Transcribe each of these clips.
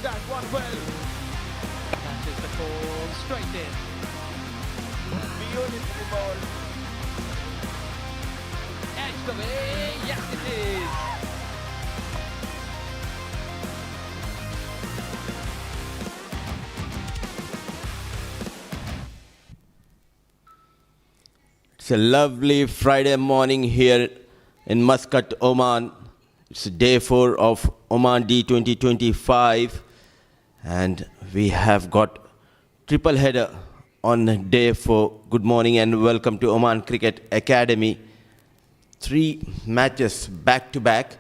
that one well. Catches the ball straight in. Beautiful ball. Edged away. Yes, it is. It's a lovely Friday morning here in Muscat, Oman. It's day 4 of Oman D20 25, and we have got triple header on day 4. Good morning and welcome to Oman Cricket Academy. 3 matches back to back,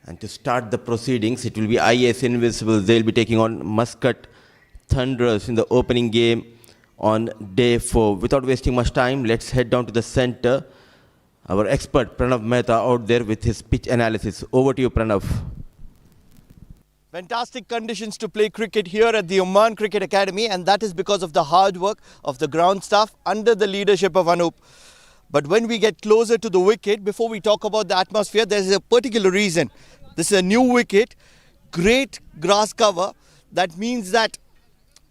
and to start the proceedings, it will be IAS Invincibles. They'll be taking on Muscat Thunderers in the opening game on day 4. Without wasting much time, let's head down to the center. Our expert Pranav Mehta out there with his pitch analysis. Over to you, Pranav. Fantastic conditions to play cricket here at the Oman Cricket Academy, and that is because of the hard work of the ground staff under the leadership of Anup. But when we get closer to the wicket, before we talk about the atmosphere, there is a particular reason. This is a new wicket, great grass cover. That means that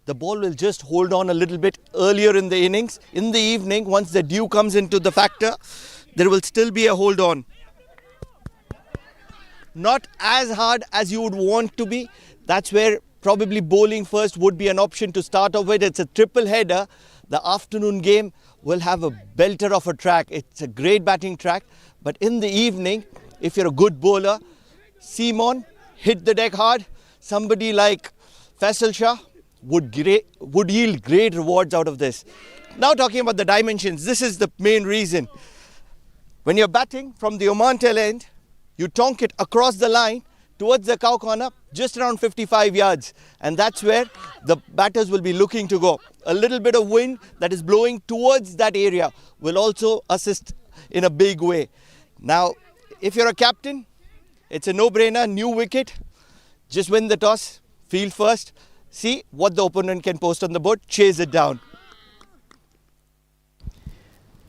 the ball will just hold on a little bit earlier in the innings. In the evening, once the dew comes into the factor, there will still be a hold on. Not as hard as you would want to be. That's where probably bowling first would be an option to start off with. It's a triple header. The afternoon game will have a belter of a track. It's a great batting track. But in the evening, if you're a good bowler, Simon, hit the deck hard. Somebody like Faisal Shah would yield great rewards out of this. Now talking about the dimensions, this is the main reason. When you're batting from the Oman tail end, you tonk it across the line towards the cow corner, just around 55 yards. And that's where the batters will be looking to go. A little bit of wind that is blowing towards that area will also assist in a big way. Now, if you're a captain, it's a no-brainer, new wicket. Just win the toss, field first. See what the opponent can post on the board, chase it down.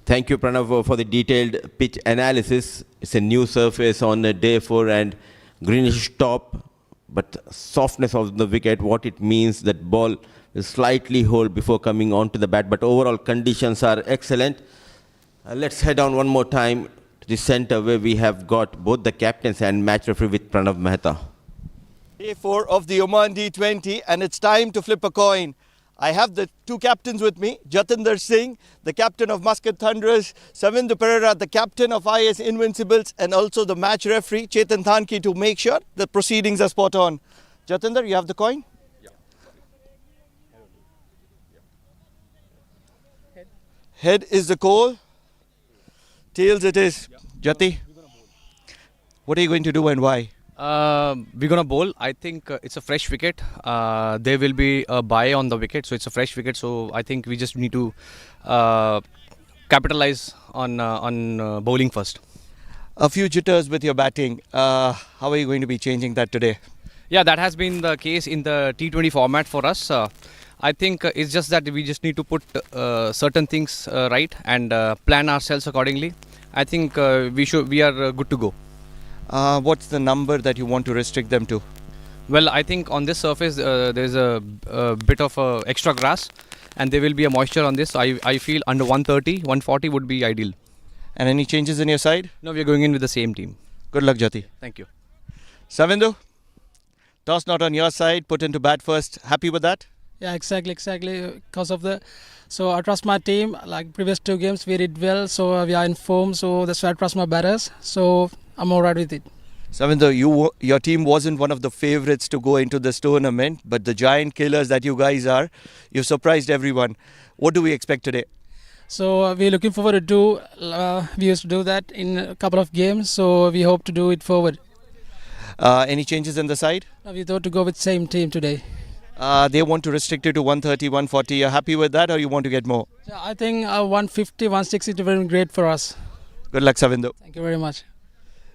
Thank you, Pranav, for the detailed pitch analysis. It's a new surface on day 4 and greenish top, but softness of the wicket, what it means that ball will slightly hold before coming onto the bat, but overall conditions are excellent. Let's head on one more time to the center where we have got both the captains and match referee with Pranav Mehta. Day 4 of the Oman D20, and it's time to flip a coin. I have the 2 captains with me, Jatinder Singh, the captain of Muscat Thunderers, Savindu Pereira, the captain of IAS Invincibles, and also the match referee, Chetan Thanki, to make sure the proceedings are spot on. Jatinder, you have the coin? Yeah. Head is the call. Tails it is. Jati, what are you going to do and why? We're going to bowl. I think it's a fresh wicket. There will be a bye on the wicket, so it's a fresh wicket. So I think we just need to capitalize on bowling first. A few jitters with your batting. How are you going to be changing that today? Yeah, that has been the case in the T20 format for us. I think it's just that we just need to put certain things right and plan ourselves accordingly. I think we are good to go. What's the number that you want to restrict them to? Well, I think on this surface there's a bit of extra grass and there will be a moisture on this. So I feel under 130, 140 would be ideal. And any changes in your side? No, we're going in with the same team. Good luck, Jati. Thank you. Savindu, toss not on your side, put into bat first. Happy with that? Yeah, exactly. Because of so I trust my team. Like previous 2 games, we did well. So we are in form. So that's why I trust my batters. So I'm alright with it. Savindu, your team wasn't one of the favourites to go into this tournament, but the giant killers that you guys are, you surprised everyone. What do we expect today? So we're looking forward to do. We used to do that in a couple of games. So we hope to do it forward. Any changes in the side? We thought to go with same team today. They want to restrict it to 130, 140. You're happy with that, or you want to get more? Yeah, I think 150, 160 is very great for us. Good luck, Savindu. Thank you very much.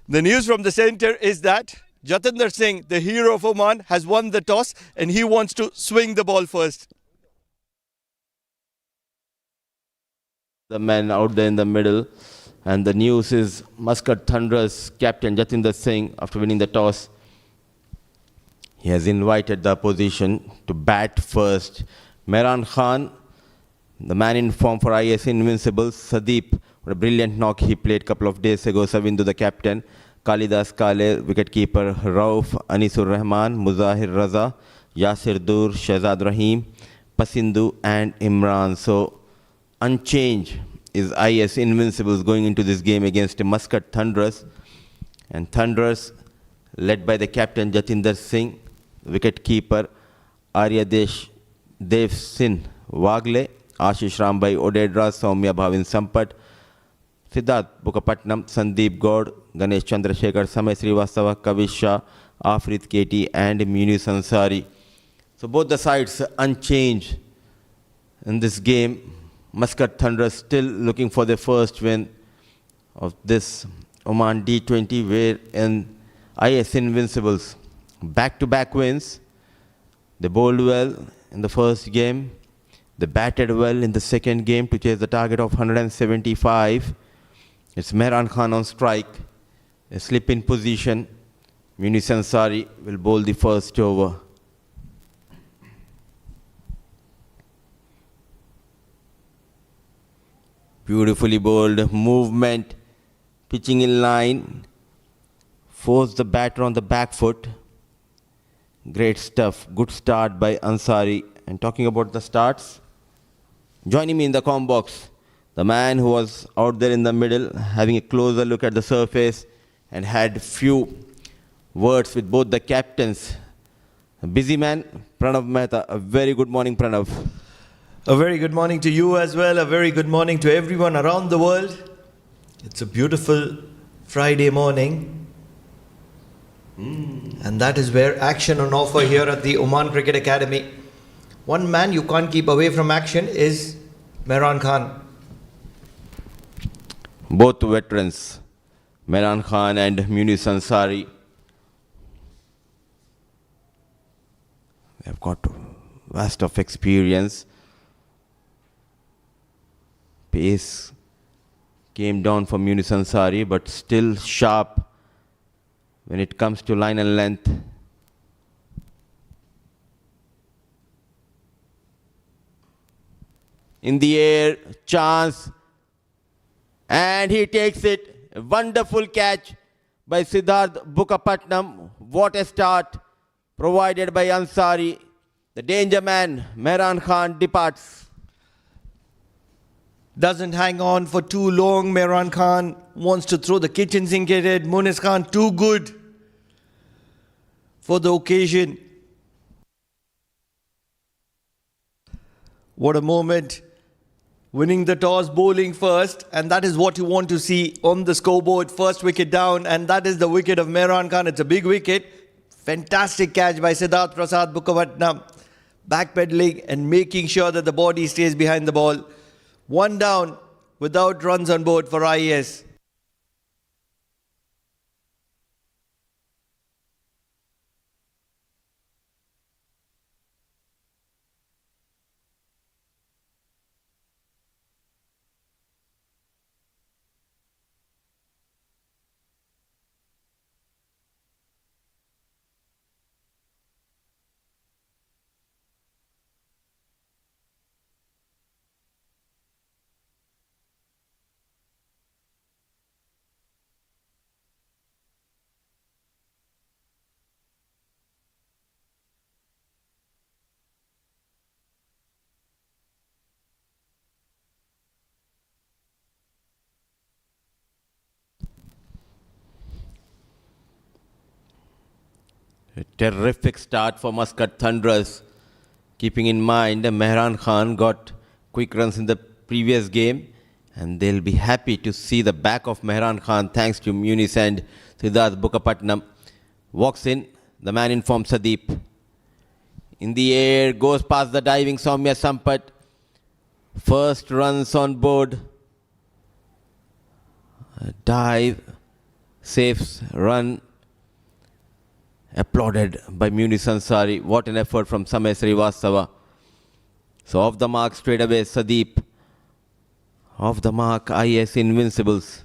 The news from the centre is that Jatinder Singh, the hero of Oman, has won the toss and he wants to swing the ball first. The man out there in the middle, and the news is Muscat Thunderers captain Jatinder Singh, after winning the toss, He has invited the opposition to bat first. Mehran Khan, the man in form for IAS Invincibles. Sadeep, what a brilliant knock he played a couple of days ago. Savindu, the captain. Kalidas Kale, wicketkeeper. Rauf, Anisur Rahman, Muzahir Raza, Yasir Dur, Shehzad Rahim, Pasindu and Imran. So unchanged is IAS Invincibles going into this game against Muscat Thunderers. And Thunderers led by the captain Jatinder Singh, wicket-keeper Aryadesh Dev Sin Wagle, Ashish Rambai Odedra, Soumya Bhavin Sampat, Siddharth Bukapatnam, Sandeep Gaud, Ganesh Chandrasekhar, Samay Srivastava, Kavish Shah, Afrit Keti and Munis Ansari. So both the sides unchanged in this game. Muscat Thunderers still looking for their first win of this Oman D20, where in IAS Invincibles back-to-back wins. They bowled well in the first game. They batted well in the second game to chase the target of 175. It's Mehran Khan on strike. A slip in position. Munis Ansari will bowl the first over. Beautifully bowled movement. Pitching in line. Force the batter on the back foot. Great stuff. Good start by Ansari. And talking about the starts, joining me in the comm box, the man who was out there in the middle, having a closer look at the surface and had few words with both the captains. A busy man, Pranav Mehta. A very good morning, Pranav. A very good morning to you as well. A very good morning to everyone around the world. It's a beautiful Friday morning. And that is where action on offer here at the Oman Cricket Academy. One man you can't keep away from action is Mehran Khan. Both veterans, Mehran Khan and Munis Ansari, have got vast of experience. Pace came down for Munis Ansari, but still sharp when it comes to line and length. In the air, chance, and he takes it. A wonderful catch by Siddharth Bukapatnam. What a start provided by Ansari. The danger man, Mehran Khan, departs. Doesn't hang on for too long. Mehran Khan wants to throw the kitchen sink at it. Munis Khan too good for the occasion. What a moment. Winning the toss, bowling first, and that is what you want to see on the scoreboard. First wicket down, and that is the wicket of Mehran Khan. It's a big wicket. Fantastic catch by Siddharth Prasad Bukapatnam. Backpedaling and making sure that the body stays behind the ball. One down without runs on board for IAS. A terrific start for Muscat Thunderers. Keeping in mind, Mehran Khan got quick runs in the previous game, and they'll be happy to see the back of Mehran Khan thanks to Munis and Siddharth Bukapatnam. Walks in, the man in form Sadeep. In the air, goes past the diving Soumya Sampat. First runs on board. A dive, saves, run. Applauded by Munis Ansari. What an effort from Samay Srivastava. So off the mark straight away, Sadeep. Off the mark, IAS Invincibles.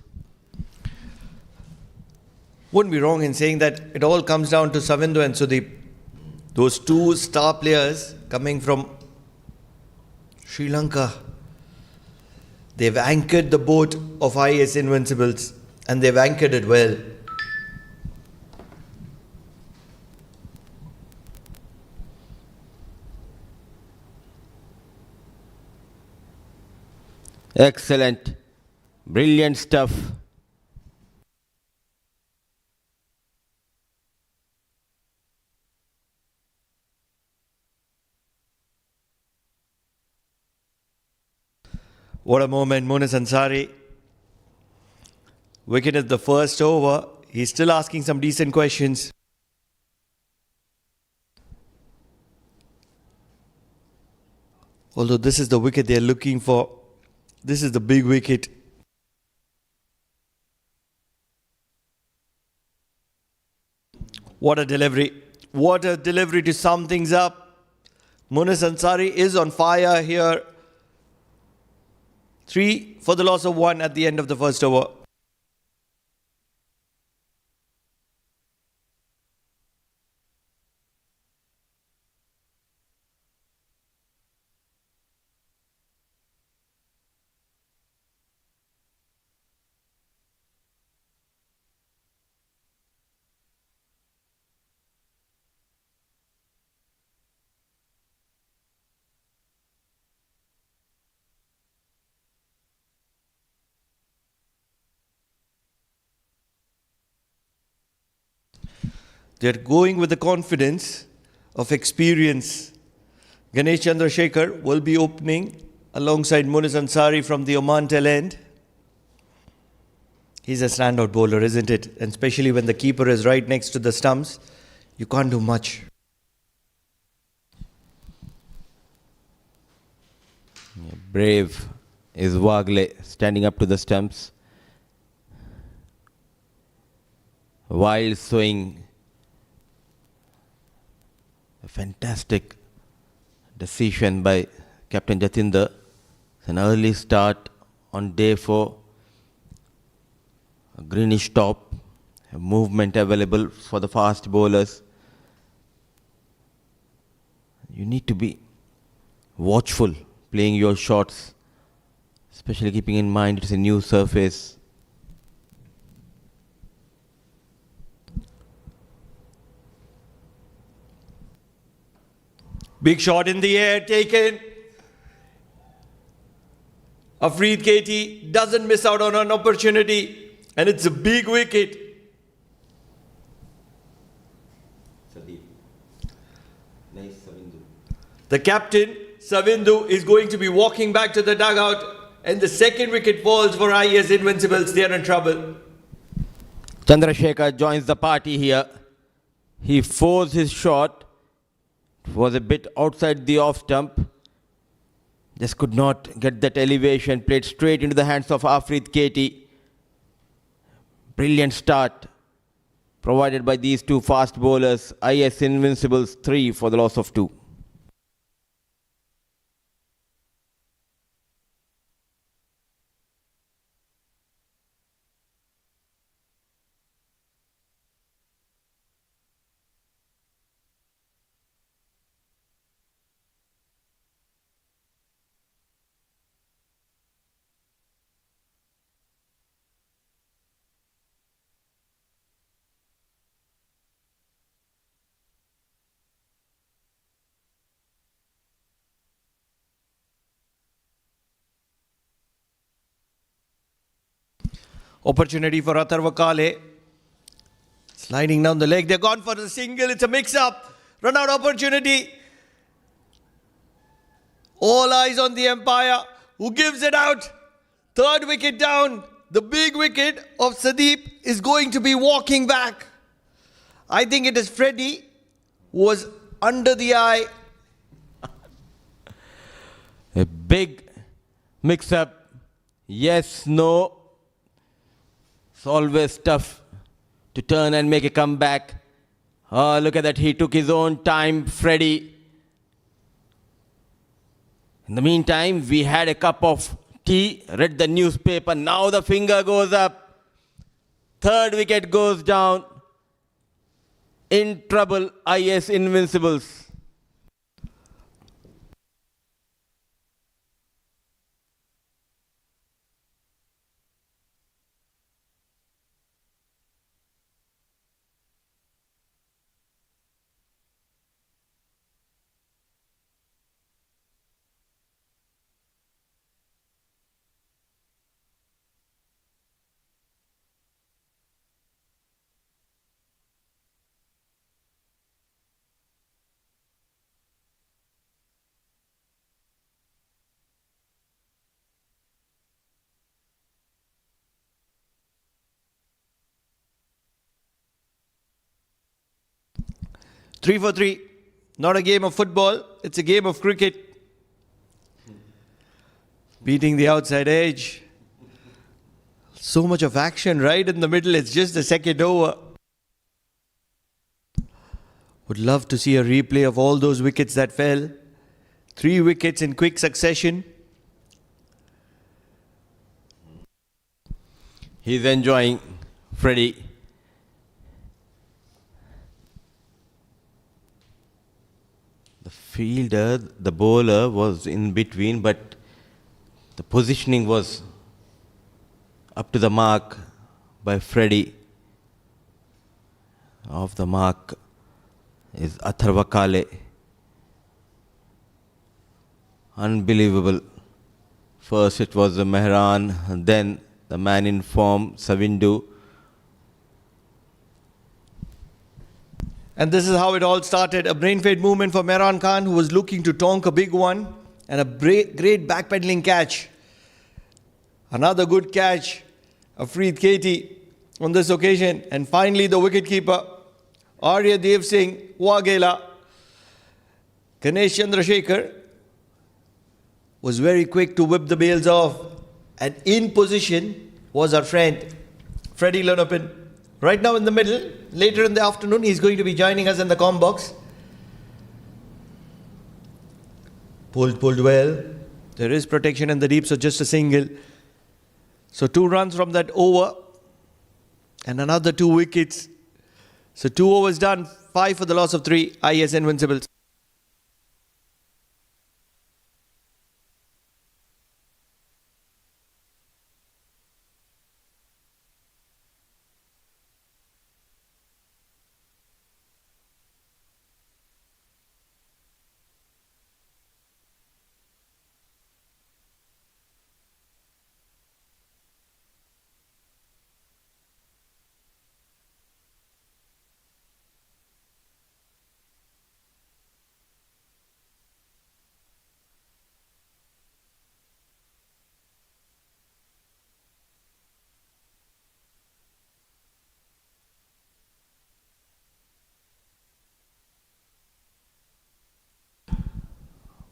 Wouldn't be wrong in saying that it all comes down to Savindu and Sudeep. Those two star players coming from Sri Lanka, they've anchored the boat of IAS Invincibles, and they've anchored it well. Excellent. Brilliant stuff. What a moment, Munis Ansari. Wicket at the first over. He's still asking some decent questions. Although this is the wicket they're looking for. This is the big wicket. What a delivery. What a delivery to sum things up. Munis Ansari is on fire here. 3 for the loss of 1 at the end of the first over. They're going with the confidence of experience. Ganesh Chandrasekhar will be opening alongside Munis Ansari from the Oman tail end. He's a standout bowler, isn't it? And especially when the keeper is right next to the stumps, you can't do much. Brave is Wagle standing up to the stumps. Wild swing. A fantastic decision by Captain Jatinder. An early start on day 4. A greenish top. A movement available for the fast bowlers. You need to be watchful playing your shots, especially keeping in mind it's a new surface. Big shot in the air taken. Afreed Katie doesn't miss out on an opportunity, and it's a big wicket. The captain, Savindu, is going to be walking back to the dugout, and the second wicket falls for IAS Invincibles. They are in trouble. Chandrasekhar joins the party here. He forced his shot. It was a bit outside the off stump. Just could not get that elevation. Played straight into the hands of Afreed Katie. Brilliant start provided by these two fast bowlers. IAS Invincibles 3 for the loss of 2. Opportunity for Atharva Kale. Sliding down the leg. They're gone for the single. It's a mix-up. Run out opportunity. All eyes on the umpire, who gives it out. Third wicket down. The big wicket of Sadeep is going to be walking back. I think it is Freddie who was under the eye. A big mix-up. Yes, no. It's always tough to turn and make a comeback. Oh, look at that. He took his own time, Freddie. In the meantime, we had a cup of tea, read the newspaper. Now the finger goes up. Third wicket goes down. in trouble, IAS Invincibles. Three for three. Not a game of football, it's a game of cricket. Beating the outside edge. So much of action right in the middle. It's just the second over. Would love to see a replay of all those wickets that fell. 3 wickets in quick succession. He's enjoying Freddie. The fielder, the bowler was in between, but the positioning was up to the mark by Freddie. Off the mark is Atharva Kale. Unbelievable. First it was Mehran, and then the man in form, Savindu. And this is how it all started. A brain-fade movement for Mehran Khan, who was looking to tonk a big one. And a great backpedaling catch. Another good catch. Afreed Katie on this occasion. And finally the wicketkeeper, Arya Dev Singh Wagela. Ganesh Chandrasekhar was very quick to whip the bails off. And in position was our friend, Freddie Lunapin. Right now in the middle, later in the afternoon, he's going to be joining us in the comm box. Pulled well. There is protection in the deep, so just a single. So 2 runs from that over. And another 2 wickets. So 2 overs done, 5 for the loss of 3, IAS Invincibles.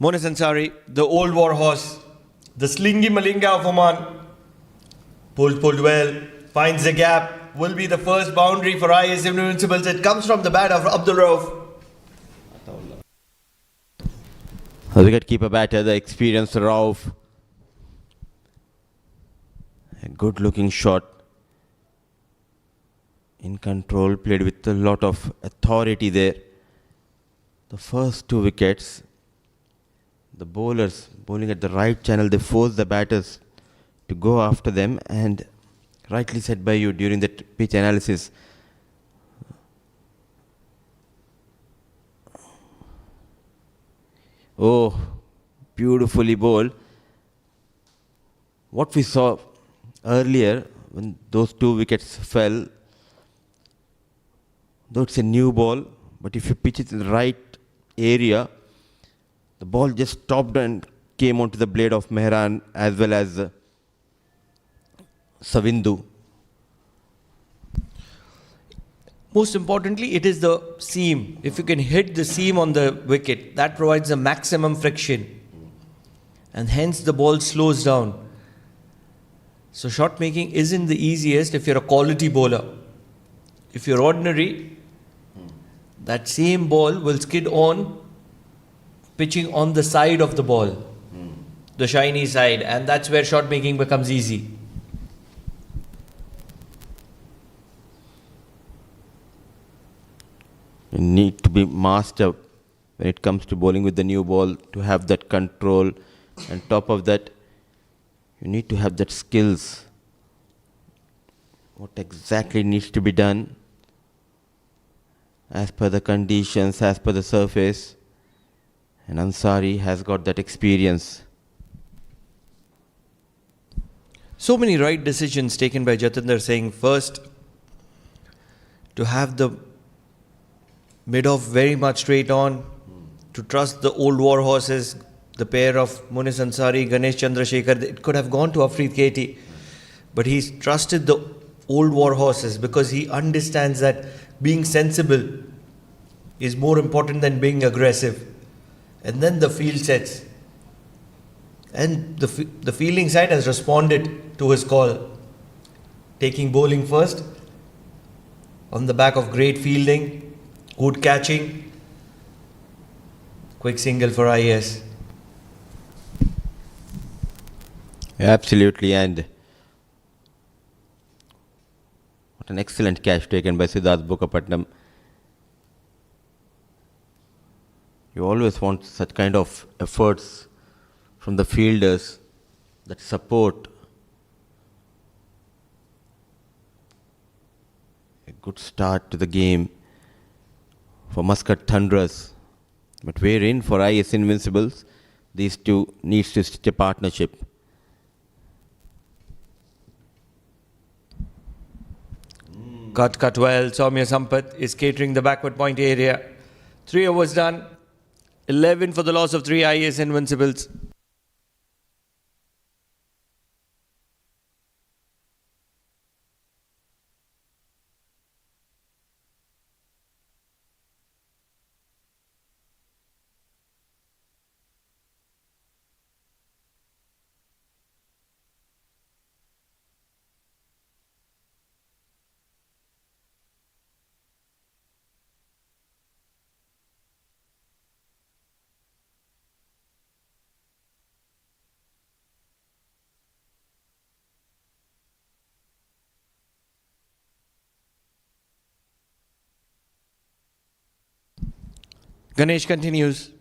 Monis Ansari, the old war horse, the slingy Malinga of Oman, pulled well, finds the gap, will be the first boundary for IAS Invincibles. It comes from the bat of Abdul Rauf. The wicket-keeper batter, the experienced Rauf. A good-looking shot. In control, played with a lot of authority there. The first 2 wickets, the bowlers bowling at the right channel, they force the batters to go after them, and rightly said by you during that pitch analysis. Oh, beautifully bowled. What we saw earlier when those 2 wickets fell, though it's a new ball, but if you pitch it in the right area, the ball just stopped and came onto the blade of Mehran as well as Savindu. Most importantly, it is the seam. If you can hit the seam on the wicket, that provides the maximum friction. And hence the ball slows down. So shot making isn't the easiest if you're a quality bowler. If you're ordinary, that same ball will skid on, pitching on the side of the ball, the shiny side, and that's where shot making becomes easy. You need to be master when it comes to bowling with the new ball, to have that control, and top of that, you need to have that skills. What exactly needs to be done as per the conditions, as per the surface, and Ansari has got that experience. So many right decisions taken by Jatinder, saying first to have the mid-off very much straight on, to trust the old war horses, the pair of Munis Ansari, Ganesh Chandrasekhar. It could have gone to Afrid Katie, but he's trusted the old war horses because he understands that being sensible is more important than being aggressive. And then the field sets. And the fielding side has responded to his call, taking bowling first on the back of great fielding, good catching, quick single for IAS. Absolutely, and what an excellent catch taken by Siddharth Bukapatnam. You always want such kind of efforts from the fielders that support a good start to the game for Muscat Thunderers. But we're in for IAS Invincibles. These two needs to stitch a partnership. Cut well. Soumya Sampath is catering the backward point area. 3 overs done. 11 for the loss of 3 IAS Invincibles. Ganesh continues.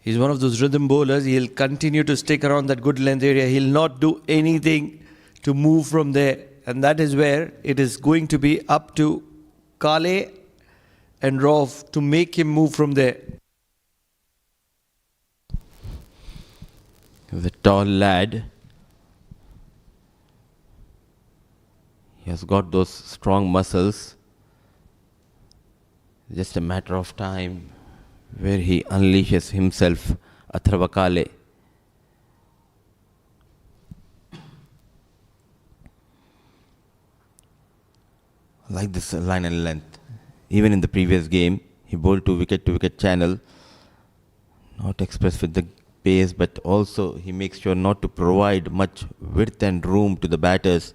He's one of those rhythm bowlers. He'll continue to stick around that good length area. He'll not do anything to move from there. And that is where it is going to be up to Kale and Rauf to make him move from there. The tall lad. He has got those strong muscles. Just a matter of time where he unleashes himself, Atharva Kale. Like this line and length. Even in the previous game, he bowled to wicket channel. Not expressed with the pace, but also he makes sure not to provide much width and room to the batters.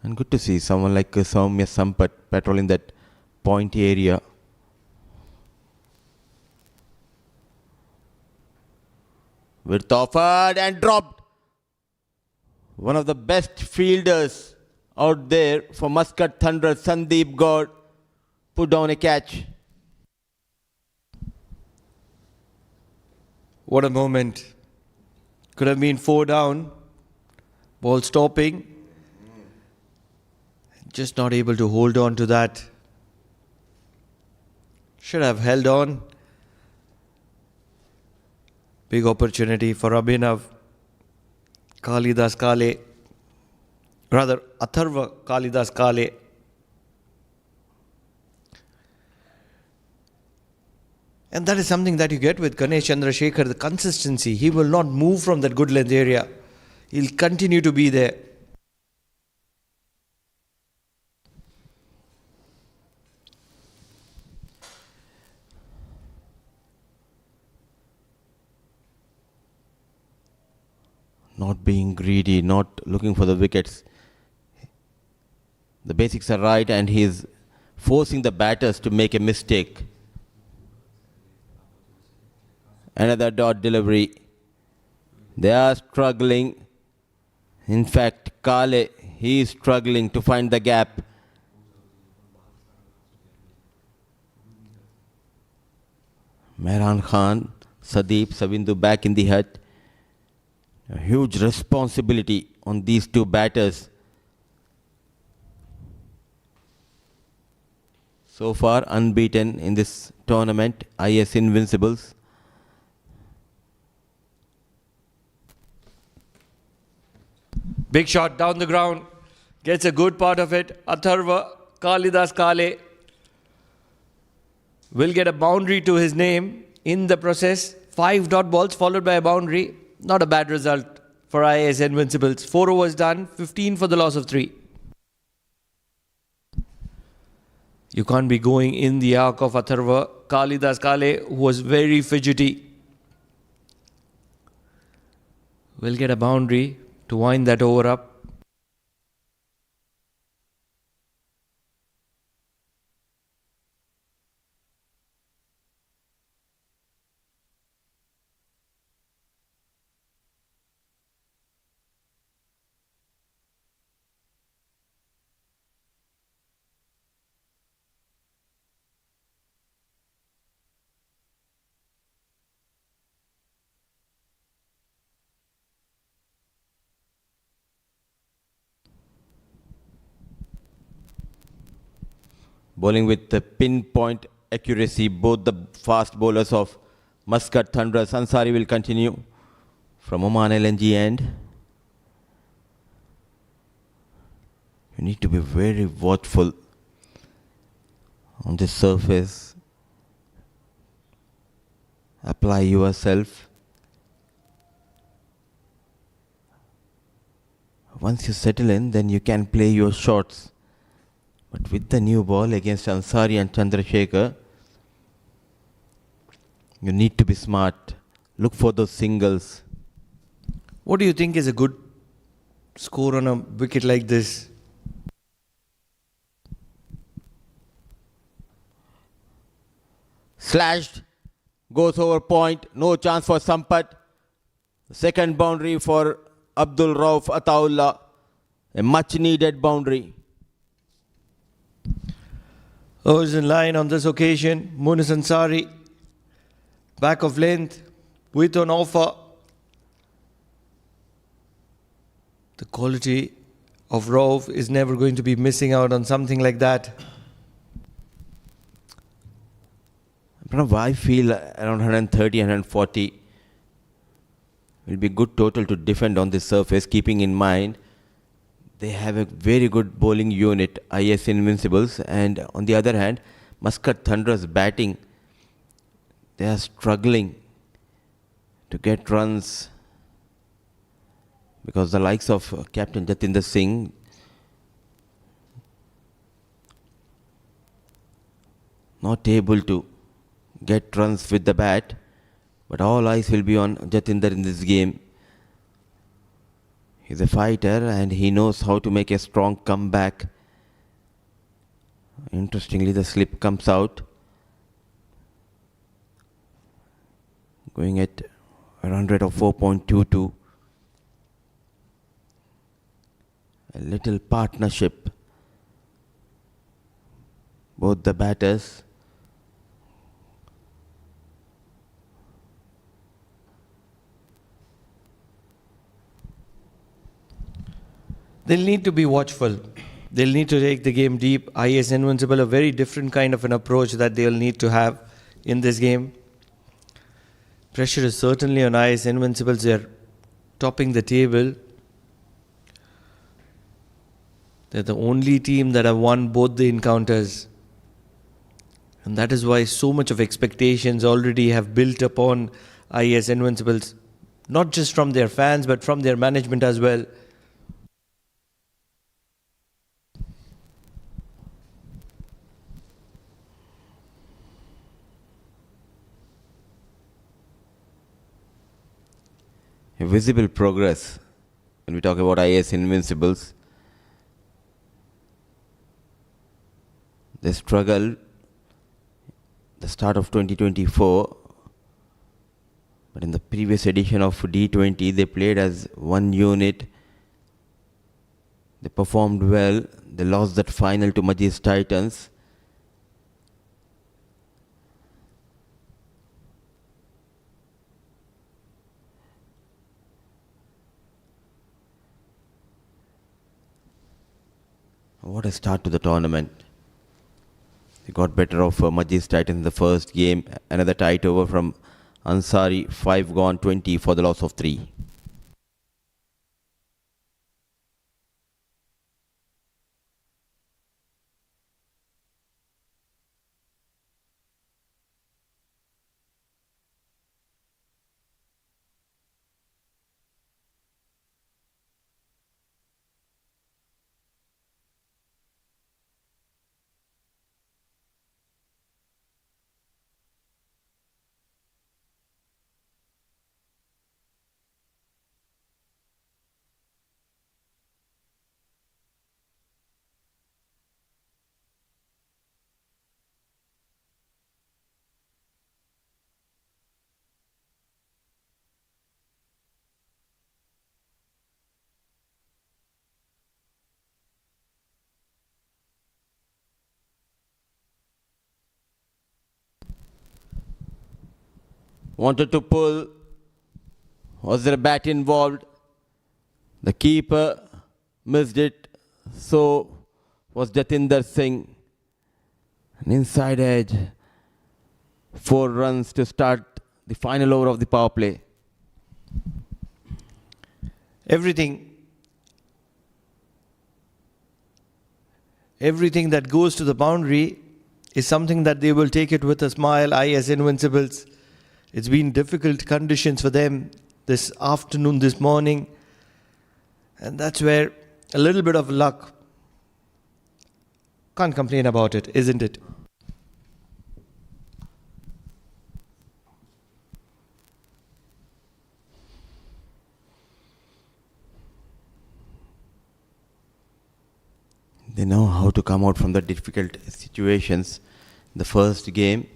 And good to see someone like Soumya Sampath patrolling that point area. Width offered and dropped. One of the best fielders out there for Muscat Thunder, Sandeep Gaur, put down a catch. What a moment. Could have been 4 down. Ball stopping. Just not able to hold on to that. Should have held on. Big opportunity for Abhinav. Kalidas Kale. Rather, Atharva Kalidas Kale. And that is something that you get with Ganesh Chandrasekhar, the consistency. He will not move from that good length area. He'll continue to be there. Not being greedy, not looking for the wickets. The basics are right, and he is forcing the batters to make a mistake. Another dot delivery. They are struggling. In fact, Kale, he is struggling to find the gap. Mehran Khan, Sadeep, Savindu back in the hut. A huge responsibility on these two batters. So far unbeaten in this tournament, IAS Invincibles. Big shot down the ground. Gets a good part of it. Atharva Kalidas Kale will get a boundary to his name in the process. 5 dot balls followed by a boundary. Not a bad result for IAS Invincibles. 4 overs done, 15 for the loss of 3. You can't be going in the arc of Atharva Kalidas Kale, who was very fidgety. Will get a boundary to wind that over up. Bowling with the pinpoint accuracy, both the fast bowlers of Muscat Thunderers. Ansari will continue from Oman LNG end. You need to be very watchful on this surface. Apply yourself. Once you settle in, then you can play your shots. But with the new ball against Ansari and Chandrasekhar, you need to be smart. Look for those singles. What do you think is a good score on a wicket like this? Slashed, goes over point, no chance for Sampat. Second boundary for Abdul Rauf Ataullah, a much needed boundary. Overs in line on this occasion. Munis Ansari, back of length, with an offer. The quality of Rauf is never going to be missing out on something like that. Pranav, I feel around 130, 140 will be good total to defend on this surface, keeping in mind they have a very good bowling unit, IAS Invincibles, and on the other hand, Muscat Thunderers batting, they are struggling to get runs because the likes of Captain Jatinder Singh not able to get runs with the bat, but all eyes will be on Jatinder in this game. He's a fighter and he knows how to make a strong comeback. Interestingly, the slip comes out. Going at a run rate of 4.22. A little partnership. Both the batters. They'll need to be watchful. They'll need to take the game deep. IAS Invincible, a very different kind of an approach that they'll need to have in this game. Pressure is certainly on IAS Invincibles. They're topping the table. They're the only team that have won both the encounters. And that is why so much of expectations already have built upon IAS Invincibles. Not just from their fans, but from their management as well. Visible progress when we talk about IAS Invincibles. They struggled the start of 2024, but But in the previous edition of D20, they played as one unit. They performed well. They lost that final to Majlis Titans. What a start to the tournament. They got better of Majlis Titans in the first game. Another tight over from Ansari, 5 gone, 20 for the loss of 3. Wanted to pull. Was there a bat involved? The keeper missed it. So was Jatinder Singh. An inside edge. 4 runs to start the final over of the power play. Everything that goes to the boundary is something that they will take it with a smile. IAS Invincibles. It's been difficult conditions for them this afternoon, this morning. And that's where a little bit of luck. Can't complain about it, isn't it? They know how to come out from the difficult situations. The first game,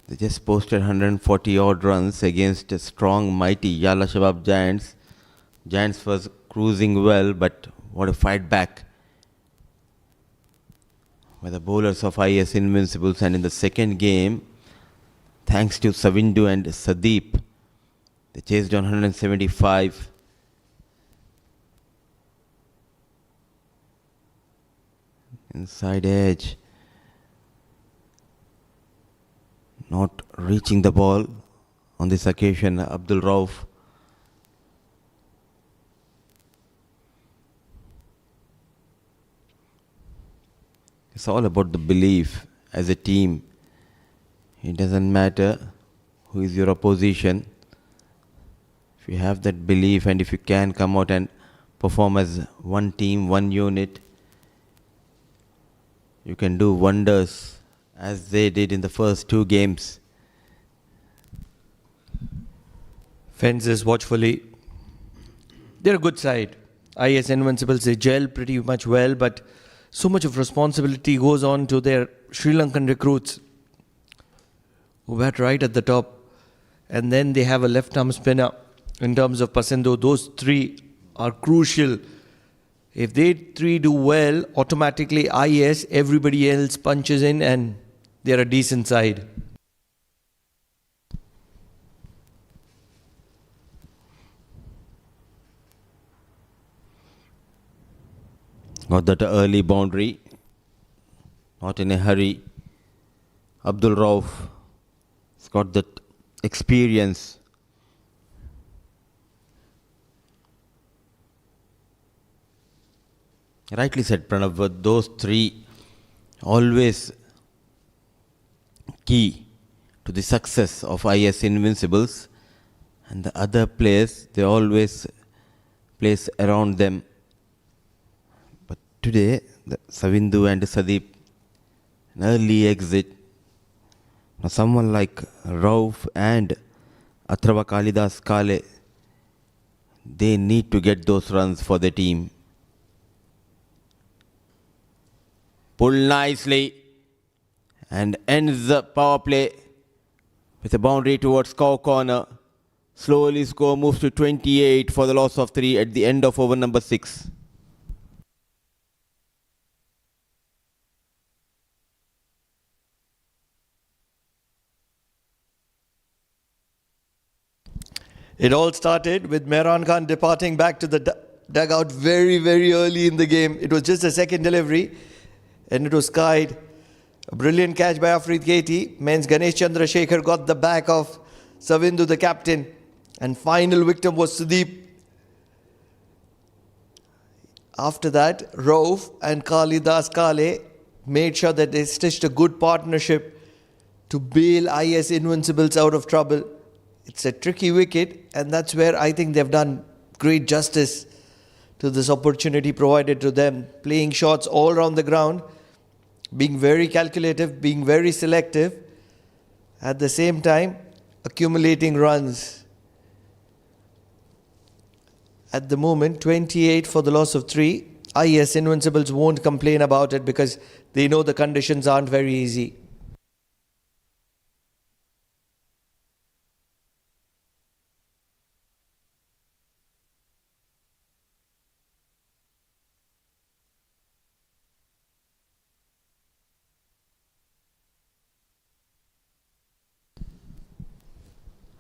they just posted 140 odd runs against a strong, mighty Yala Shabab Giants. Giants was cruising well, but what a fight back by the bowlers of IAS Invincibles. And in the second game, thanks to Savindu and Sadeep, they chased on 175. Inside edge. Not reaching the ball on this occasion, Abdul Rauf. It's all about the belief as a team. It doesn't matter who is your opposition. If you have that belief and if you can come out and perform as one team, one unit, you can do wonders as they did in the first 2 games. Fences watchfully. They're a good side. IAS Invincibles, they gel pretty much well, but so much of responsibility goes on to their Sri Lankan recruits who bat right at the top. And then they have a left-arm spinner in terms of Pasendo. Those 3 are crucial. If they 3 do well, automatically IAS, everybody else punches in and they're a decent side. Got that early boundary. Not in a hurry. Abdul Rauf has got that experience. Rightly said, Pranav, but those 3 always key to the success of IAS Invincibles, and the other players, they always place around them. But today, Savindu and Sadeep, an early exit. Now someone like Rauf and Athrava Kalidas Kale, they need to get those runs for the team. Pull nicely and ends the power play with a boundary towards cow corner. Slowly score moves to 28 for the loss of 3 at the end of over number 6. It all started with Mehran Khan departing back to the dugout very, very early in the game. It was just a second delivery and it was skied. A brilliant catch by Afrid Katie. Men's Ganesh Chandrasekhar got the back of Savindu, the captain. And final victim was Sudeep. After that, Rauf and Kalidas Kale made sure that they stitched a good partnership to bail IAS Invincibles out of trouble. It's a tricky wicket, and that's where I think they've done great justice to this opportunity provided to them. Playing shots all around the ground, being very calculative, being very selective, at the same time accumulating runs. At the moment, 28 for the loss of 3. IAS Invincibles won't complain about it because they know the conditions aren't very easy.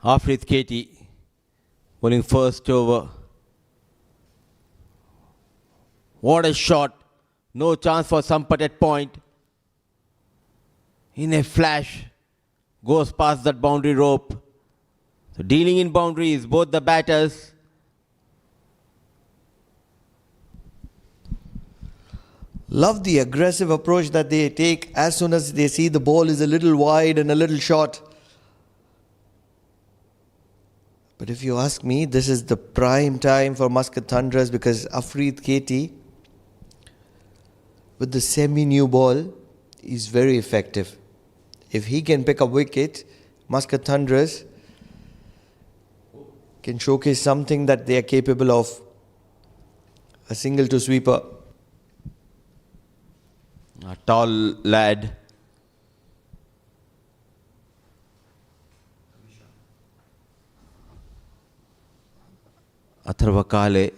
Afrid Katie bowling first over. What a shot. No chance for Sampat at point. In a flash, goes past that boundary rope. So dealing in boundaries, both the batters. Love the aggressive approach that they take as soon as they see the ball is a little wide and a little short. But if you ask me, this is the prime time for Muscat Thunderers because Afrid Katie, with the semi-new ball, is very effective. If he can pick up wicket, Muscat Thunderers can showcase something that they are capable of. A single to sweeper. A tall lad. Atharva Kale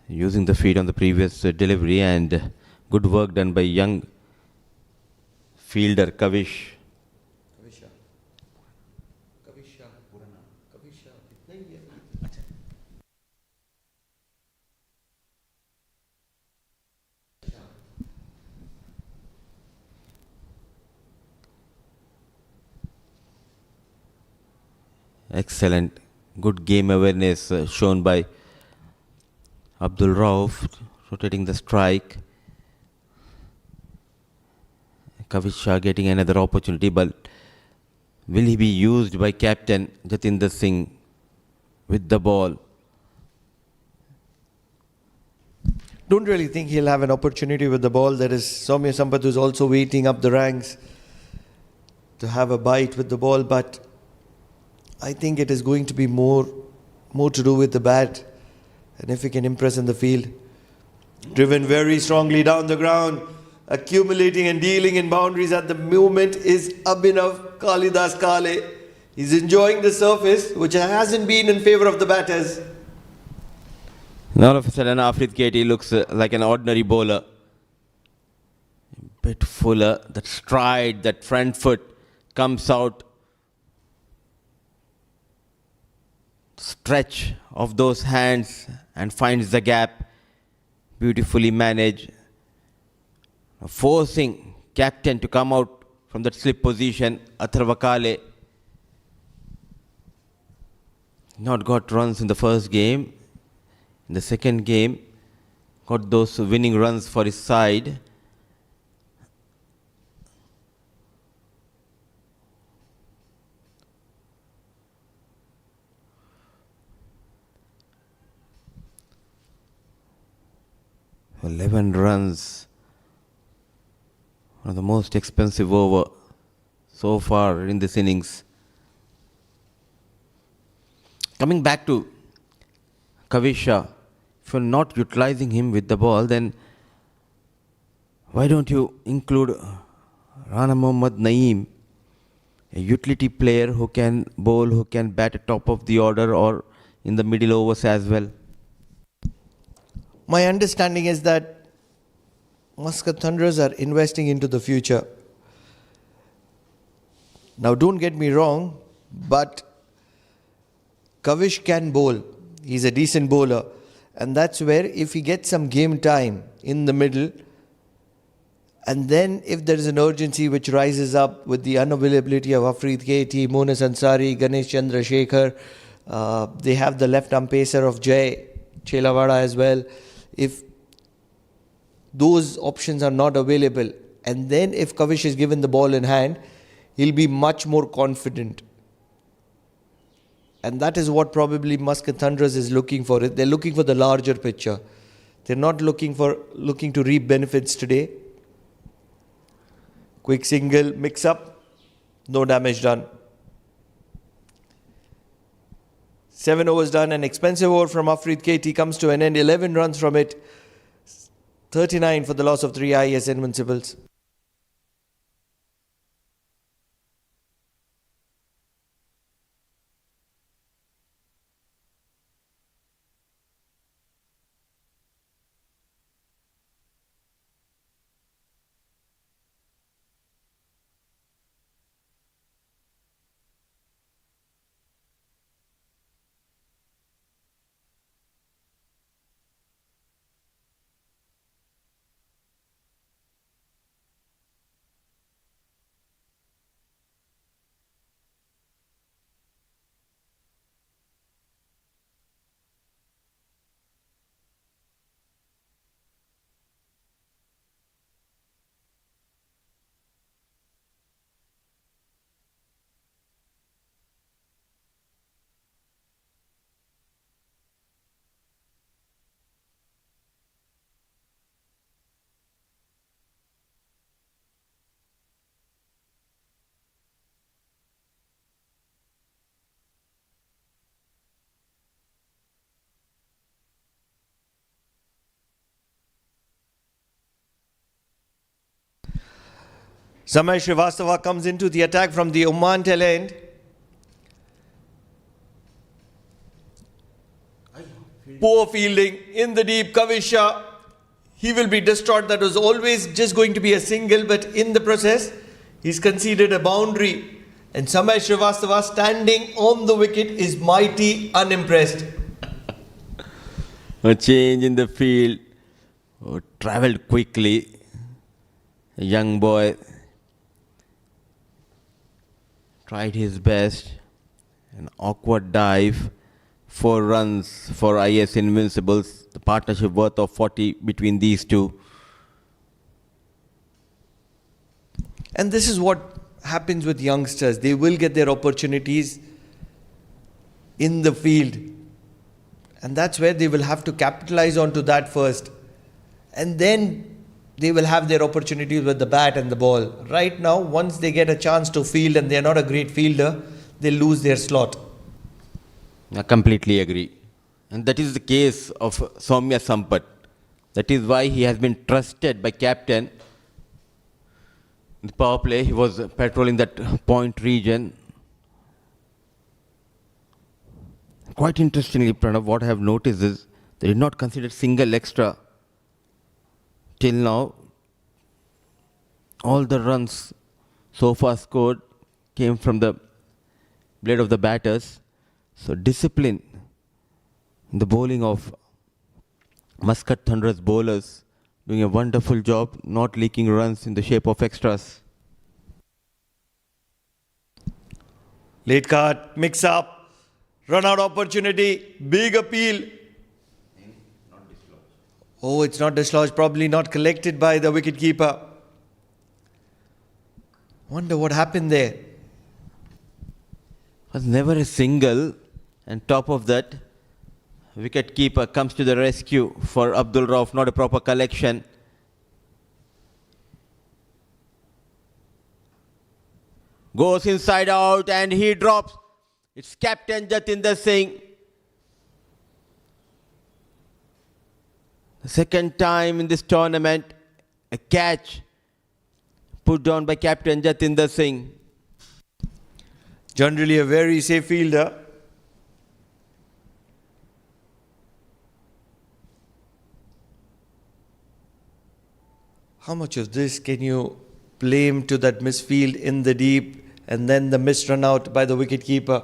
using the feet on the previous delivery, and good work done by young fielder Kavish. Excellent. Good game awareness shown by Abdul Rauf, rotating the strike. Kavish getting another opportunity, but will he be used by captain Jatinder Singh with the ball? Don't really think he'll have an opportunity with the ball. There is Soumya Sampat who's also waiting up the ranks to have a bite with the ball, but I think it is going to be more to do with the bat, and if he can impress in the field. Driven very strongly down the ground, accumulating and dealing in boundaries at the moment is Abhinav Kalidas Kale. He's enjoying the surface, which hasn't been in favour of the batters. Now all of a sudden Afrid Katie looks like an ordinary bowler. A bit fuller, that stride, that front foot comes out. Stretch of those hands and finds the gap. Beautifully managed. Forcing captain to come out from that slip position. Atharva Kale not got runs in the first game. In the second game, got those winning runs for his side. "11 runs, one of the most expensive over so far in this innings." Coming back to Kavisha, if you're not utilizing him with the ball, then why don't you include Rana Mohammad Naeem a utility player who can bowl, who can bat at top of the order or in the middle overs as well? My understanding is that Muscat Thunderers are investing into the future. Now, don't get me wrong, but Kavish can bowl. He's a decent bowler. And that's where, if he gets some game time in the middle, and then if there is an urgency which rises up with the unavailability of Afrid KT, Monas Ansari, Ganesh Chandra Shekhar, they have the left-arm pacer of Jay Chelavada as well. If those options are not available, and then if Kavish is given the ball in hand, he'll be much more confident. And that is what probably Muscat Thunderers is looking for. They're looking for the larger picture. They're not looking to reap benefits today. Quick single, mix up, no damage done. 7 overs done, an expensive over from Afrid KT comes to an end. 11 runs from it. 39 for the loss of 3 IAS Invincibles. Samay Srivastava comes into the attack from the Oman tail end. Poor fielding in the deep. Kavisha, he will be distraught. That was always just going to be a single, but in the process, he's conceded a boundary. And Samay Srivastava, standing on the wicket, is mighty unimpressed. A change in the field. Travelled quickly. A young boy tried his best. An awkward dive. 4 runs for IAS Invincibles. The partnership worth of 40 between these two. And this is what happens with youngsters. They will get their opportunities in the field. And that's where they will have to capitalize onto that first. And then they will have their opportunities with the bat and the ball. Right now, once they get a chance to field and they're not a great fielder, they lose their slot. I completely agree. And that is the case of Soumya Sampath. That is why he has been trusted by captain. In the power play, he was patrolling that point region. Quite interestingly, Pranav, what I have noticed is they did not consider single extra. Till now, all the runs so far scored came from the blade of the batters. So discipline in the bowling of Muscat Thunderers bowlers, doing a wonderful job, not leaking runs in the shape of extras. Late cut, mix up, run out opportunity, big appeal. Oh, it's not dislodged, probably not collected by the wicketkeeper. Wonder what happened there. Was never a single, and top of that, wicketkeeper comes to the rescue for Abdul Rauf, not a proper collection. Goes inside out and he drops. It's Captain Jatinder Singh. The second time in this tournament, a catch put down by Captain Jatinder Singh. Generally a very safe fielder. How much of this can you blame to that misfield in the deep and then the missed run out by the wicketkeeper?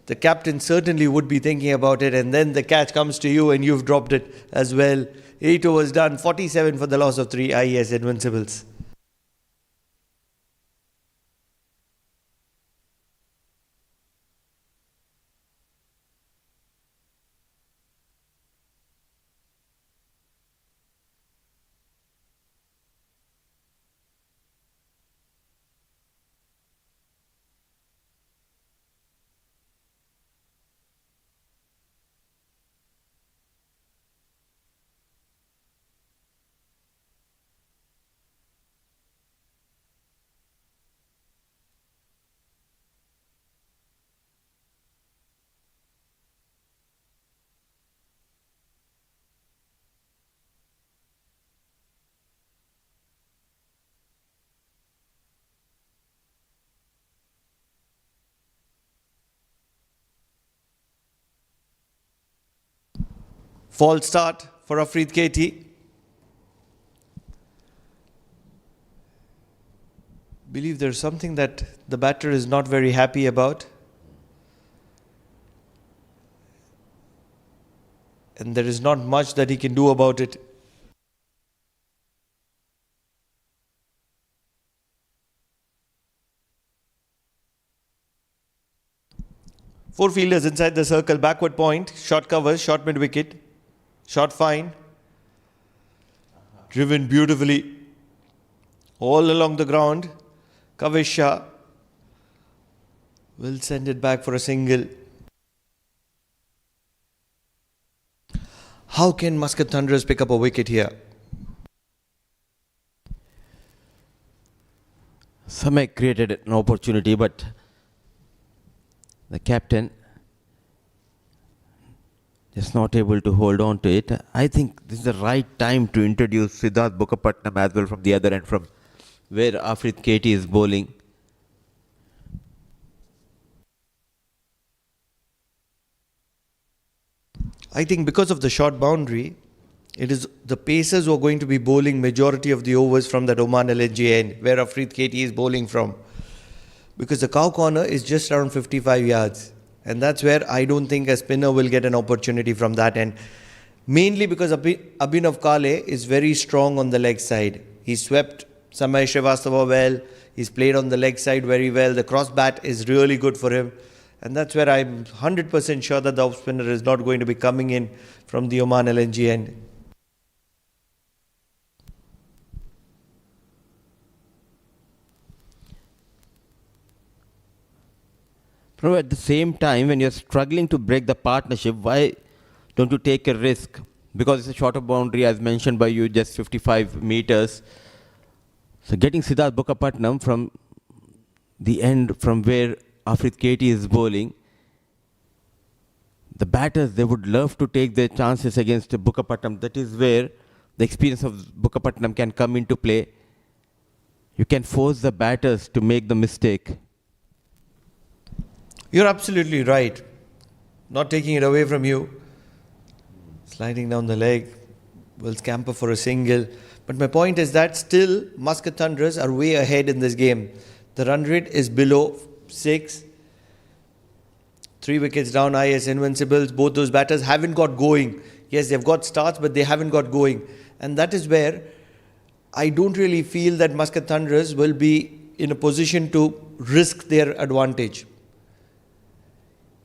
The captain certainly would be thinking about it, and then the catch comes to you and you've dropped it as well. 8 overs done, 47 for the loss of 3 IAS Invincibles. False start for Afreed Katie. Believe there's something that the batter is not very happy about. And there is not much that he can do about it. Four fielders inside the circle, backward point, short covers, short mid wicket, short fine, driven beautifully all along the ground. Kavish Shah will send it back for a single. How can Muscat Thunderers pick up a wicket here? Samay created an opportunity, but the captain is not able to hold on to it. I think this is the right time to introduce Siddharth Bukkapatnam as well from the other end, from where Afreed Katie is bowling. I think because of the short boundary, it is the pacers who are going to be bowling majority of the overs from that Oman LNG end, where Afreed Katie is bowling from. Because the cow corner is just around 55 yards. And that's where I don't think a spinner will get an opportunity from that end. Mainly because Abhinav Kale is very strong on the leg side. He swept Samay Srivastava well. He's played on the leg side very well. The cross bat is really good for him. And that's where I'm 100% sure that the off spinner is not going to be coming in from the Oman LNG end. But at the same time, when you're struggling to break the partnership, why don't you take a risk? Because it's a shorter boundary, as mentioned by you, just 55 meters. So getting Siddharth Bukkapatnam from the end from where Afreed Katie is bowling, the batters, they would love to take their chances against Bukkapatnam. That is where the experience of Bukkapatnam can come into play. You can force the batters to make the mistake. You're absolutely right. Not taking it away from you. Sliding down the leg. Will scamper for a single. But my point is that still Muscat Thunderers are way ahead in this game. The run rate is below 6. 3 wickets down, IAS Invincibles. Both those batters haven't got going. Yes, they've got starts, but they haven't got going. And that is where I don't really feel that Muscat Thunderers will be in a position to risk their advantage.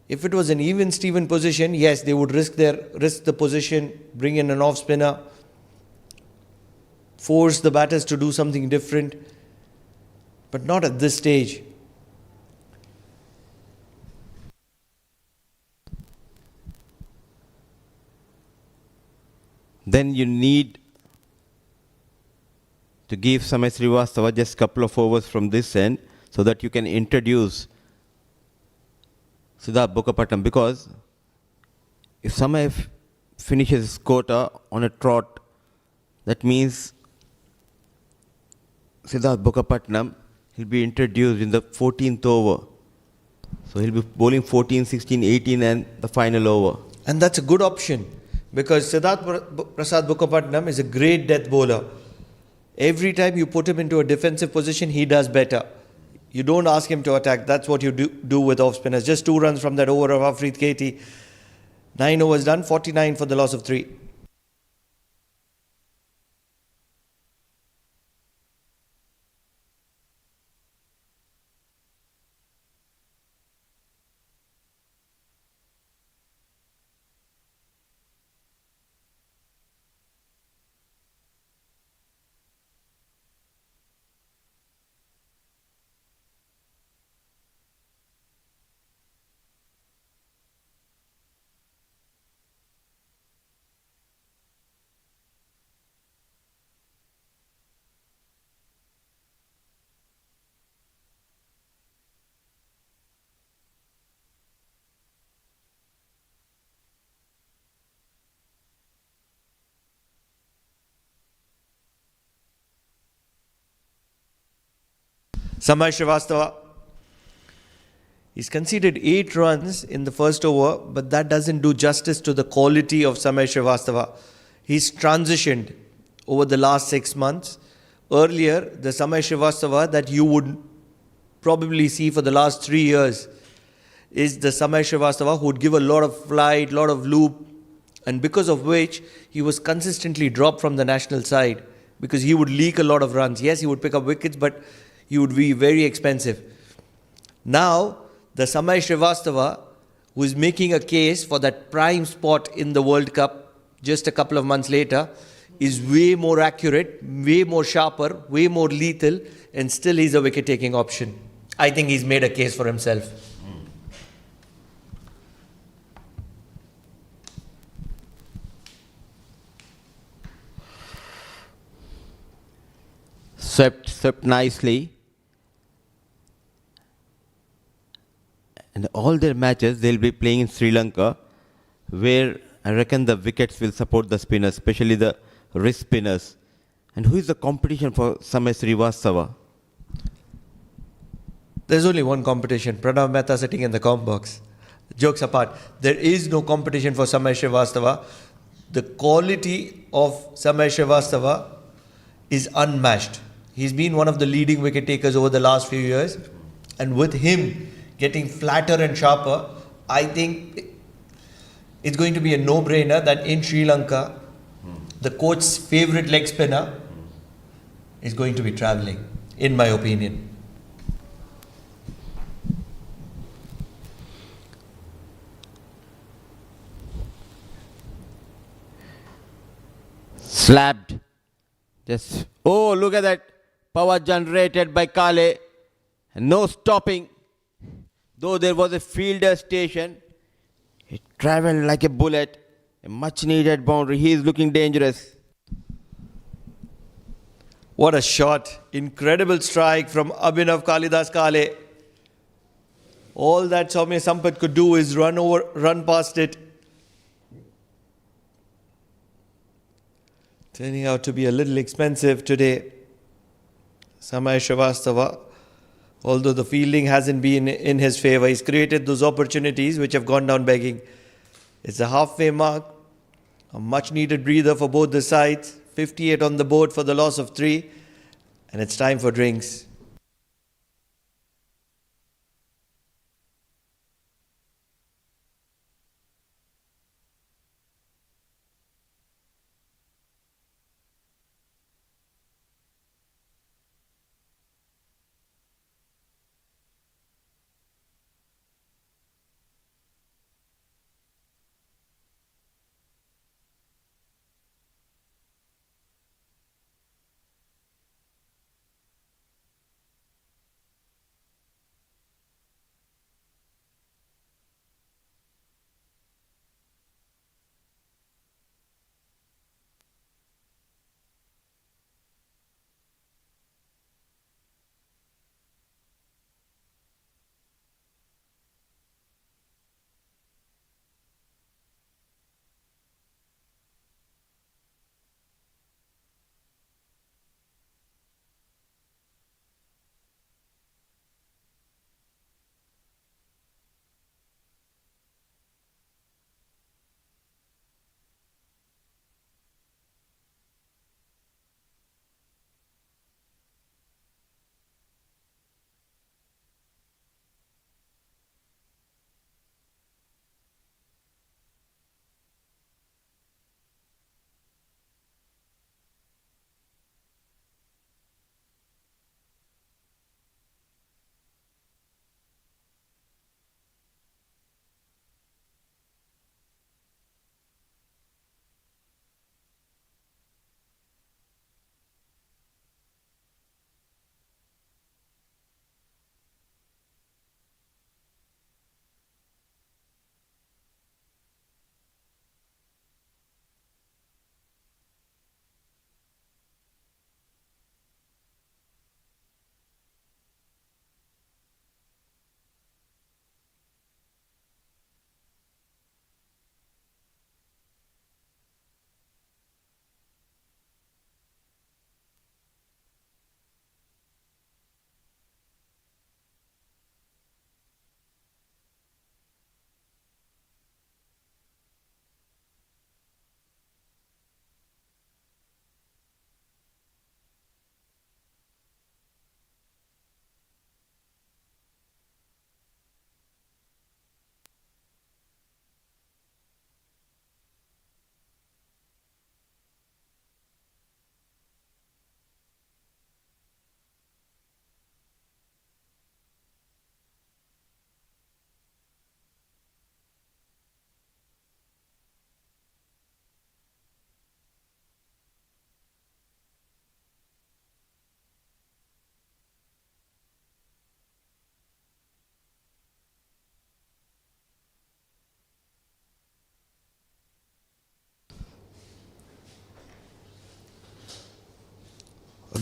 If it was an even Steven position, yes, they would risk the position, bring in an off spinner, force the batters to do something different, but not at this stage. Then you need to give Samay Srivastava just a couple of overs from this end so that you can introduce Siddharth Bukkapatnam, because if Samay finishes his quota on a trot, that means Siddharth Bukkapatnam will be introduced in the 14th over. So he'll be bowling 14, 16, 18 and the final over. And that's a good option because Prasad Bukkapatnam is a great death bowler. Every time you put him into a defensive position, he does better. You don't ask him to attack. That's what you do with off spinners. Just 2 runs from that over of Afrid Katie. 9 overs done, 49 for the loss of 3. Samay Srivastava, he's conceded 8 runs in the first over, but that doesn't do justice to the quality of Samay Srivastava. He's transitioned over the last 6 months. Earlier, the Samay Srivastava that you would probably see for the last 3 years is the Samay Srivastava who would give a lot of flight, lot of loop, and because of which he was consistently dropped from the national side because he would leak a lot of runs. Yes, he would pick up wickets, but he would be very expensive. Now, the Samay Srivastava, who is making a case for that prime spot in the World Cup just a couple of months later, is way more accurate, way more sharper, way more lethal, and still he's a wicket-taking option. I think he's made a case for himself. Swept nicely. And all their matches they'll be playing in Sri Lanka, where I reckon the wickets will support the spinners, especially the wrist spinners. And who is the competition for Samay Srivastava? There's only one competition. Pranav Mehta sitting in the comp box. Jokes apart, there is no competition for Samay Srivastava. The quality of Samay Srivastava is unmatched. He's been one of the leading wicket takers over the last few years. And with him getting flatter and sharper, I think it's going to be a no-brainer that in Sri Lanka, the coach's favourite leg spinner is going to be travelling, in my opinion. Slapped. Just, oh, look at that. Power generated by Kale. No stopping. Though there was a fielder station, he travelled like a bullet. A much needed boundary. He is looking dangerous. What a shot. Incredible strike from Abhinav Kalidas Kale. All that Soumya Sampath could do is run past it. Turning out to be a little expensive today. Samay Srivastava, although the fielding hasn't been in his favour, he's created those opportunities which have gone down begging. It's the halfway mark. A much needed breather for both the sides. 58 on the board for the loss of 3. And it's time for drinks.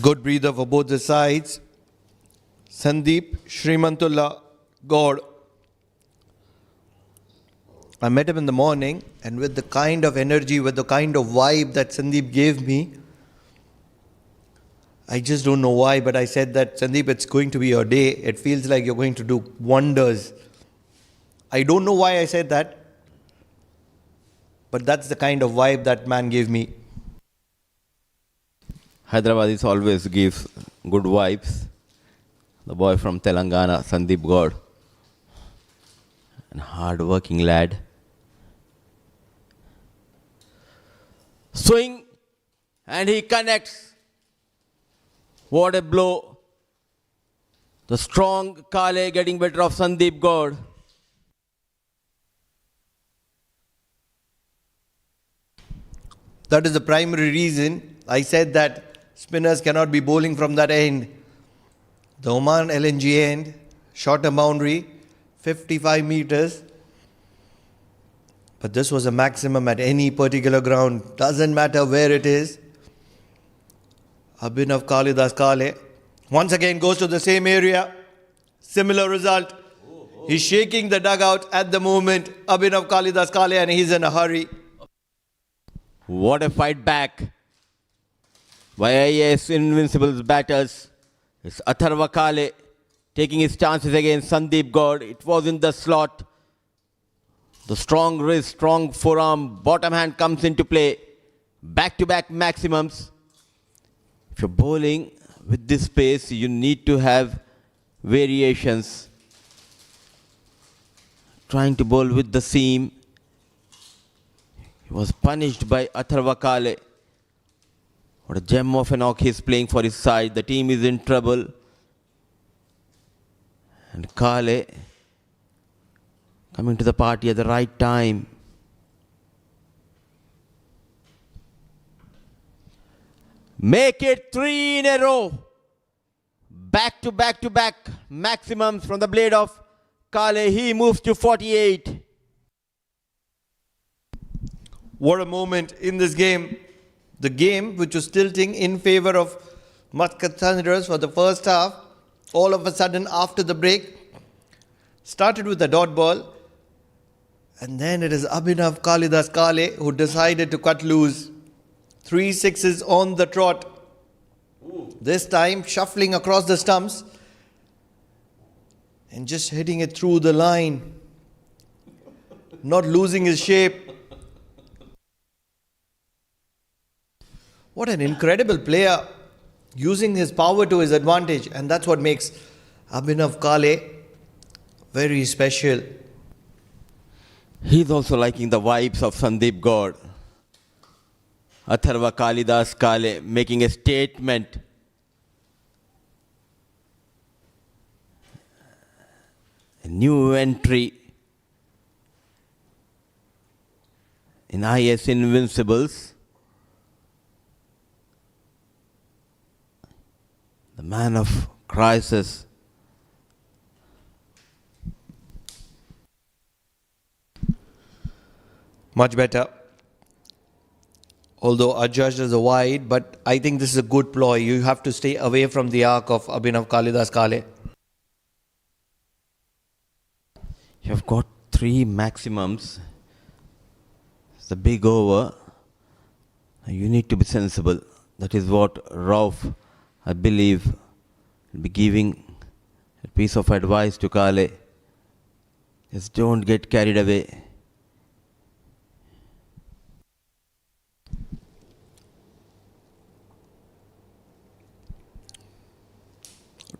Good breather for both the sides. Sandeep Srimantullah God. I met him in the morning, and with the kind of energy, with the kind of vibe that Sandeep gave me, I just don't know why, but I said that, Sandeep, it's going to be your day. It feels like you're going to do wonders. I don't know why I said that, but that's the kind of vibe that man gave me. Hyderabadis always gives good vibes. The boy from Telangana, Sandeep God. And hard-working lad. Swing. And he connects. What a blow. The strong Kale getting better of Sandeep God. That is the primary reason I said that spinners cannot be bowling from that end. The Oman LNG end, shorter boundary, 55 meters. But this was a maximum at any particular ground. Doesn't matter where it is. Abhinav Kalidas Kale once again goes to the same area. Similar result. He's shaking the dugout at the moment. Abhinav Kalidas Kale, and he's in a hurry. What a fight back by IAS Invincibles batters. It's Atharva Kale taking his chances against Sandeep God. It was in the slot. The strong wrist, strong forearm, bottom hand comes into play. Back-to-back maximums. If you're bowling with this pace, you need to have variations. Trying to bowl with the seam. He was punished by Atharva Kale. What a gem of a knock he's playing for his side. The team is in trouble. And Kale coming to the party at the right time. Make it 3 in a row. Back to back maximums from the blade of Kale. He moves to 48. What a moment in this game. The game, which was tilting in favor of MUSCAT Thunderers for the first half, all of a sudden after the break, started with a dot ball. And then it is Abhinav Kalidas Kale who decided to cut loose. 3 sixes on the trot. This time shuffling across the stumps and just hitting it through the line. Not losing his shape. What an incredible player, using his power to his advantage, and that's what makes Abhinav Kale very special. He's also liking the vibes of Sandeep God. Atharva Kalidas Kale making a statement. A new entry in IAS Invincibles. The man of crisis. Much better. Although adjudged as a wide, but I think this is a good ploy. You have to stay away from the arc of Abhinav Kalidas Kale. You've got 3 maximums. It's a big over. You need to be sensible. That is what Rauf, I believe, will be giving a piece of advice to Kale. Just don't get carried away.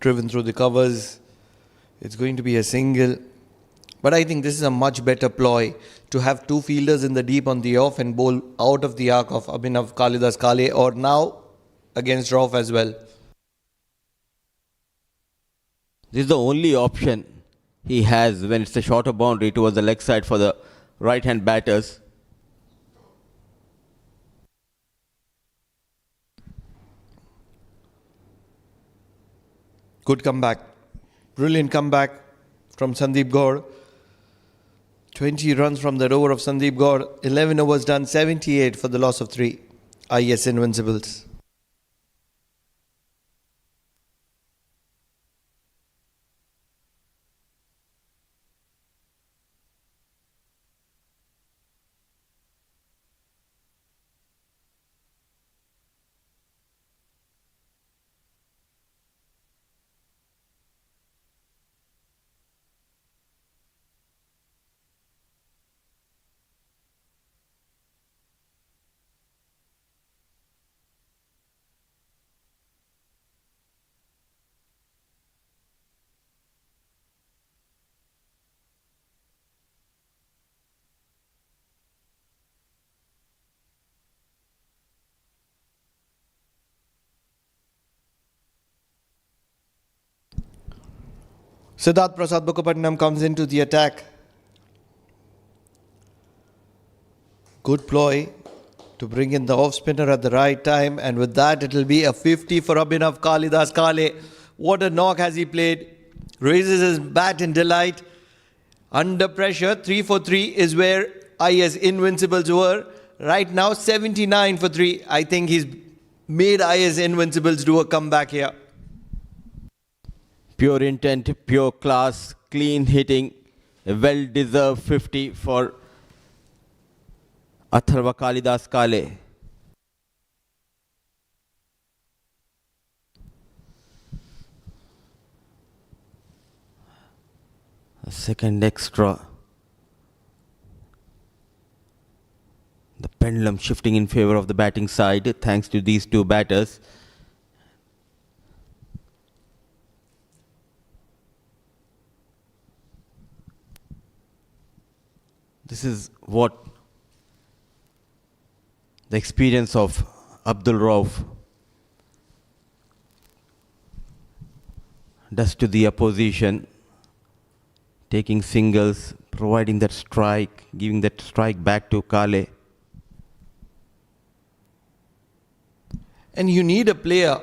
Driven through the covers. It's going to be a single. But I think this is a much better ploy to have 2 fielders in the deep on the off and bowl out of the arc of Abhinav Kalidas Kale, or now against Rauf as well. This is the only option he has when it's a shorter boundary towards the leg side for the right-hand batters. Good comeback. Brilliant comeback from Sandeep Gaur. 20 runs from that over of Sandeep Gaur. 11 overs done, 78 for the loss of 3. IAS Invincibles. Siddharth Prasad Mukherjee comes into the attack. Good ploy to bring in the off spinner at the right time, and with that it will be a 50 for Abhinav Kalidas Kale. What a knock has he played. Raises his bat in delight. Under pressure, 3 for 3 is where IAS Invincibles were. Right now, 79 for 3. I think he's made IAS Invincibles do a comeback here. Pure intent, pure class, clean hitting, a well-deserved 50 for Atharva Kalidas Kale. A second extra. The pendulum shifting in favor of the batting side thanks to these two batters. This is what the experience of Abdul Rauf does to the opposition, taking singles, providing that strike, giving that strike back to Kale. And you need a player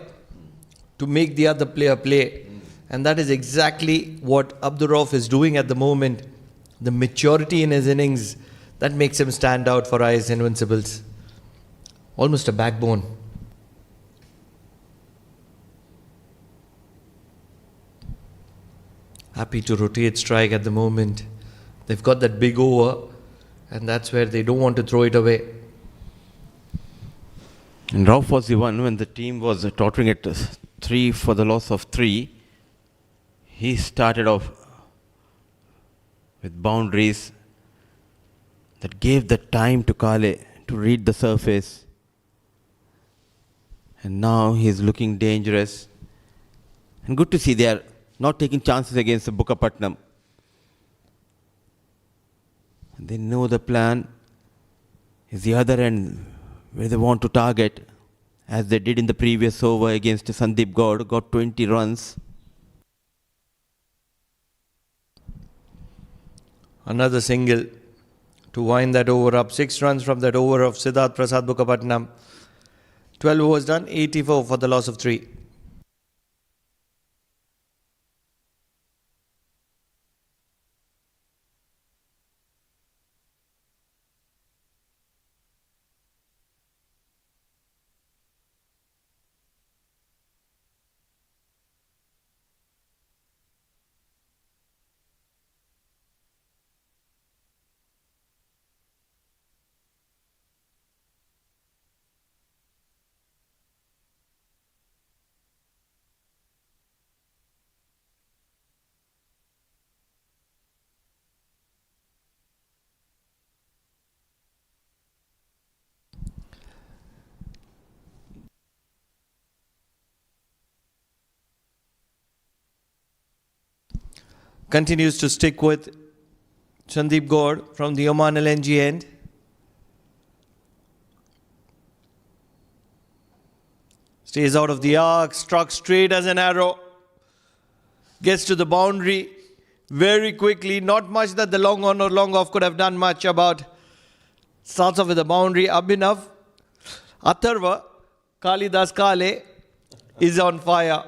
to make the other player play. And that is exactly what Abdul Rauf is doing at the moment. The maturity in his innings, that makes him stand out for IAS Invincibles. Almost a backbone. Happy to rotate strike at the moment. They've got that big over, and that's where they don't want to throw it away. And Rauf was the one when the team was tottering at 3 for the loss of 3. He started off with boundaries that gave the time to Kale to read the surface. And now he's looking dangerous. And good to see they are not taking chances against the Bukkapatnam. They know the plan is the other end where they want to target, as they did in the previous over against Sandeep Gaur, got 20 runs. Another single to wind that over up. 6 runs from that over of Siddharth Prasad Mukherjee. 12 overs done, 84 for the loss of 3. Continues to stick with Sandeep Gaur from the Oman LNG end. Stays out of the arc, struck straight as an arrow. Gets to the boundary very quickly. Not much that the long on or long off could have done much about. Starts off with the boundary. Abhinav Atharva Kalidas Kale is on fire.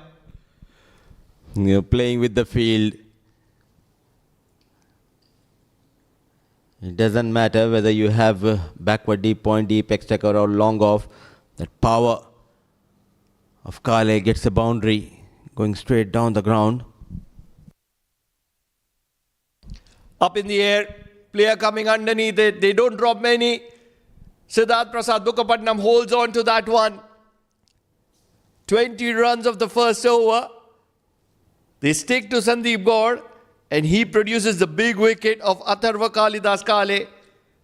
You're playing with the field. It doesn't matter whether you have backward deep, point deep, extra or long off. That power of Kale gets a boundary going straight down the ground. Up in the air, player coming underneath it. They don't drop many. Siddharth Prasad Mukherjee holds on to that one. 20 runs of the first over. They stick to Sandeep Gaur, and he produces the big wicket of Atharva Kalidas Kale.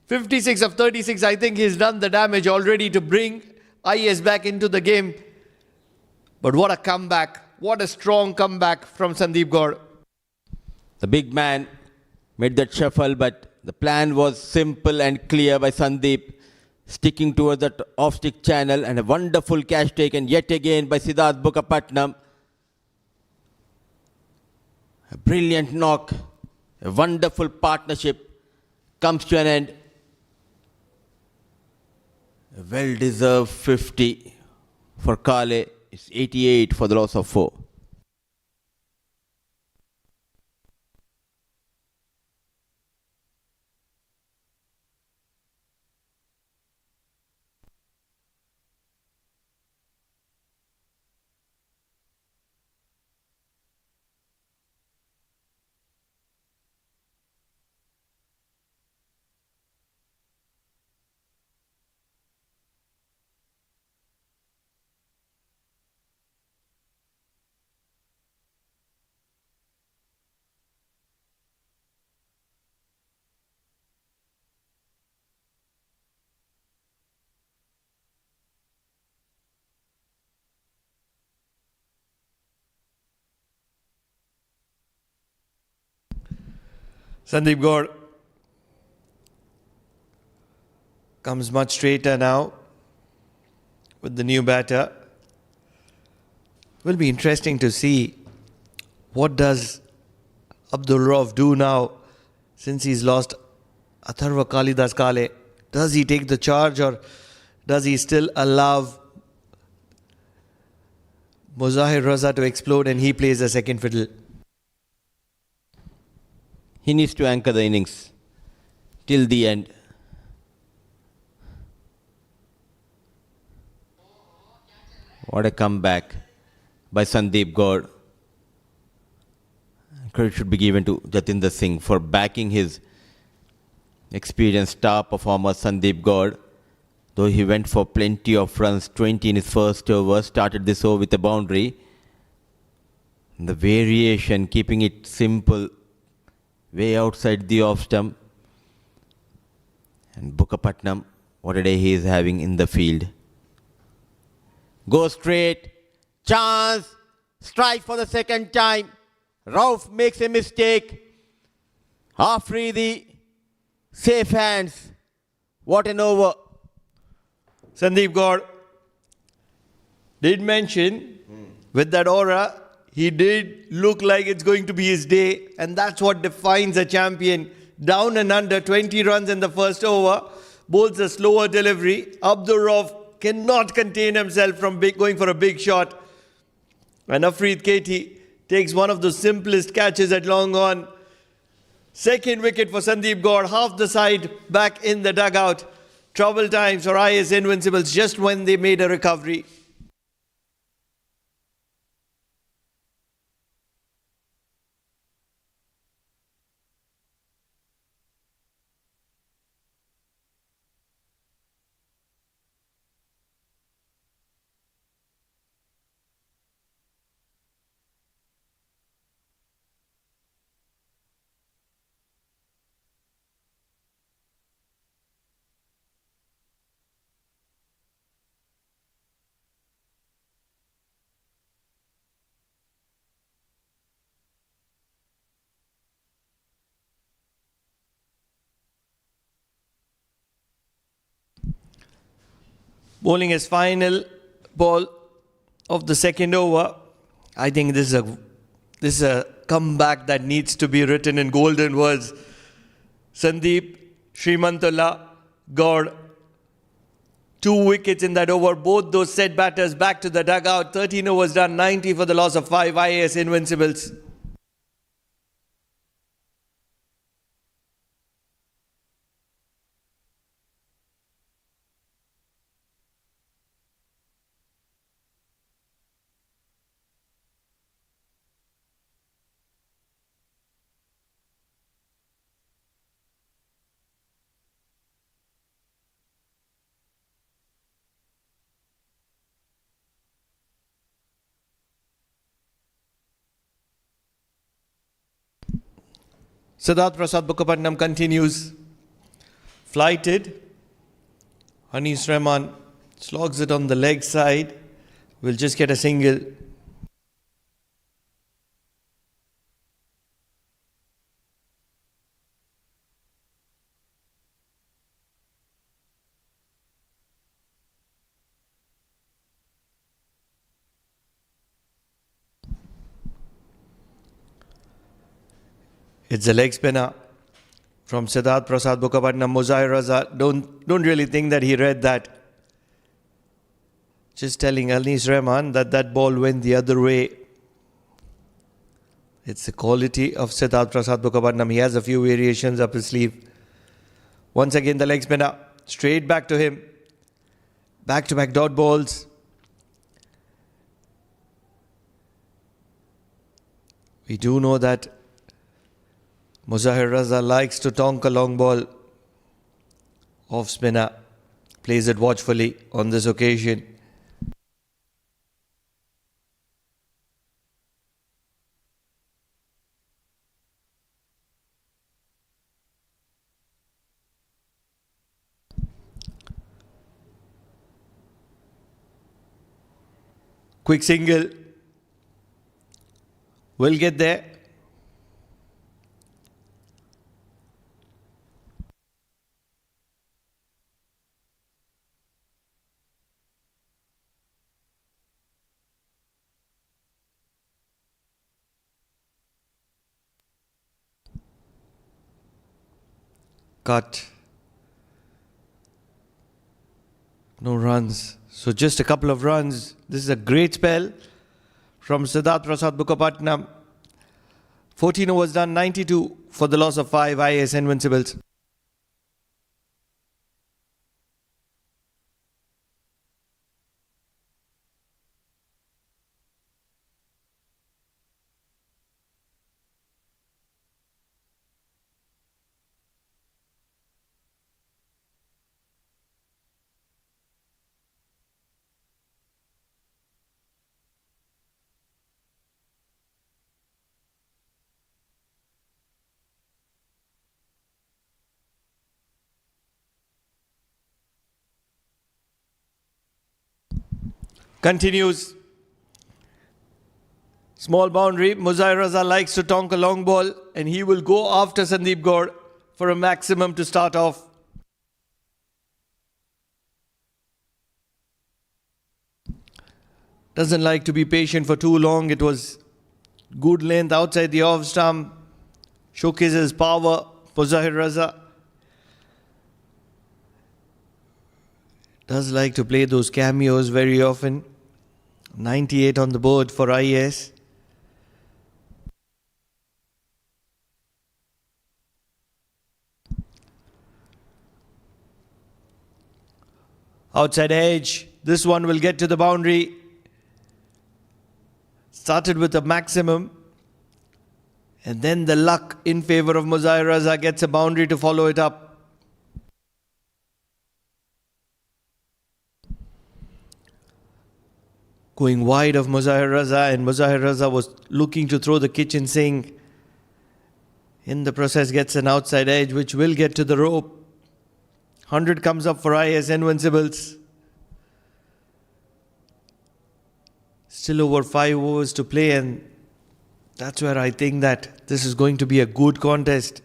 56 of 36. I think he's done the damage already to bring IAS back into the game. But what a comeback. What a strong comeback from Sandeep Gaur. The big man made that shuffle, but the plan was simple and clear by Sandeep, sticking towards that off-stick channel, and a wonderful catch taken yet again by Siddharth Mukherjee. A brilliant knock, a wonderful partnership comes to an end. A well-deserved 50 for Kale. It's 88 for the loss of 4. Sandeep Gaur comes much straighter now with the new batter. Will be interesting to see what does Abdul Rauf do now since he's lost Atharva Kalidas Kale. Does he take the charge or does he still allow Muzahir Raza to explode and he plays the second fiddle? He needs to anchor the innings till the end. What a comeback by Sandeep Gaur. Credit should be given to Jatinder Singh for backing his experienced star performer Sandeep Gaur. Though he went for plenty of runs, 20 in his first over, started this over with a boundary. The variation, keeping it simple, way outside the off stump. And Bukkapatnam, what a day he is having in the field. Go straight, chance, strike for the second time. Rauf makes a mistake. Afridi, safe hands. What an over. Sandeep Gaur did mention with that aura, he did look like it's going to be his day, and that's what defines a champion. Down and under, 20 runs in the first over, bowls a slower delivery. Abdul Rauf cannot contain himself from going for a big shot. And Afreed Katie takes one of the simplest catches at long on. Second wicket for Sandeep Gaur, half the side back in the dugout. Trouble times for IAS Invincibles just when they made a recovery. Bowling his final ball of the second over. I think this is a comeback that needs to be written in golden words. Sandeep, Srimantula, Gaur, 2 wickets in that over. Both those set batters back to the dugout. 13 overs done, 90 for the loss of 5. IAS Invincibles. Siddharth Prasad Bukkapatnam continues. Flighted. Anis Rahman slogs it on the leg side. Will just get a single. It's a leg spinner from Siddharth Prasad Mukherjee. Muzahir Raza, don't really think that he read that. Just telling Anis Rahman that ball went the other way. It's the quality of Siddharth Prasad Mukherjee. He has a few variations up his sleeve. Once again, the leg spinner. Straight back to him. Back-to-back dot balls. We do know that Muzahir Raza likes to tonk a long ball. Off spinner. Plays it watchfully on this occasion. Quick single. Will get there. Cut. No runs. So just a couple of runs. This is a great spell from Siddharth Prasad Mukherjee. 14 overs done, 92 for the loss of 5 IAS Invincibles. Continues. Small boundary. Muzahir Raza likes to tonk a long ball and he will go after Sandeep Gaur for a maximum to start off. Doesn't like to be patient for too long. It was good length outside the off stump. Showcases power. Muzahir Raza does like to play those cameos very often. 98 on the board for IAS. Outside edge. This one will get to the boundary. Started with a maximum. And then the luck in favor of Muzahir Raza gets a boundary to follow it up. Going wide of Muzahir Raza, and Muzahir Raza was looking to throw the kitchen sink. In the process gets an outside edge which will get to the rope. 100 comes up for IAS Invincibles. Still over 5 overs to play, and that's where I think that this is going to be a good contest.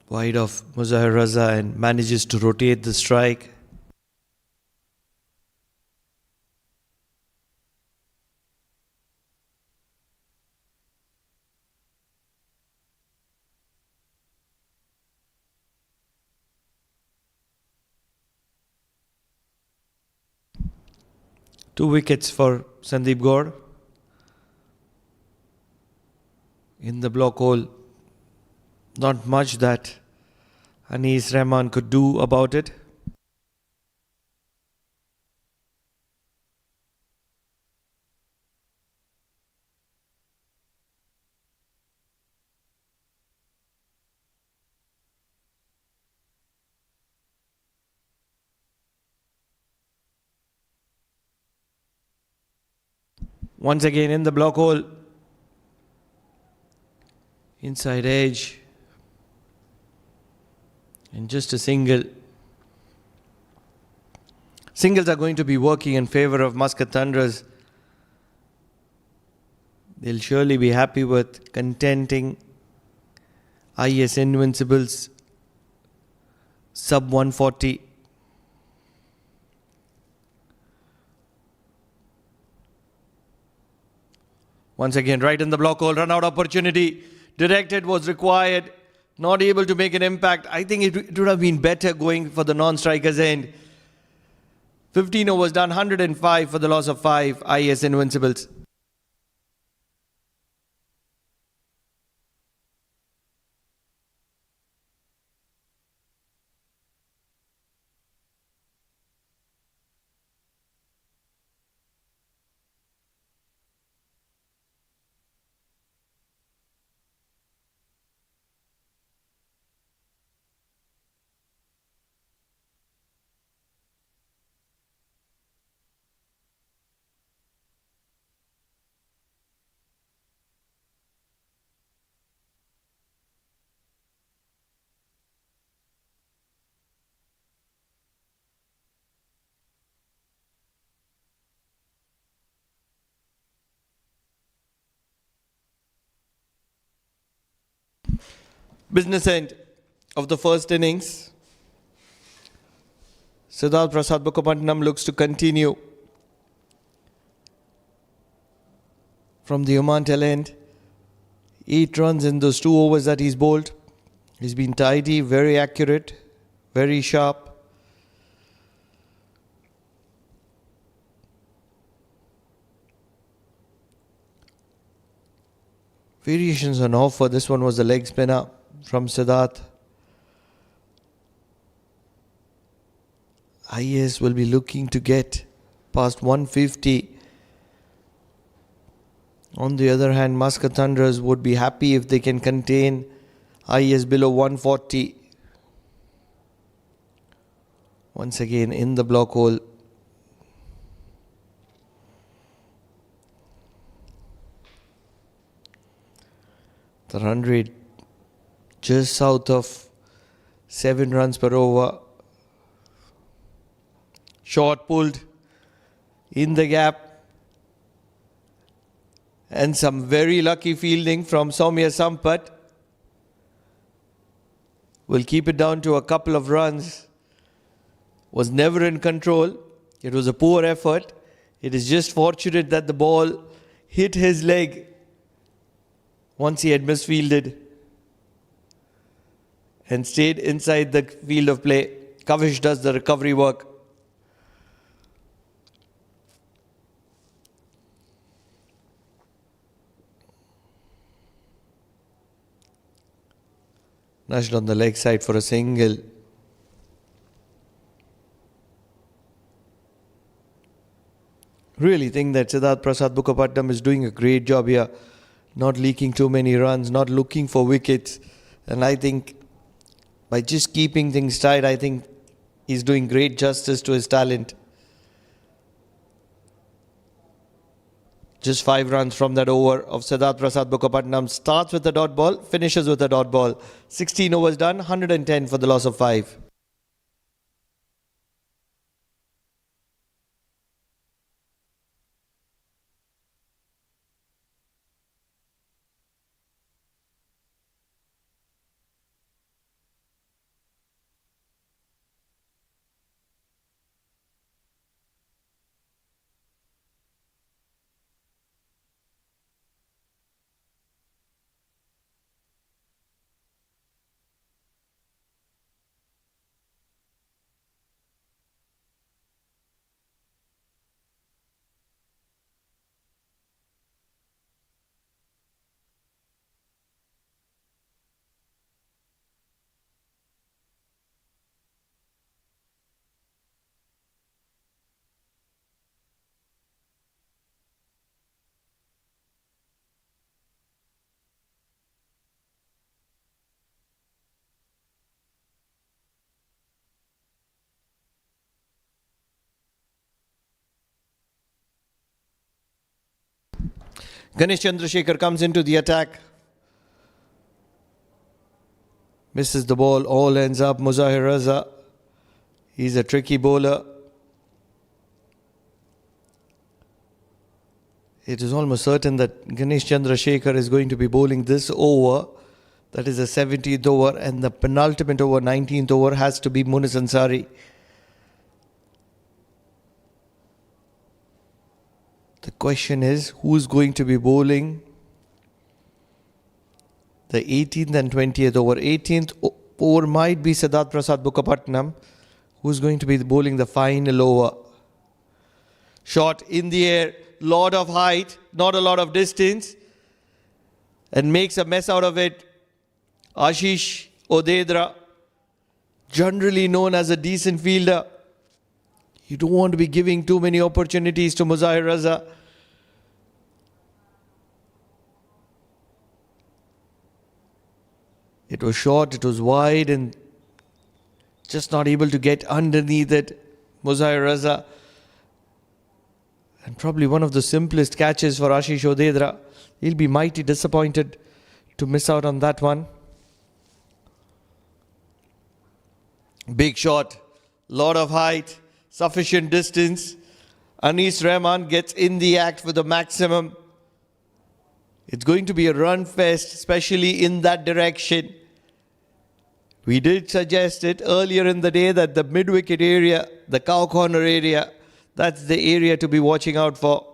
Wide of Muzahir Raza and manages to rotate the strike. Two wickets for Sandeep Gaur. In the block hole. Not much that Anis Rahman could do about it. Once again in the block hole. Inside edge. And just a single. Singles are going to be working in favor of Muscat Thunderers. They'll surely be happy with contenting IAS Invincibles sub 140. Once again, right in the block hole, run out opportunity. Directed was required. Not able to make an impact. I think it would have been better going for the non-striker's end. 15 overs done, 105 for the loss of 5. IAS Invincibles. Business end of the first innings. Siddharth Prasad Mukhopadnam looks to continue from the Oman tail end. 8 runs in those 2 overs that he's bowled. He's been tidy, very accurate, very sharp. Variations on offer. This one was the leg spinner from Siddharth. IAS will be looking to get past 150. On the other hand, Muscat Thunderers would be happy if they can contain IAS below 140. Once again in the block hole. The run rate just south of 7 runs per over. Shot pulled in the gap. And some very lucky fielding from Soumya Sampath. Will keep it down to a couple of runs. Was never in control. It was a poor effort. It is just fortunate that the ball hit his leg once he had misfielded and stayed inside the field of play. Kavish does the recovery work. Nudged on the leg side for a single. Really think that Siddharth Prasad Mukhopadnam is doing a great job here. Not leaking too many runs, not looking for wickets. And I think by just keeping things tight, I think he's doing great justice to his talent. Just 5 runs from that over of Siddharth Prasad Mukhopadnam. Starts with a dot ball, finishes with a dot ball. 16 overs done, 110 for the loss of 5. Ganesh Chandrasekhar comes into the attack. Misses the ball, all ends up Muzahir Raza. He's a tricky bowler. It is almost certain that Ganesh Chandrasekhar is going to be bowling this over. That is the 17th over, and the penultimate over, 19th over, has to be Munis Ansari. The question is, who's going to be bowling the 18th and 20th over? 18th over might be Siddharth Prasad Bukkapatnam, who's going to be bowling the final over. Shot in the air, lot of height, not a lot of distance, and makes a mess out of it. Ashish Odedra, generally known as a decent fielder. You don't want to be giving too many opportunities to Muzahir Raza. It was short, it was wide, and just not able to get underneath it. Muzahir Raza. And probably one of the simplest catches for Ashish Odedra. He'll be mighty disappointed to miss out on that one. Big shot, lot of height, sufficient distance. Anis Rahman gets in the act for the maximum. It's going to be a run fest, especially in that direction. We did suggest it earlier in the day that the mid-wicket area, the cow corner area, that's the area to be watching out for.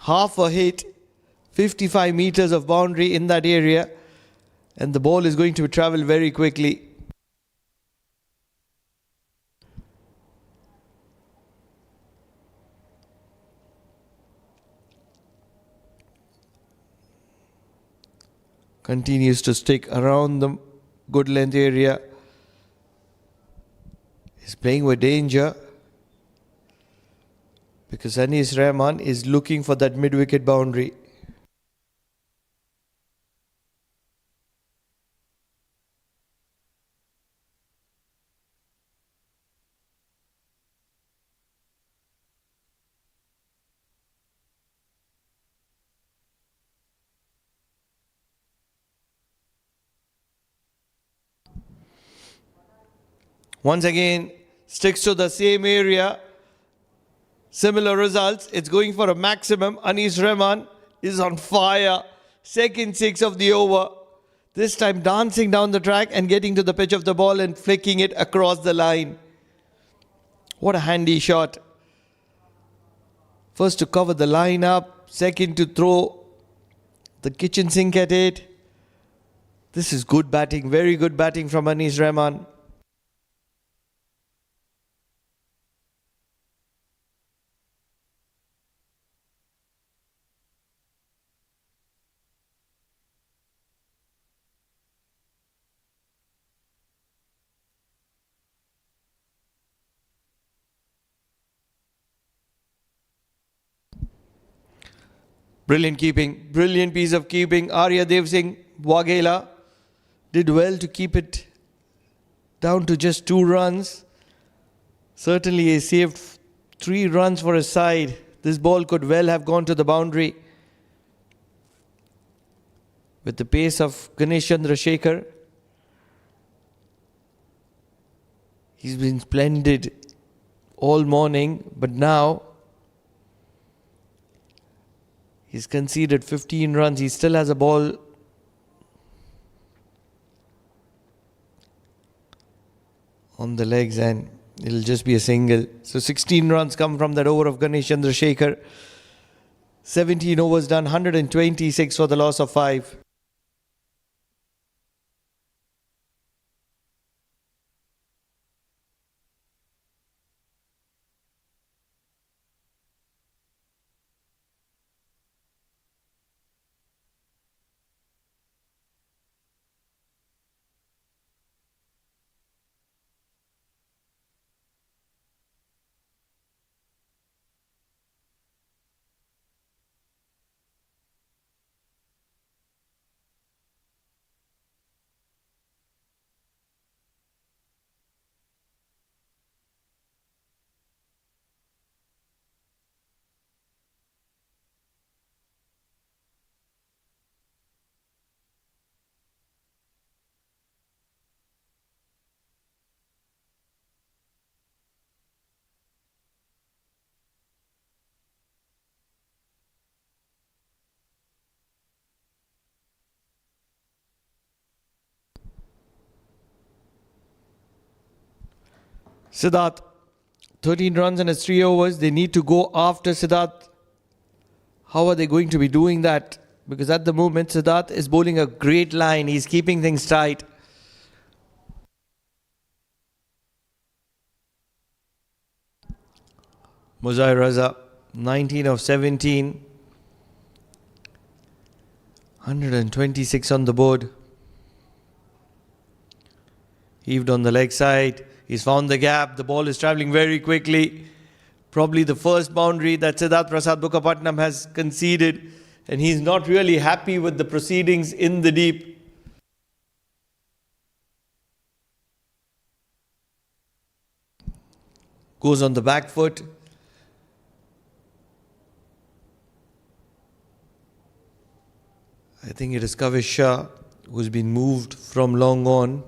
Half a hit, 55 meters of boundary in that area, and the ball is going to travel very quickly. Continues to stick around the good length area. He's playing with danger because Anis Rahman is looking for that mid-wicket boundary. Once again, sticks to the same area. Similar results. It's going for a maximum. Anis Rahman is on fire. Second six of the over. This time dancing down the track and getting to the pitch of the ball and flicking it across the line. What a handy shot. First to cover the line up. Second to throw the kitchen sink at it. This is good batting. Very good batting from Anis Rahman. Brilliant keeping, brilliant piece of keeping. Arya Dev Singh Waghela did well to keep it down to just 2 runs. Certainly he saved 3 runs for his side. This ball could well have gone to the boundary. With the pace of Ganesh Chandrasekhar, he's been splendid all morning, but now he's conceded 15 runs. He still has a ball on the legs and it'll just be a single. So 16 runs come from that over of Ganesh Chandrasekhar. 17 overs done, 126 for the loss of 5. Siddharth, 13 runs in his 3 overs. They need to go after Siddharth How are they going to be doing that? Because at the moment, Siddharth is bowling a great line. He's keeping things tight. Muzair Raza, 19 of 17. 126 on the board. Heaved on the leg side. He's found the gap. The ball is travelling very quickly. Probably the first boundary that Siddharth Prasad Bukkapatnam has conceded. And he's not really happy with the proceedings in the deep. Goes on the back foot. I think it is Kavish Shah who's been moved from long on.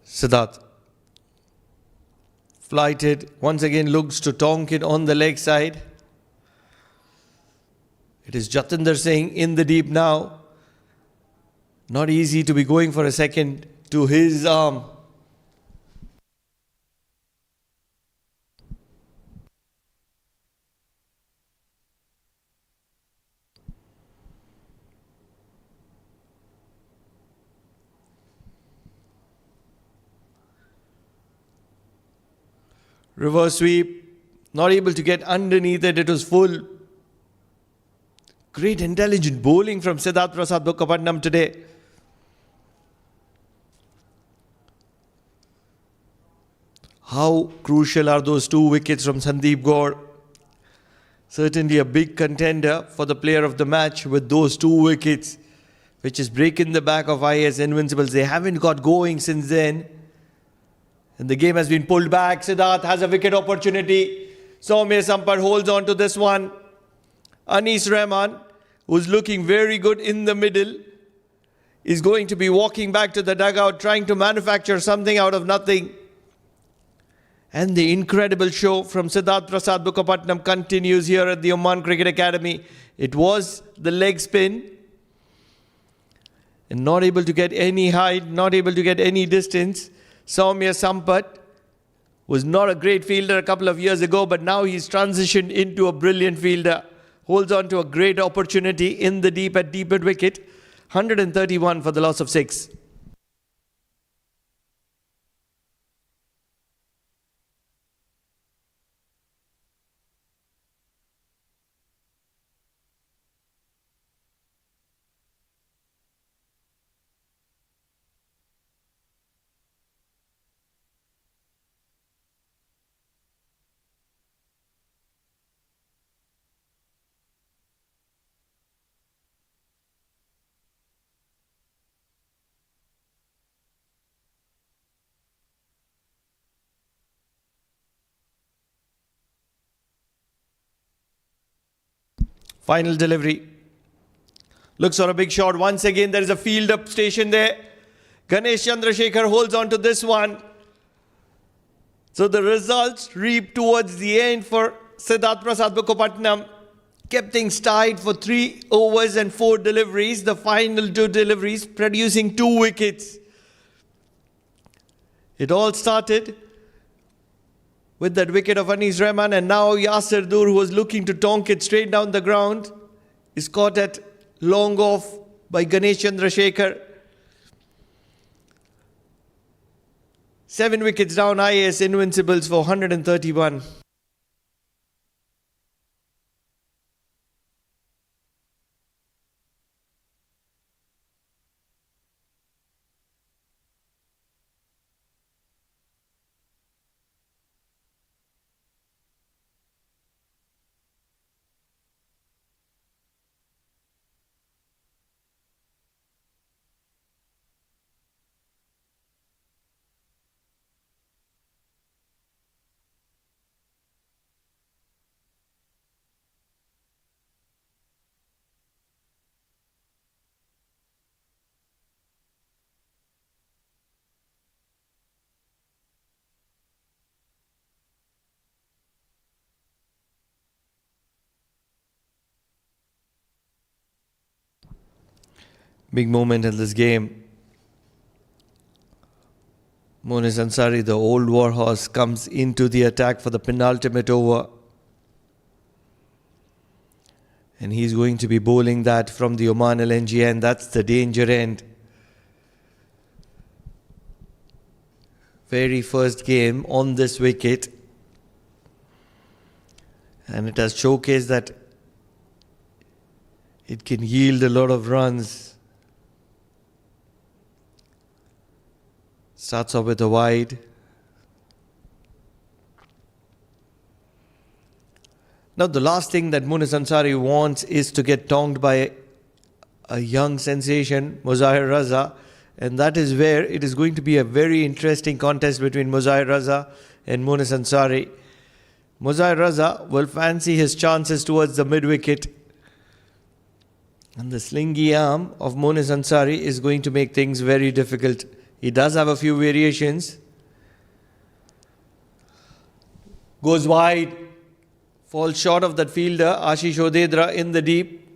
Siddharth. Flighted. Once again looks to Tonkin on the leg side. It is Jatinder Singh in the deep now. Not easy to be going for a second to his arm. Reverse sweep, not able to get underneath it, it was full. Great intelligent bowling from Siddharth Prasad Bukkapatnam today. How crucial are those 2 wickets from Sandeep Gaur? Certainly a big contender for the player of the match with those 2 wickets, which is breaking the back of IAS Invincibles. They haven't got going since then. And the game has been pulled back. Siddharth has a wicket opportunity. Soumya Sampath holds on to this one. Anis Rahman, who's looking very good in the middle, is going to be walking back to the dugout, trying to manufacture something out of nothing. And the incredible show from Siddharth Prasad Bukkapatnam continues here at the Oman Cricket Academy. It was the leg spin. And not able to get any height, not able to get any distance. Soumya Sampath was not a great fielder a couple of years ago, but now he's transitioned into a brilliant fielder. Holds on to a great opportunity in the deep at wicket. 131 for the loss of 6. Final delivery. Looks for a big shot. Once again, there is a field up station there. Ganesh Chandrasekhar holds on to this one. So the results reap towards the end for Siddharth Prasad Bukkapatnam. Kept things tied for 3 overs and 4 deliveries. The final 2 deliveries producing 2 wickets. It all started with that wicket of Anis Rahman, and now Yasir Dur, who was looking to tonk it straight down the ground, is caught at long off by Ganesh Chandrasekhar. 7 wickets down, IAS Invincibles for 131. big moment in this game. Monis Ansari, the old warhorse, comes into the attack for the penultimate over. And he's going to be bowling that from the Oman LNG end. That's the danger end. Very first game on this wicket. And it has showcased that it can yield a lot of runs. Starts off with a wide. Now the last thing that Monis Ansari wants is to get tongued by a young sensation, Muzahir Raza. And that is where it is going to be a very interesting contest between Muzahir Raza and Monis Ansari. Muzahir Raza will fancy his chances towards the mid-wicket. And the slingy arm of Monis Ansari is going to make things very difficult. He does have a few variations. Goes wide. Falls short of that fielder, Ashish Odedra, in the deep.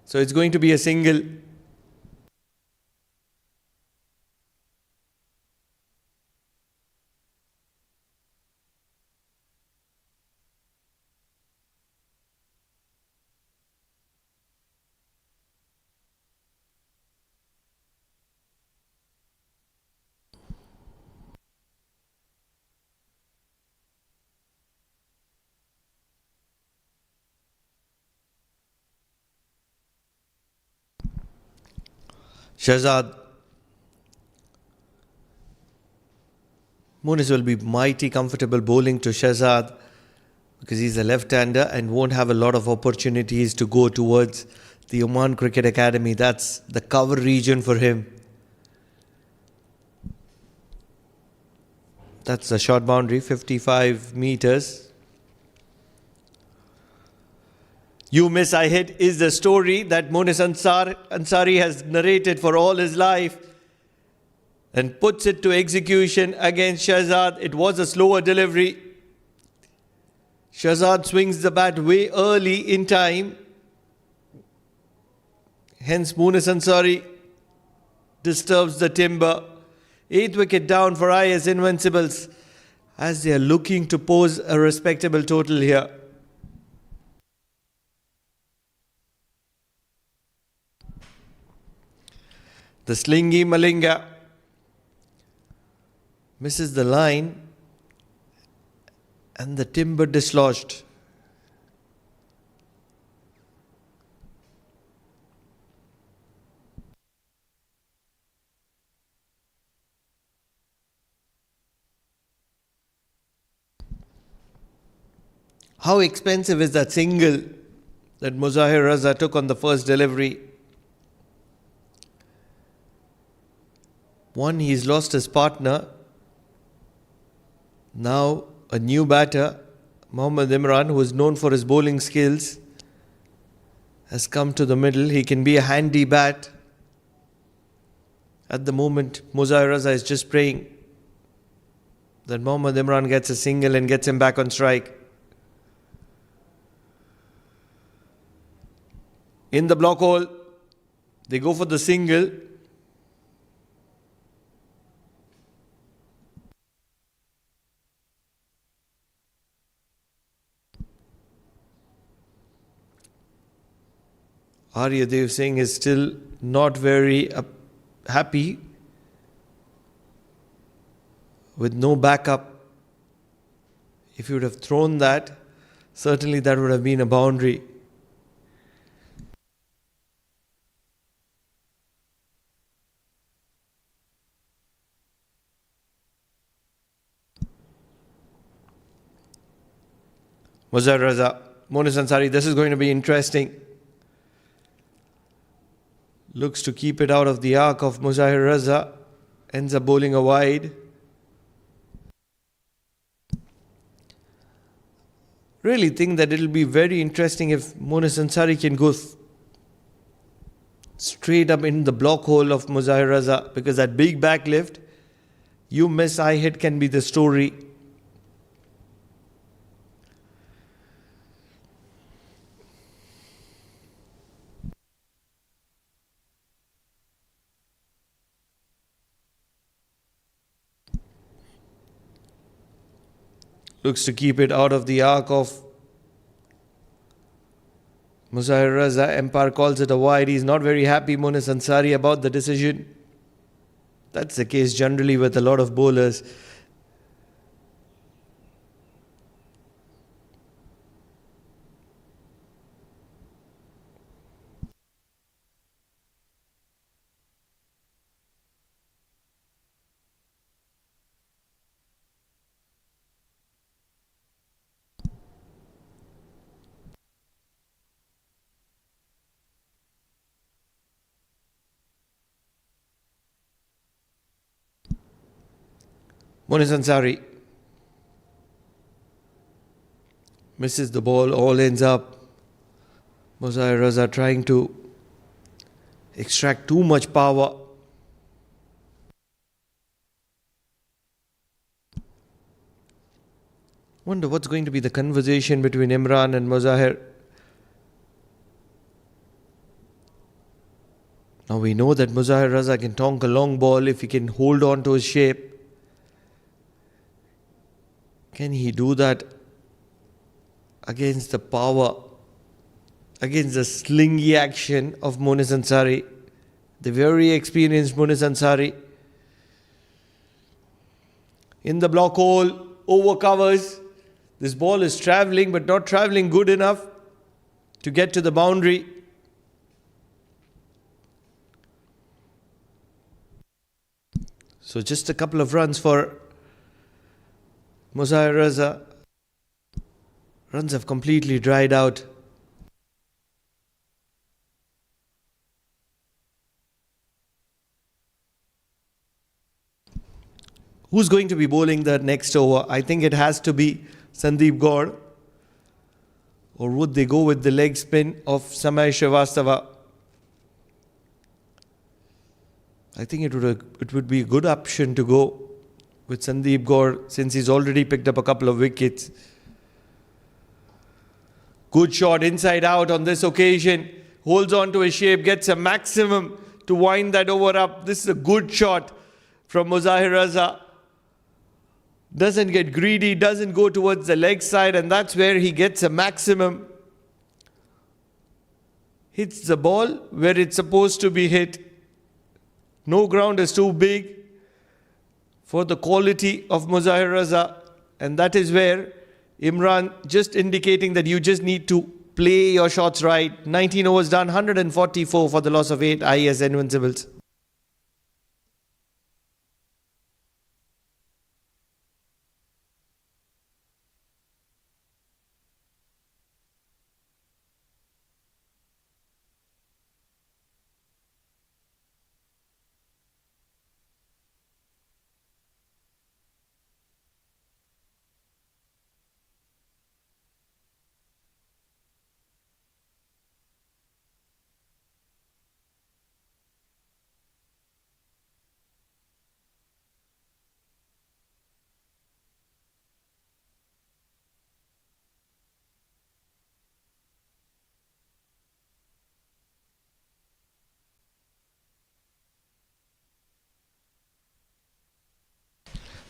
So it's going to be a single. Shahzad. Monis will be mighty comfortable bowling to Shahzad because he's a left-hander and won't have a lot of opportunities to go towards the Oman Cricket Academy. That's the cover region for him. That's the short boundary, 55 meters. You Miss I Hit is the story that Monis Ansari has narrated for all his life and puts it to execution against Shahzad. It was a slower delivery. Shahzad swings the bat way early in time. Hence Monis Ansari disturbs the timber. 8th wicket down for IAS Invincibles as they are looking to pose a respectable total here. The slingy Malinga misses the line and the timber dislodged. How expensive is that single that Muzahir Raza took on the first delivery? One, he's lost his partner. Now a new batter, Mohammad Imran, who is known for his bowling skills, has come to the middle. He can be a handy bat. At the moment, Muzahir Raza is just praying that Mohammad Imran gets a single and gets him back on strike. In the block hole, they go for the single. Aryadev Singh is still not very happy with no backup. If you would have thrown that, certainly that would have been a boundary. Muzahir Raza, Monis Ansari, this is going to be interesting. Looks to keep it out of the arc of Muzahir Raza. Ends up bowling a wide. Really think that it'll be very interesting if Monis Ansari can go straight up in the block hole of Muzahir Raza, because that big backlift, you miss I hit, can be the story. looks to keep it out of the arc of Muzahir Raza. Empire calls it a wide. He's not very happy, Monis Ansari, about the decision. That's the case generally with a lot of bowlers. Monis Ansari misses the ball, all ends up Muzahir Raza trying to extract too much power. Wonder what's going to be the conversation between Imran and Muzahir. Now we know that Muzahir Raza can tonk a long ball if he can hold on to his shape. Can he do that against the power, against the slingy action of Monis Ansari, the very experienced Monis Ansari? In the block hole, over covers. This ball is travelling, but not travelling good enough to get to the boundary. So just a couple of runs for Muzahir Raza. Runs have completely dried out. Who's going to be bowling the next over? I think it has to be Sandeep Gaur. Or would they go with the leg spin of Samay Srivastava? I think it would be a good option to go with Sandeep Gaur since he's already picked up a couple of wickets. Good shot inside out on this occasion. Holds on to his shape, gets a maximum to wind that over up. This is a good shot from Muzahir Raza. Doesn't get greedy, doesn't go towards the leg side, and that's where he gets a maximum. Hits the ball where it's supposed to be hit. No ground is too big for the quality of Muzahir Raza, and that is where Imran just indicating that you just need to play your shots right. 19 overs done, 144 for the loss of 8 IAS Invincibles.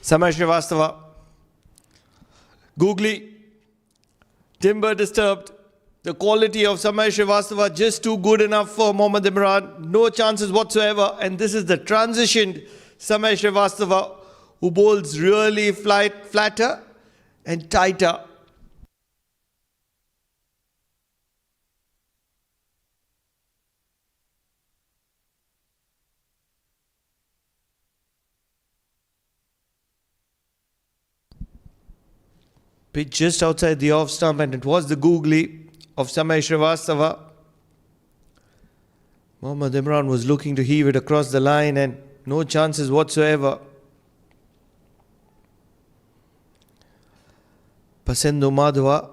Samay Srivastava, googly, timber disturbed. The quality of Samay Srivastava just too good enough for Mohammad Imran. No chances whatsoever. And this is the transitioned Samay Srivastava who bowls really flatter and tighter. Pitch just outside the off stump, and it was the googly of Samay Srivastava. Mohammad Imran was looking to heave it across the line, and no chances whatsoever. Pasendu Madhwa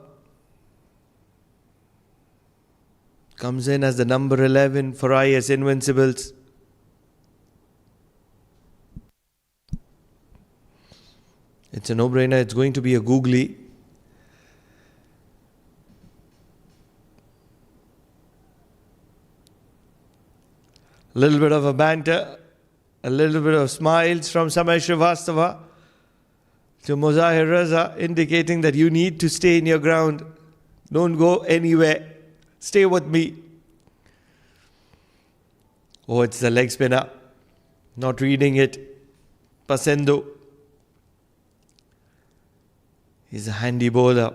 comes in as the number 11 for IAS Invincibles. It's a no-brainer. It's going to be a googly. A little bit of a banter, a little bit of smiles from Samay Srivastava. to Muzahir Raza, indicating that you need to stay in your ground. Don't go anywhere. Stay with me. Oh, it's the leg spinner. Not reading it. Pasendo. He's a handy bowler.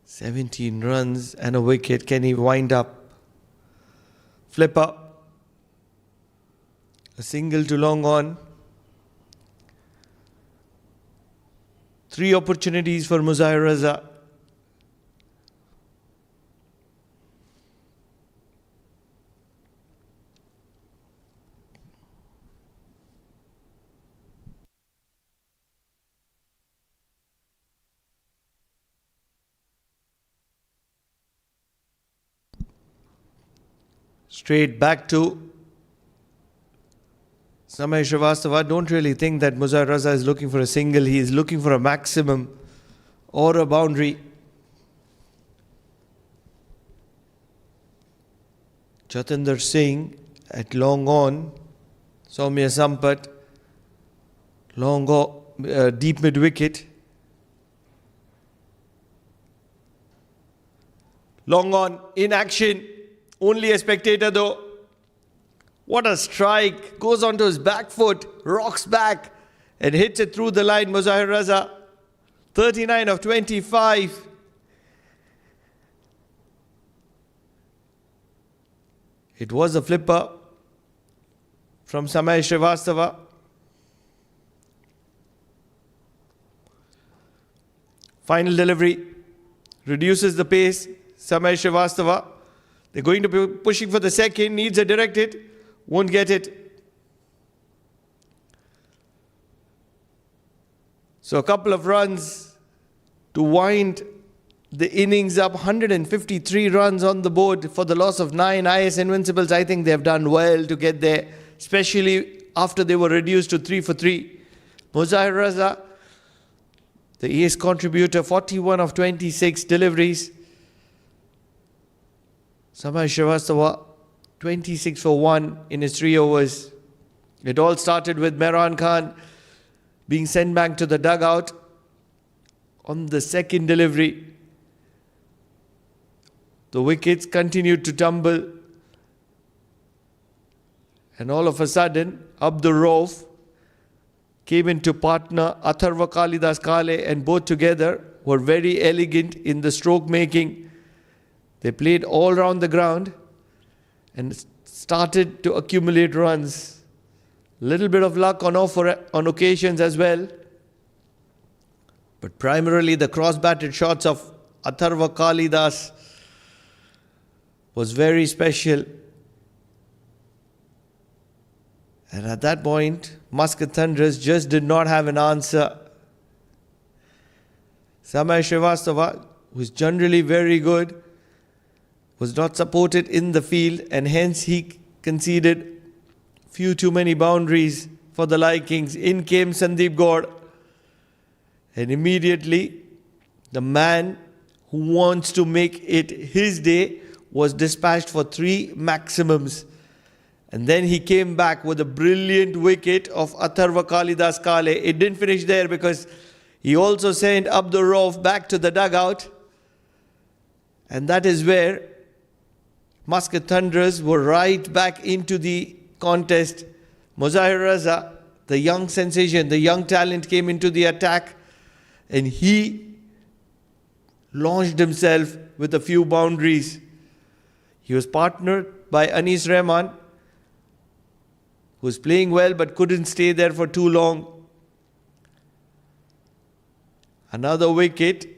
17 runs and a wicket. Can he wind up? Flipper. A single to long on. 3 opportunities for Muzahir Raza. Straight back to Samay Srivastava. Don't really think that Muzahir Raza is looking for a single. He is looking for a maximum or a boundary. Jatinder Singh at long on. Soumya Sampat. Long on, deep mid wicket. Long on in action. Only a spectator though. What a strike. Goes onto his back foot, rocks back and hits it through the line. Muzahir Raza, 39 of 25. It was a flipper from Samay Srivastava. Final delivery. Reduces the pace. Samay Srivastava. They're going to be pushing for the second. Needs a direct hit. Won't get it. So a couple of runs to wind the innings up. 153 runs on the board for the loss of 9. IAS Invincibles, I think they've done well to get there, especially after they were reduced to 3 for 3. Muzahir Raza, the ace contributor, 41 of 26 deliveries. Samay Srivastava, 26 for 1 in his 3 overs. It all started with Mehran Khan being sent back to the dugout on the second delivery. The wickets continued to tumble. And all of a sudden, Abdur Rauf came into partner Atharva Kalidas Kale, and both together were very elegant in the stroke making. They played all around the ground and started to accumulate runs. Little bit of luck on offer on occasions as well. But primarily the cross-batted shots of Atharva Kalidas was very special. And at that point, Muscat Thunderers just did not have an answer. Samay Srivastava, who is generally very good, was not supported in the field, and hence he conceded few too many boundaries for the likings. In came Sandeep Gaur, and immediately the man who wants to make it his day was dispatched for 3 maximums. And then he came back with a brilliant wicket of Atharva Kalidas Kale. It didn't finish there because he also sent Abdur Rauf back to the dugout. And that is where Muscat Thunderers were right back into the contest. Muzahir Raza, the young sensation, the young talent, came into the attack, and he launched himself with a few boundaries. He was partnered by Anis Rahman, who was playing well but couldn't stay there for too long. Another wicket,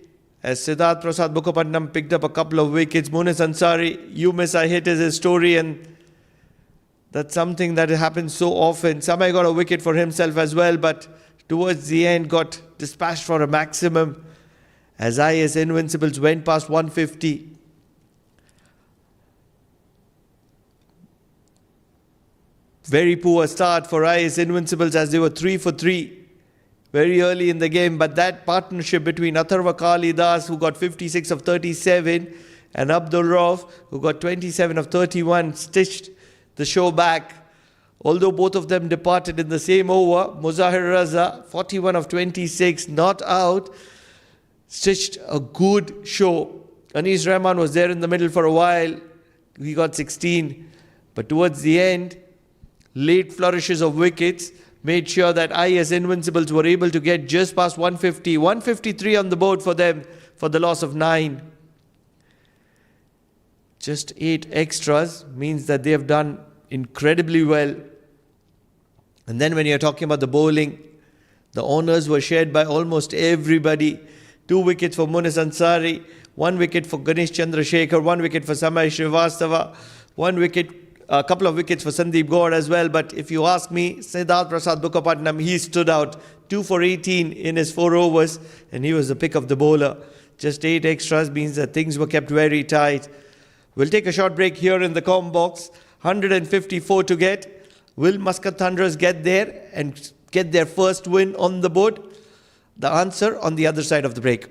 as Siddharth Prasad Mukhopadnam picked up a couple of wickets. Munis Ansari, you miss I hit is his story, and that's something that happens so often. Samay got a wicket for himself as well, but towards the end got dispatched for a maximum as IAS Invincibles went past 150. Very poor start for IAS Invincibles as they were 3 for 3 very early in the game. But that partnership between Atharva Kalidas, who got 56 of 37, and Abdur Rauf, who got 27 of 31, stitched the show back. Although both of them departed in the same over, Muzahir Raza, 41 of 26, not out, stitched a good show. Anis Rahman was there in the middle for a while. He got 16. But towards the end, late flourishes of wickets made sure that IAS Invincibles were able to get just past 150. 153 on the board for them for the loss of 9. Just 8 extras means that they have done incredibly well. And then when you're talking about the bowling, the honours were shared by almost everybody. 2 wickets for Munis Ansari, 1 wicket for Ganesh Chandrasekhar, 1 wicket for Samay Srivastava, 1 wicket, a couple of wickets for Sandeep Gaur as well. But if you ask me, Siddharth Prasad Mukhopadhyay, he stood out. 2 for 18 in his 4 overs, and he was the pick of the bowler. Just 8 extras means that things were kept very tight. We'll take a short break here in the com box. 154 to get. Will Muscat Thunderers get there and get their first win on the board? The answer on the other side of the break.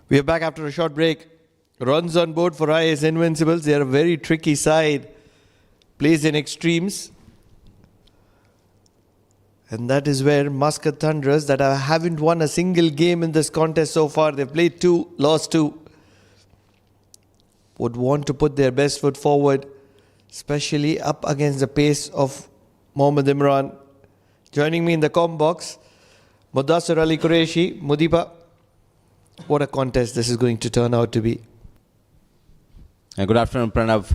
We are back after a short break. Runs on board for IAS Invincibles. They are a very tricky side. Plays in extremes. And that is where Muscat Thunderers, that haven't won a single game in this contest so far. They've played 2, lost 2. Would want to put their best foot forward, especially up against the pace of Mohammad Imran. Joining me in the com box, Mudassir Ali Qureshi. Mudiba, what a contest this is going to turn out to be. Good afternoon, Pranav,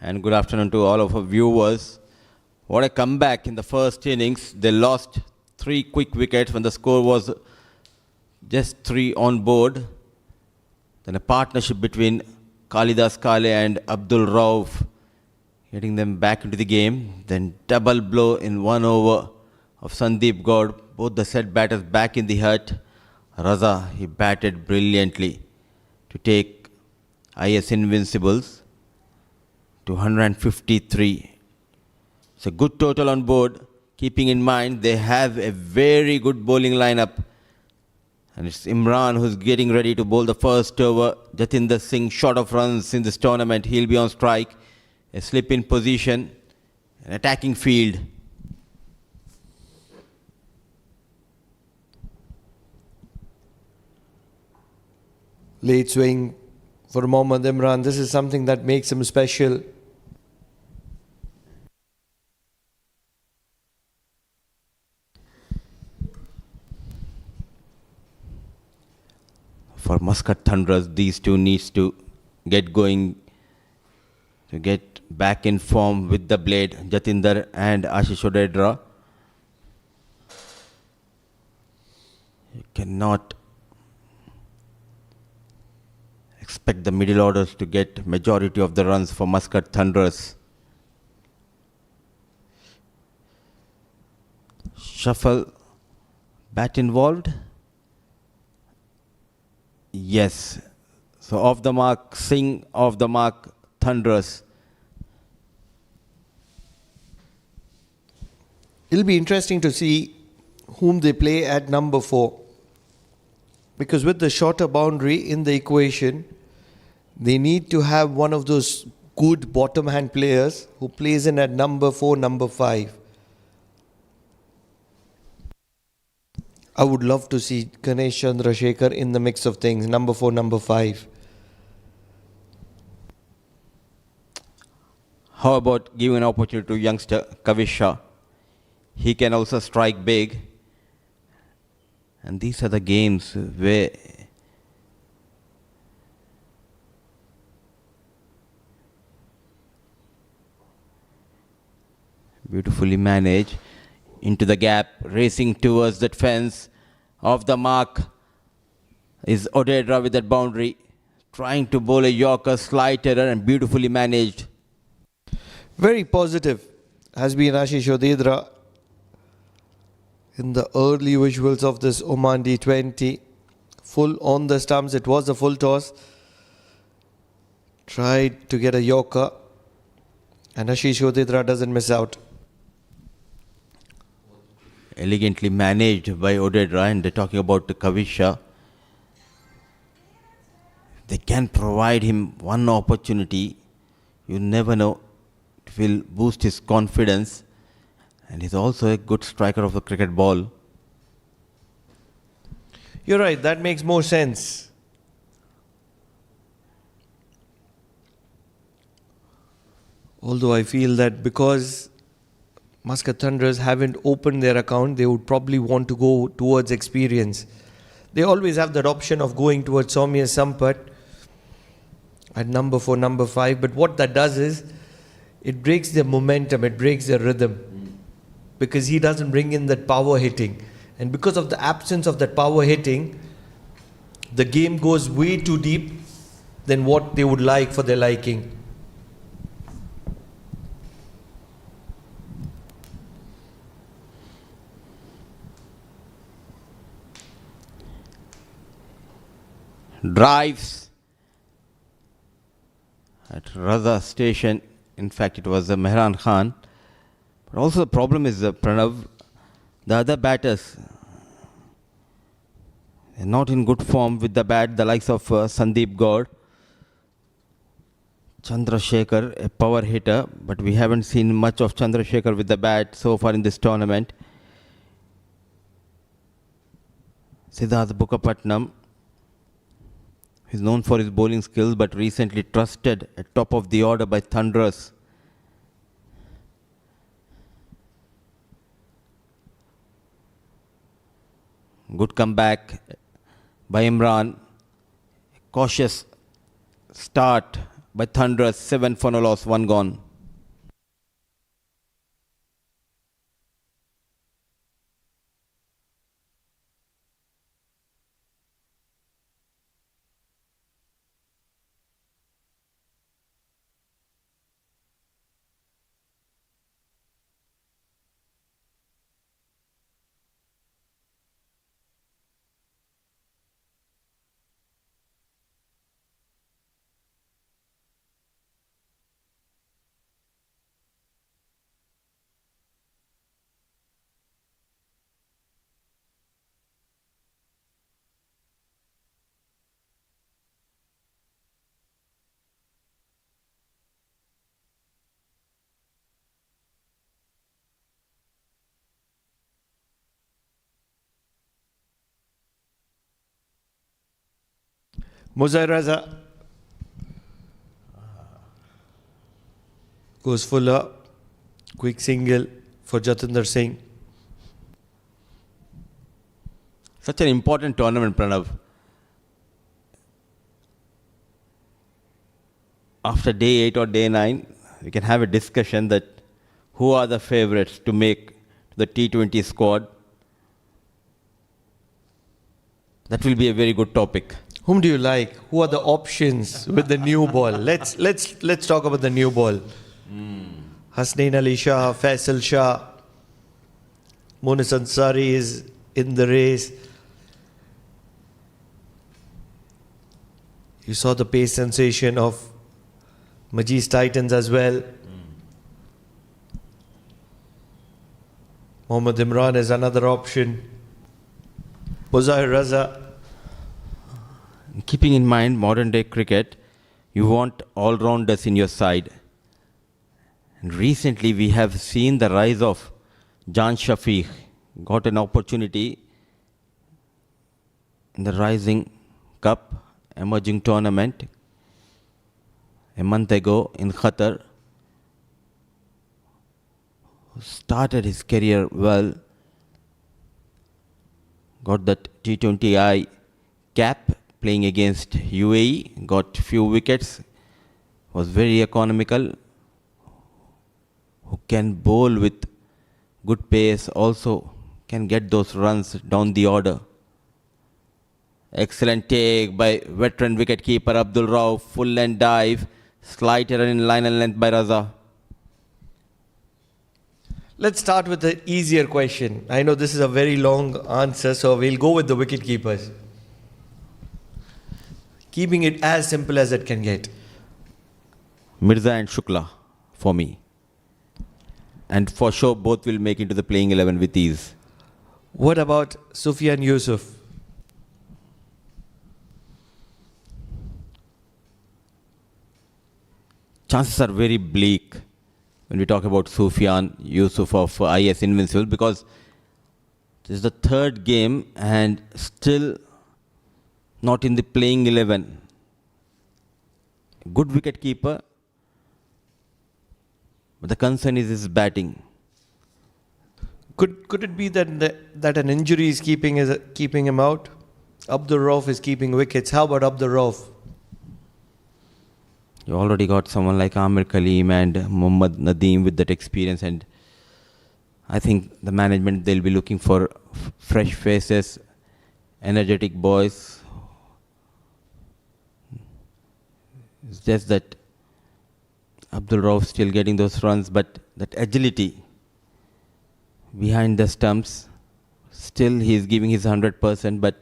and good afternoon to all of our viewers. What a comeback in the first innings. They lost 3 quick wickets when the score was just 3 on board. Then a partnership between Kalidas Kale and Abdul Rauf, getting them back into the game. Then double blow in 1 over of Sandeep Gaur. Both the set batters back in the hut. Raza, he batted brilliantly to take IAS Invincibles to 153. It's a good total on board, keeping in mind they have a very good bowling lineup. And it's Imran who's getting ready to bowl the first over. Jatinder Singh short of runs in this tournament. He'll be on strike. A slip in position. An attacking field. Late swing for Mohammad Imran. This is something that makes him special. For Muscat Thunderers, these two needs to get going, to get back in form with the blade, Jatinder and Ashish Odedra. You cannot expect the middle orders to get majority of the runs for Muscat Thunderers. Shuffle, bat involved. Yes. So off the mark, Singh, off the mark, Thunderers. It'll be interesting to see whom they play at number 4. Because with the shorter boundary in the equation, they need to have one of those good bottom hand players who plays in at number 4, number 5. I would love to see Ganesh Chandrasekhar in the mix of things, number 4, number 5. How about giving an opportunity to youngster Kavisha? He can also strike big. And these are the games where beautifully managed. Into the gap, racing towards that fence. Off the mark is Odedra with that boundary. Trying to bowl a Yorker, slight error and beautifully managed. Very positive has been Ashish Odedra in the early visuals of this Oman D20. Full on the stumps, it was a full toss. Tried to get a Yorker and Ashish Odedra doesn't miss out. Elegantly managed by Odedra, and they're talking about Kavisha. They can provide him one opportunity. You never know. It will boost his confidence. And he's also a good striker of the cricket ball. You're right, that makes more sense. Although I feel that because Muscat Thunderers haven't opened their account, they would probably want to go towards experience. They always have that option of going towards Soumya Sampat at number 4, number 5. But what that does is, it breaks their momentum, it breaks their rhythm. Because he doesn't bring in that power hitting. And because of the absence of that power hitting, the game goes way too deep than what they would like for their liking. Drives at Raza station. In fact, it was Mehran Khan. But also the problem is Pranav, the other batters, Not in good form with the bat, the likes of Sandeep Gaur. Chandrasekhar, a power hitter, but we haven't seen much of Chandrasekhar with the bat so far in this tournament. Siddharth Bukapatnam is known for his bowling skills, but recently trusted at top of the order by Thunderous. Good comeback by Imran. Cautious start by Thunderous. 7 for no loss, 1 gone. Muzair Raza goes fuller. Quick single for Jatinder Singh. Such an important tournament, Pranav. After day 8 or day 9, we can have a discussion that who are the favourites to make the T20 squad. That will be a very good topic. Whom do you like? Who are the options with the new ball? Let's talk about the new ball. Hasnain Ali Shah, Faisal Shah, Monis Ansari is in the race. You saw the pace sensation of Majid's Titans as well. Mohammad Imran is another option. Muzair Raza. Keeping in mind modern day cricket, you want all-rounders in your side. And recently we have seen the rise of Jan Shafiq. Got an opportunity in the Rising Cup emerging tournament a month ago in Qatar. Started his career well. Got that T20I cap playing against UAE, got few wickets, was very economical, who can bowl with good pace, also can get those runs down the order. Excellent take by veteran wicketkeeper Abdul Rauf, full length dive, slight error in line and length by Raza. Let's start with the easier question. I know this is a very long answer, so we'll go with the wicket keepers. Keeping it as simple as it can get. Mirza and Shukla for me. And for sure both will make into the playing 11 with ease. What about Sufyan Yusuf? Chances are very bleak when we talk about Sufyan Yusuf of IAS Invincible, because this is the third game and still not in the playing 11. Good wicket keeper, but the concern is his batting. Could it be that an injury is keeping him out? Abdul Rauf is keeping wickets. How about Abdul Rauf? You already got someone like Amir Kaleem and Muhammad Nadeem with that experience, and I think the management, they'll be looking for fresh faces, energetic boys. It's just that Abdul Rauf still getting those runs, but that agility behind the stumps, still he is giving his 100%, but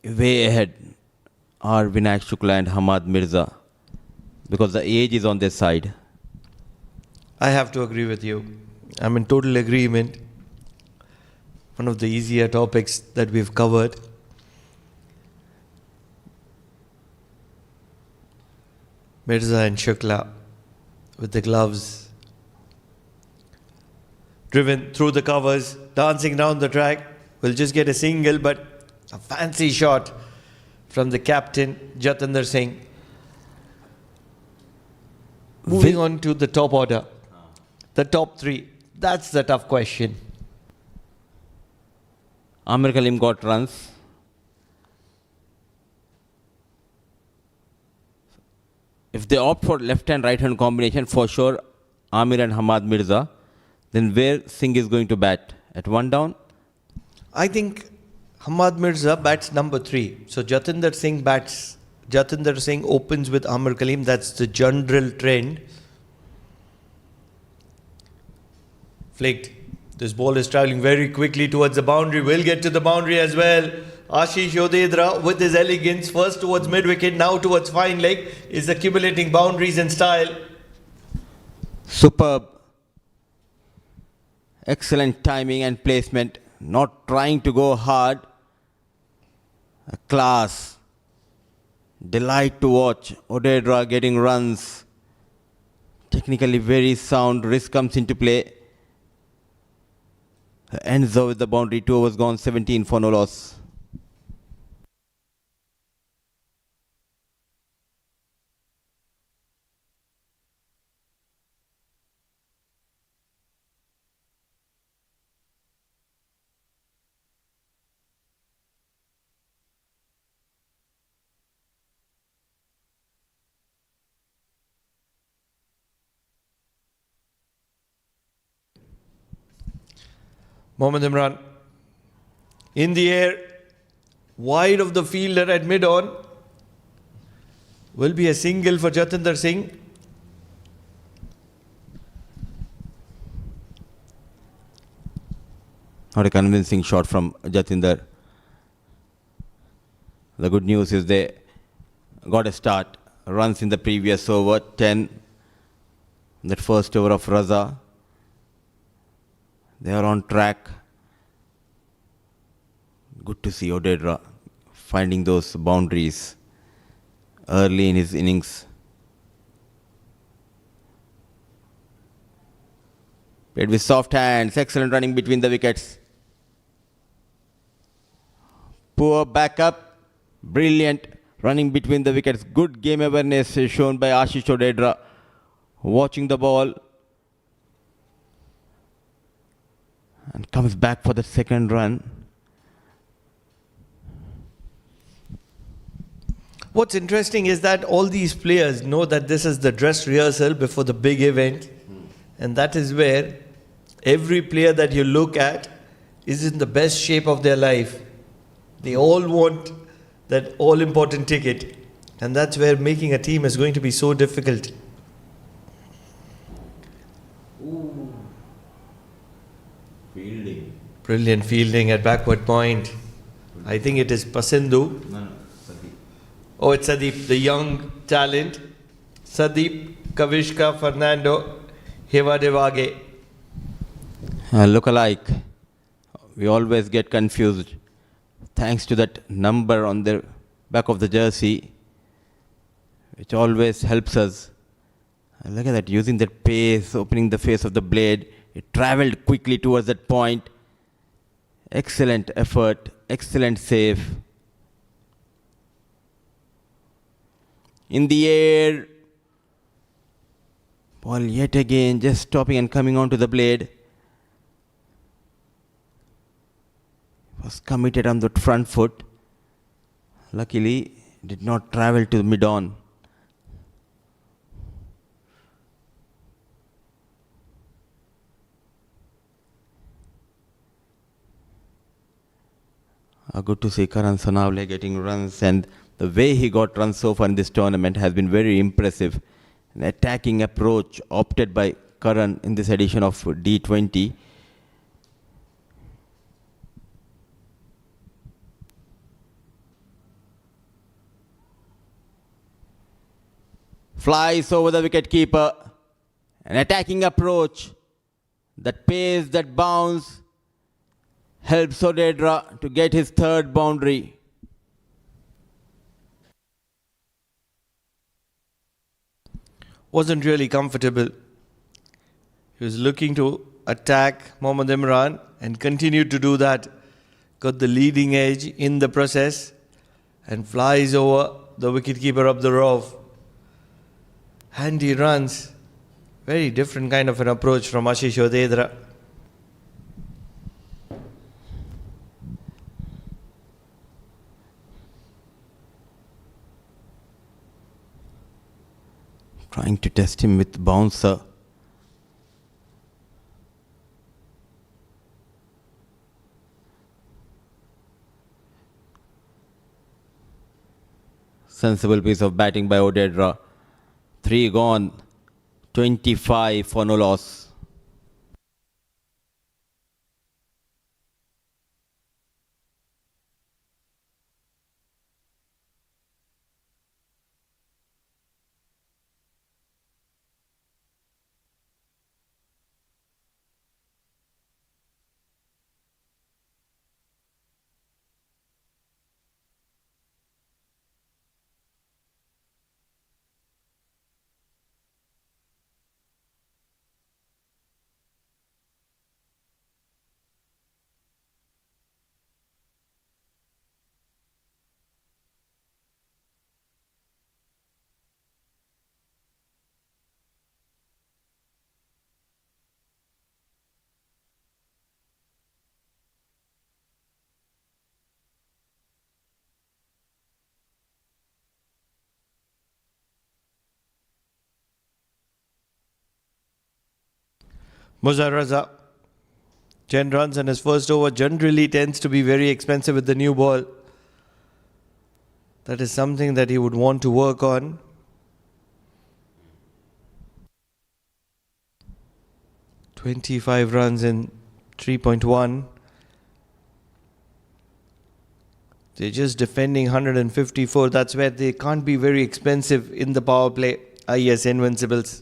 way ahead are Vinayak Shukla and Hamad Mirza, because the age is on their side. I have to agree with you. I'm in total agreement. one of the easier topics that we've covered. Mirza and Shukla with the gloves, driven through the covers, dancing down the track. Will just get a single, but a fancy shot from the captain, Jatinder Singh. Moving on to the top order, the top three. That's the tough question. Amir Khalil got runs. If they opt for left and right hand combination, for sure Amir and Hamad Mirza, then where Singh is going to bat? At one down? I think Hamad Mirza bats number 3. So Jatinder Singh opens with Amir Khalil. That's the general trend. Flicked. This ball is travelling very quickly towards the boundary. Will get to the boundary as well. Ashish Odedra with his elegance, first towards mid-wicket, now towards fine leg, is accumulating boundaries in style. Superb. Excellent timing and placement. Not trying to go hard. A class. Delight to watch. Odedra getting runs. Technically very sound. Risk comes into play. Ends with the boundary. 2 overs gone, 17 for no loss. Mohammad Imran in the air, wide of the fielder at mid-on. Will be a single for Jatinder Singh. Not a convincing shot from Jatinder. The good news is they got a start. Runs in the previous over, 10. That first over of Raza. They are on track. Good to see Odedra finding those boundaries early in his innings. Played with soft hands. Excellent running between the wickets. Poor backup. Brilliant running between the wickets. Good game awareness shown by Ashish Odedra. Watching the ball. And comes back for the second run. What's interesting is that all these players know that this is the dress rehearsal before the big event. And that is where every player that you look at is in the best shape of their life. They all want that all-important ticket. And that's where making a team is going to be so difficult. Fielding. Brilliant fielding at backward point. I think it is Pasindu. No, Sadeep. Oh, it's Sadeep, the young talent. Sadeep, Kavishka, Fernando, Heva Devage. Look alike. We always get confused. Thanks to that number on the back of the jersey, which always helps us. And look at that, using that pace, opening the face of the blade. It travelled quickly towards that point. Excellent effort, excellent save. In the air. Ball yet again, just stopping and coming onto the blade. Was committed on the front foot. Luckily, did not travel to mid-on. Good to see Karan Sanavle getting runs, and the way he got runs so far in this tournament has been very impressive. An attacking approach opted by Karan in this edition of D20. Flies over the wicket-keeper. An attacking approach. That pace, that bounce helps Odedra to get his third boundary. Wasn't really comfortable. He was looking to attack Mohammad Imran and continued to do that. Got the leading edge in the process and flies over the wicketkeeper of the Rove. Handy runs. Very different kind of an approach from Ashish Odedra. Trying to test him with bouncer. Sensible piece of batting by Odedra. 3 gone, 25 for no loss. Muzahir Raza, 10 runs in his first over, generally tends to be very expensive with the new ball. That is something that he would want to work on. "25 runs in 3.1. They're just defending 154. That's where they can't be very expensive in the power play. IAS Invincibles.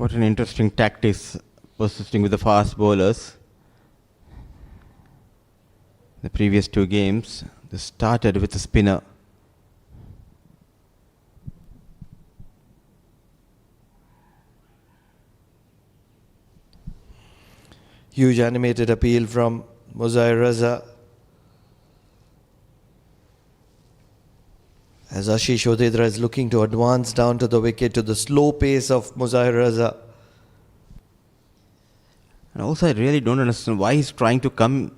What an interesting tactics persisting with the fast bowlers. The previous 2 games, they started with a spinner. Huge animated appeal from Muzahir Raza. As Ashish Odedra is looking to advance down to the wicket to the slow pace of Muzahir Raza. And also I really don't understand why he's trying to come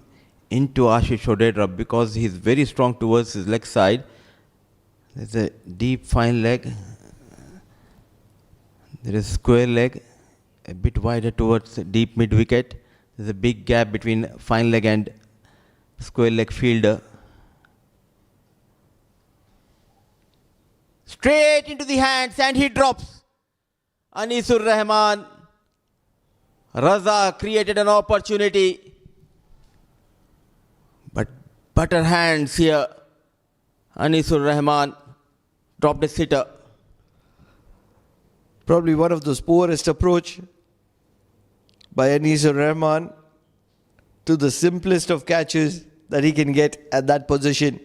into Ashish Odedra, because he's very strong towards his leg side. There's a deep fine leg. There is square leg, a bit wider towards deep mid wicket. There's a big gap between fine leg and square leg fielder. Straight into the hands and he drops. Anisur Rahman. Raza created an opportunity. But butter hands here. Anisur Rahman dropped a sitter. Probably one of the poorest approach by Anisur Rahman to the simplest of catches that he can get at that position.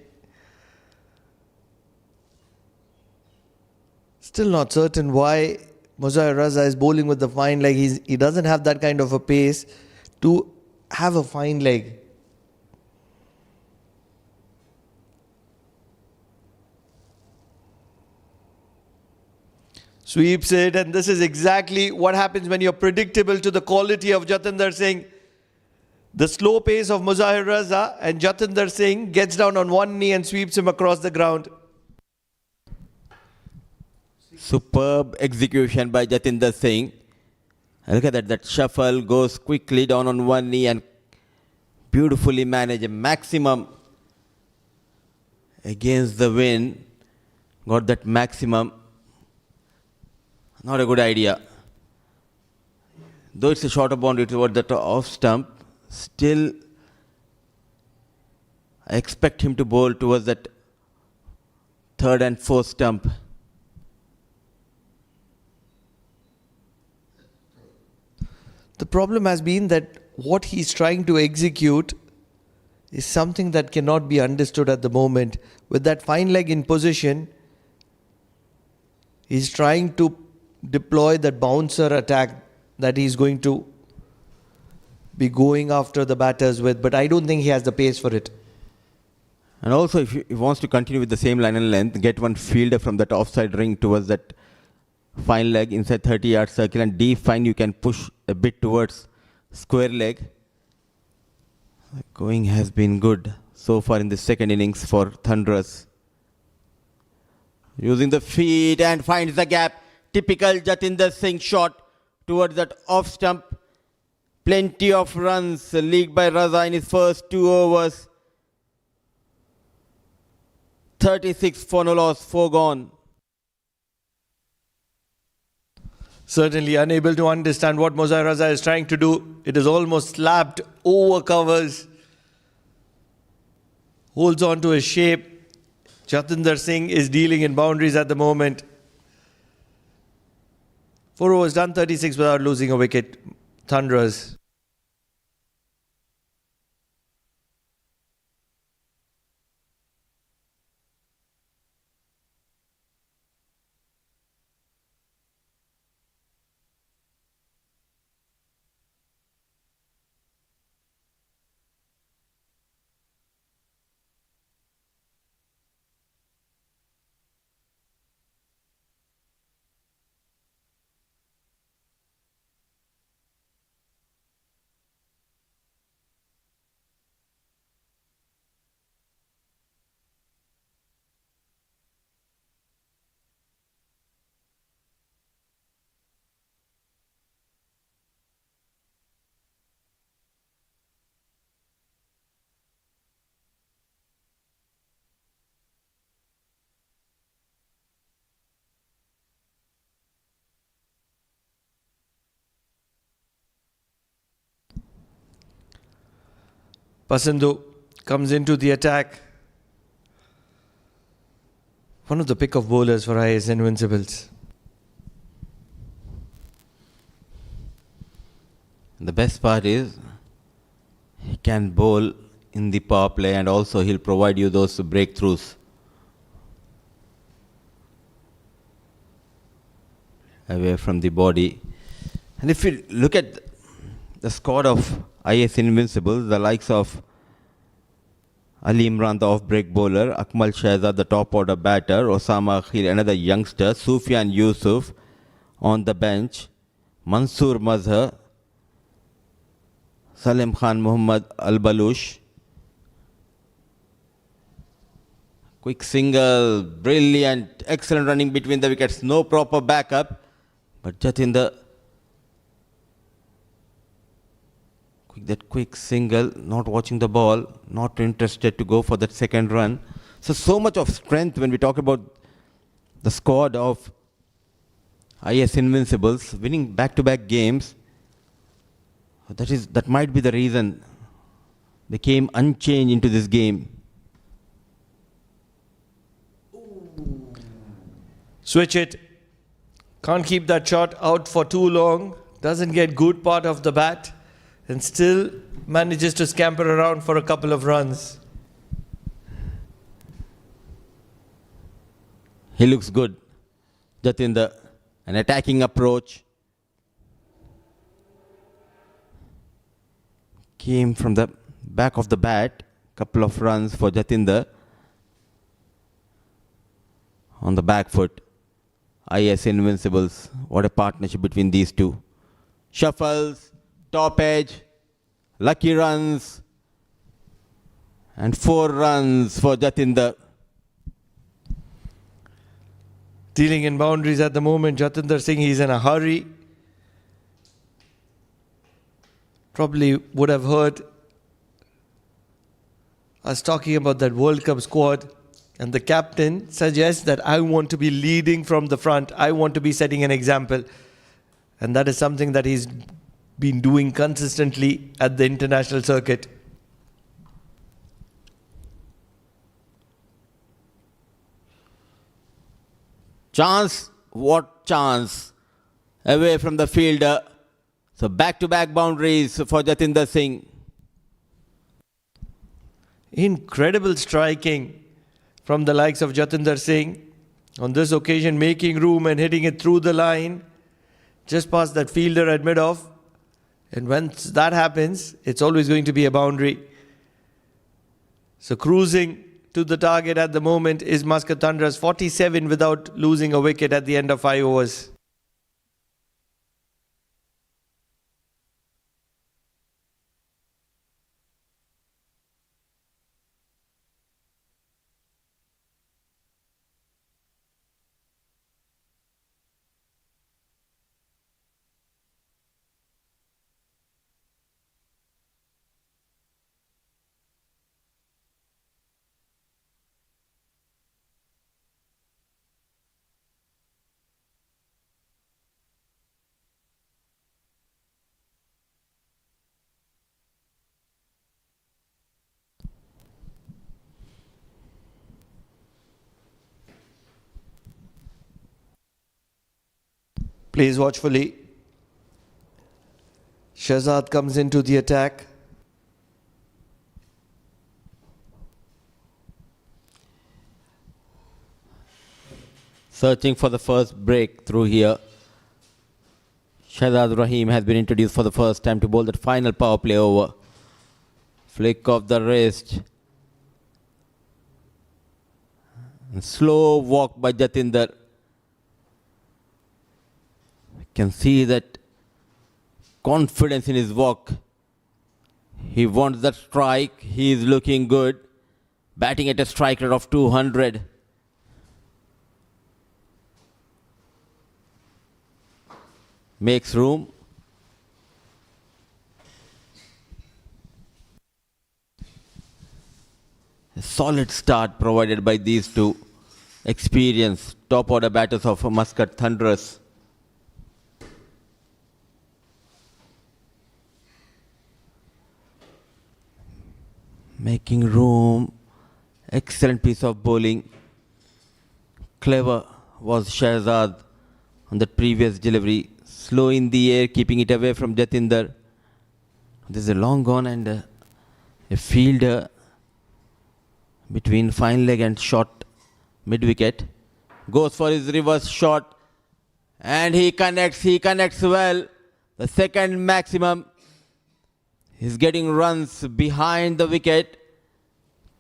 Still not certain why Muzahir Raza is bowling with the fine leg. He doesn't have that kind of a pace to have a fine leg. Sweeps it, and this is exactly what happens when you're predictable to the quality of Jatinder Singh. The slow pace of Muzahir Raza, and Jatinder Singh gets down on one knee and sweeps him across the ground. Superb execution by Jatinder Singh. Look at that shuffle goes quickly down on one knee and beautifully manage a maximum against the wind. Got that maximum. Not a good idea. Though it's a shorter boundary toward the off stump, still I expect him to bowl towards that third and fourth stump. The problem has been that what he's trying to execute is something that cannot be understood at the moment. With that fine leg in position, he's trying to deploy that bouncer attack that he's going to be going after the batters with, but I don't think he has the pace for it. And also, if he wants to continue with the same line and length, get one fielder from that offside ring towards that fine leg inside 30-yard circle, and deep fine you can push a bit towards square leg. The going has been good so far in the second innings for Thunderers. Using the feet and finds the gap. Typical Jatinder Singh shot towards that off stump. Plenty of runs leaked by Raza in his first 2 overs. 36 for no loss, 4 gone. Certainly unable to understand what Mozai Raza is trying to do. It is almost slapped over covers. Holds on to his shape. Jatinder Singh is dealing in boundaries at the moment. 4 overs done, 36 without losing a wicket. Thunderers. Pasandu comes into the attack. One of the pick of bowlers for IAS Invincibles. The best part is he can bowl in the power play, and also he'll provide you those breakthroughs. Away from the body. And if you look at the squad of IAS Invincibles, the likes of Ali Imran, the off-break bowler, Akmal Shahzad, the top order batter, Osama Akhil, another youngster, Sufyan Yusuf on the bench, Mansoor Mazhar, Salim Khan Muhammad Al-Balush. Quick single, brilliant, excellent running between the wickets, no proper backup. But Jatinder, that quick single, not watching the ball, not interested to go for that second run. So much of strength when we talk about the squad of IAS Invincibles, winning back-to-back games. That might be the reason they came unchanged into this game. Switch it. Can't keep that shot out for too long. Doesn't get good part of the bat. And still manages to scamper around for a couple of runs. He looks good. Jatinder, an attacking approach. Came from the back of the bat. Couple of runs for Jatinder. On the back foot. IAS Invincibles. What a partnership between these two. Shuffles. Top edge, lucky runs, and 4 runs for Jatinder. Dealing in boundaries at the moment, Jatinder Singh, he's in a hurry. Probably would have heard us talking about that World Cup squad, and the captain suggests that I want to be leading from the front. I want to be setting an example. And that is something that he's been doing consistently at the international circuit. Chance, what chance? Away from the fielder. So back-to-back boundaries for Jatinder Singh. Incredible striking from the likes of Jatinder Singh. On this occasion, making room and hitting it through the line, just past that fielder at mid-off. And once that happens, it's always going to be a boundary. So cruising to the target at the moment is Muscat Thunderers, 47 without losing a wicket at the end of 5 overs. Plays watchfully. Shahzad comes into the attack. Searching for the first breakthrough here. Shahzad Rahim has been introduced for the first time to bowl that final power play over. Flick of the wrist. And slow walk by Jatinder. You can see that confidence in his walk. He wants that strike. He is looking good. Batting at a strike rate of 200. Makes room. A solid start provided by these two experienced top order batters of Muscat Thunderers. Making room. Excellent piece of bowling. Clever was Shahzad on that previous delivery. Slow in the air, keeping it away from Jatinder. This is a long gone and a fielder between fine leg and short mid-wicket. Goes for his reverse shot. And he connects well. The second maximum. He's getting runs behind the wicket.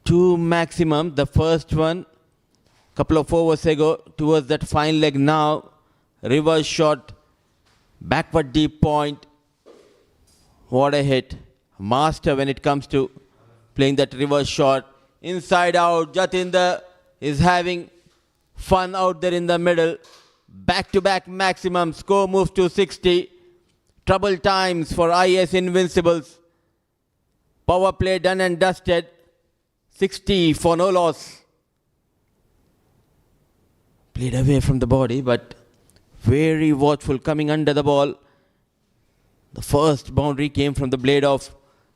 2 maximum. The first one, couple of overs ago, towards that fine leg now. Reverse shot. Backward deep point. What a hit. Master when it comes to playing that reverse shot. Inside out. Jatinder is having fun out there in the middle. Back-to-back maximum. Score moves to 60. Trouble times for IAS Invincibles. Power play done and dusted. 60 for no loss. Played away from the body, but very watchful coming under the ball. The first boundary came from the blade of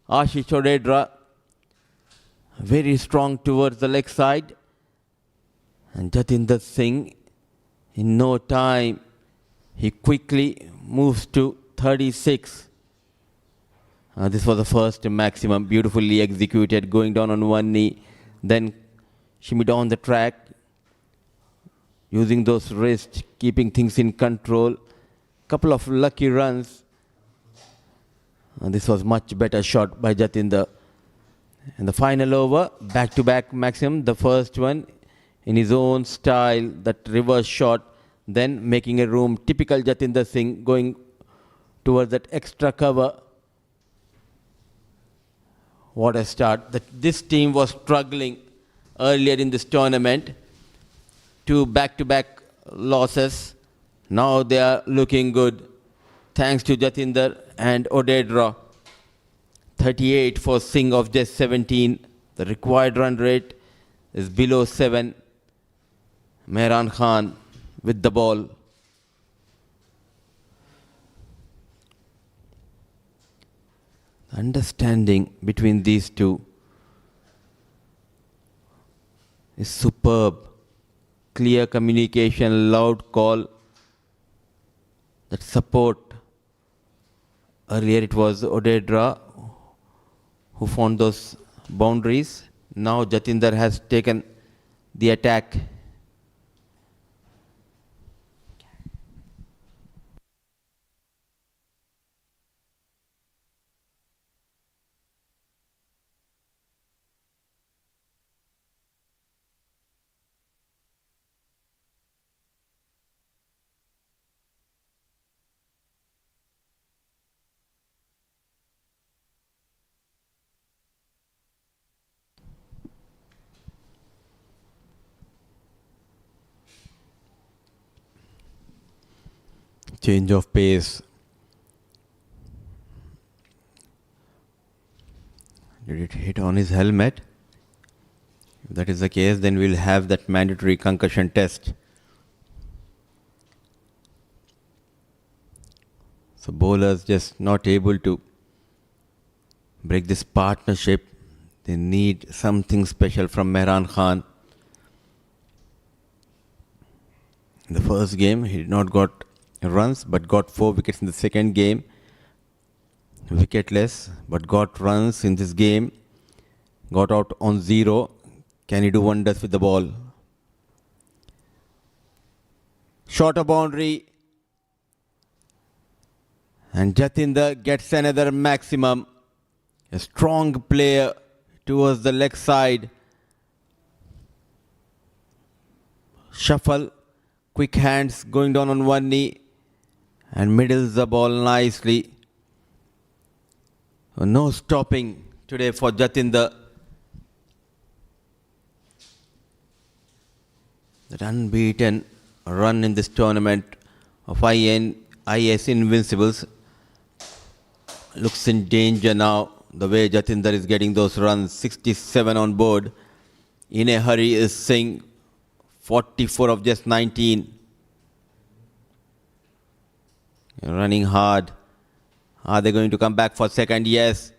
Ashish Odedra. Very strong towards the leg side. And Jatinder Singh, in no time, he quickly moves to 36. This was the first maximum, beautifully executed, going down on one knee, then shimmy down the track, using those wrists, keeping things in control. Couple of lucky runs. This was much better shot by Jatinder. And the final over, back-to-back maximum, the first one in his own style, that reverse shot, then making a room, typical Jatinder Singh, going towards that extra cover. What a start. This team was struggling earlier in this tournament. 2 back-to-back losses. Now they are looking good. Thanks to Jatinder and Odedra. 38 for Singh of just 17. The required run rate is below 7. Mehran Khan with the ball. Understanding between these two is superb. Clear communication, loud call, that support Earlier it was Odedra who found those boundaries. Now Jatinder has taken the attack. Change of pace. Did it hit on his helmet? If that is the case, then we'll have that mandatory concussion test. So bowlers just not able to break this partnership. They need something special from Mehran Khan. In the first game, he did not got runs, but got 4 wickets in the second game. Wicketless, but got runs in this game. Got out on 0. Can he do wonders with the ball? Shorter boundary. And Jatinder gets another maximum. A strong player towards the leg side. Shuffle. Quick hands going down on one knee. And middles the ball nicely. No stopping today for Jatinder. That unbeaten run in this tournament of IAS Invincibles looks in danger now. The way Jatinder is getting those runs, 67 on board. In a hurry is Singh, 44 of just 19. Running hard. Are they going to come back for second? Yes.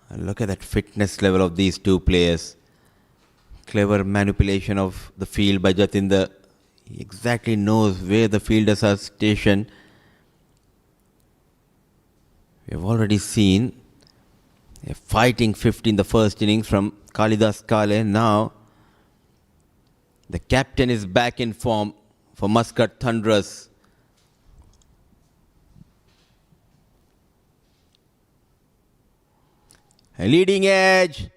And look at that fitness level of these two players. Clever manipulation of the field by Jatinder. He exactly knows where the fielders are stationed. We have already seen a fighting 50 in the first innings from Kalidas Kale. Now, the captain is back in form for Muscat Thunderers. A leading edge,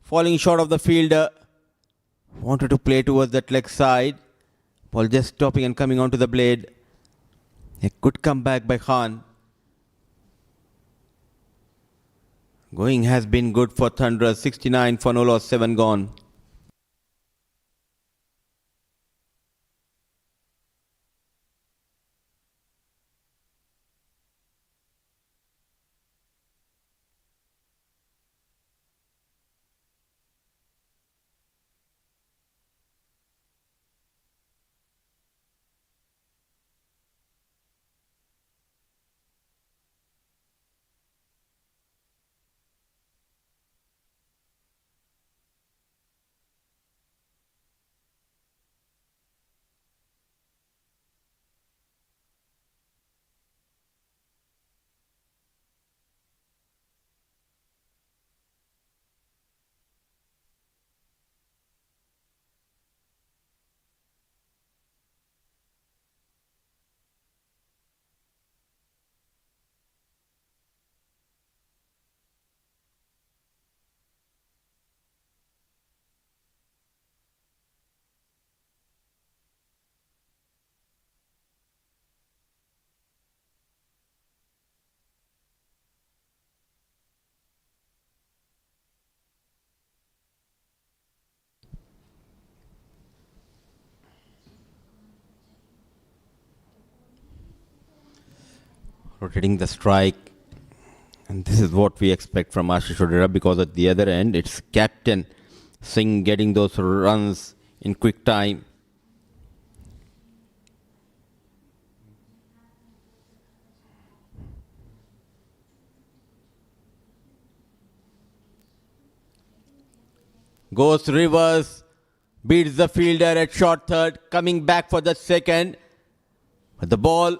falling short of the fielder. Wanted to play towards that leg side. Ball just stopping and coming onto the blade. A good comeback by Khan. Going has been good for Thunderers. 69 for no loss, 7 gone. Rotating the strike. And this is what we expect from Ashish Odera, because at the other end, it's captain Singh getting those runs in quick time. Goes reverse, beats the fielder at short third, coming back for the second. But the ball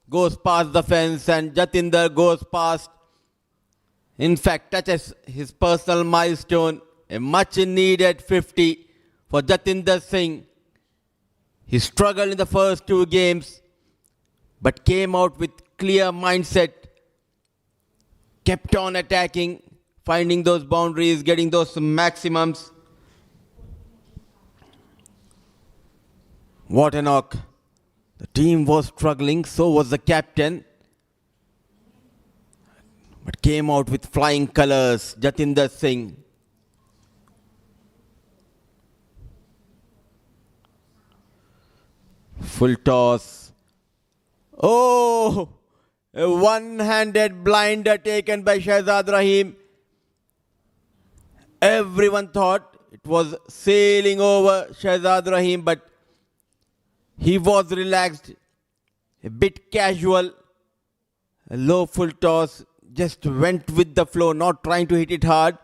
goes past the fence and Jatinder goes past. In fact, touches his personal milestone, a much needed 50 for Jatinder Singh. He struggled in the first two games, but came out with clear mindset, kept on attacking, finding those boundaries, getting those maximums. What a knock. The team was struggling, so was the captain. But came out with flying colours, Jatinder Singh. Full toss. Oh! A one-handed blinder taken by Shahzad Rahim. Everyone thought it was sailing over Shahzad Rahim, but he was relaxed, a bit casual, a low full toss, just went with the flow, not trying to hit it hard.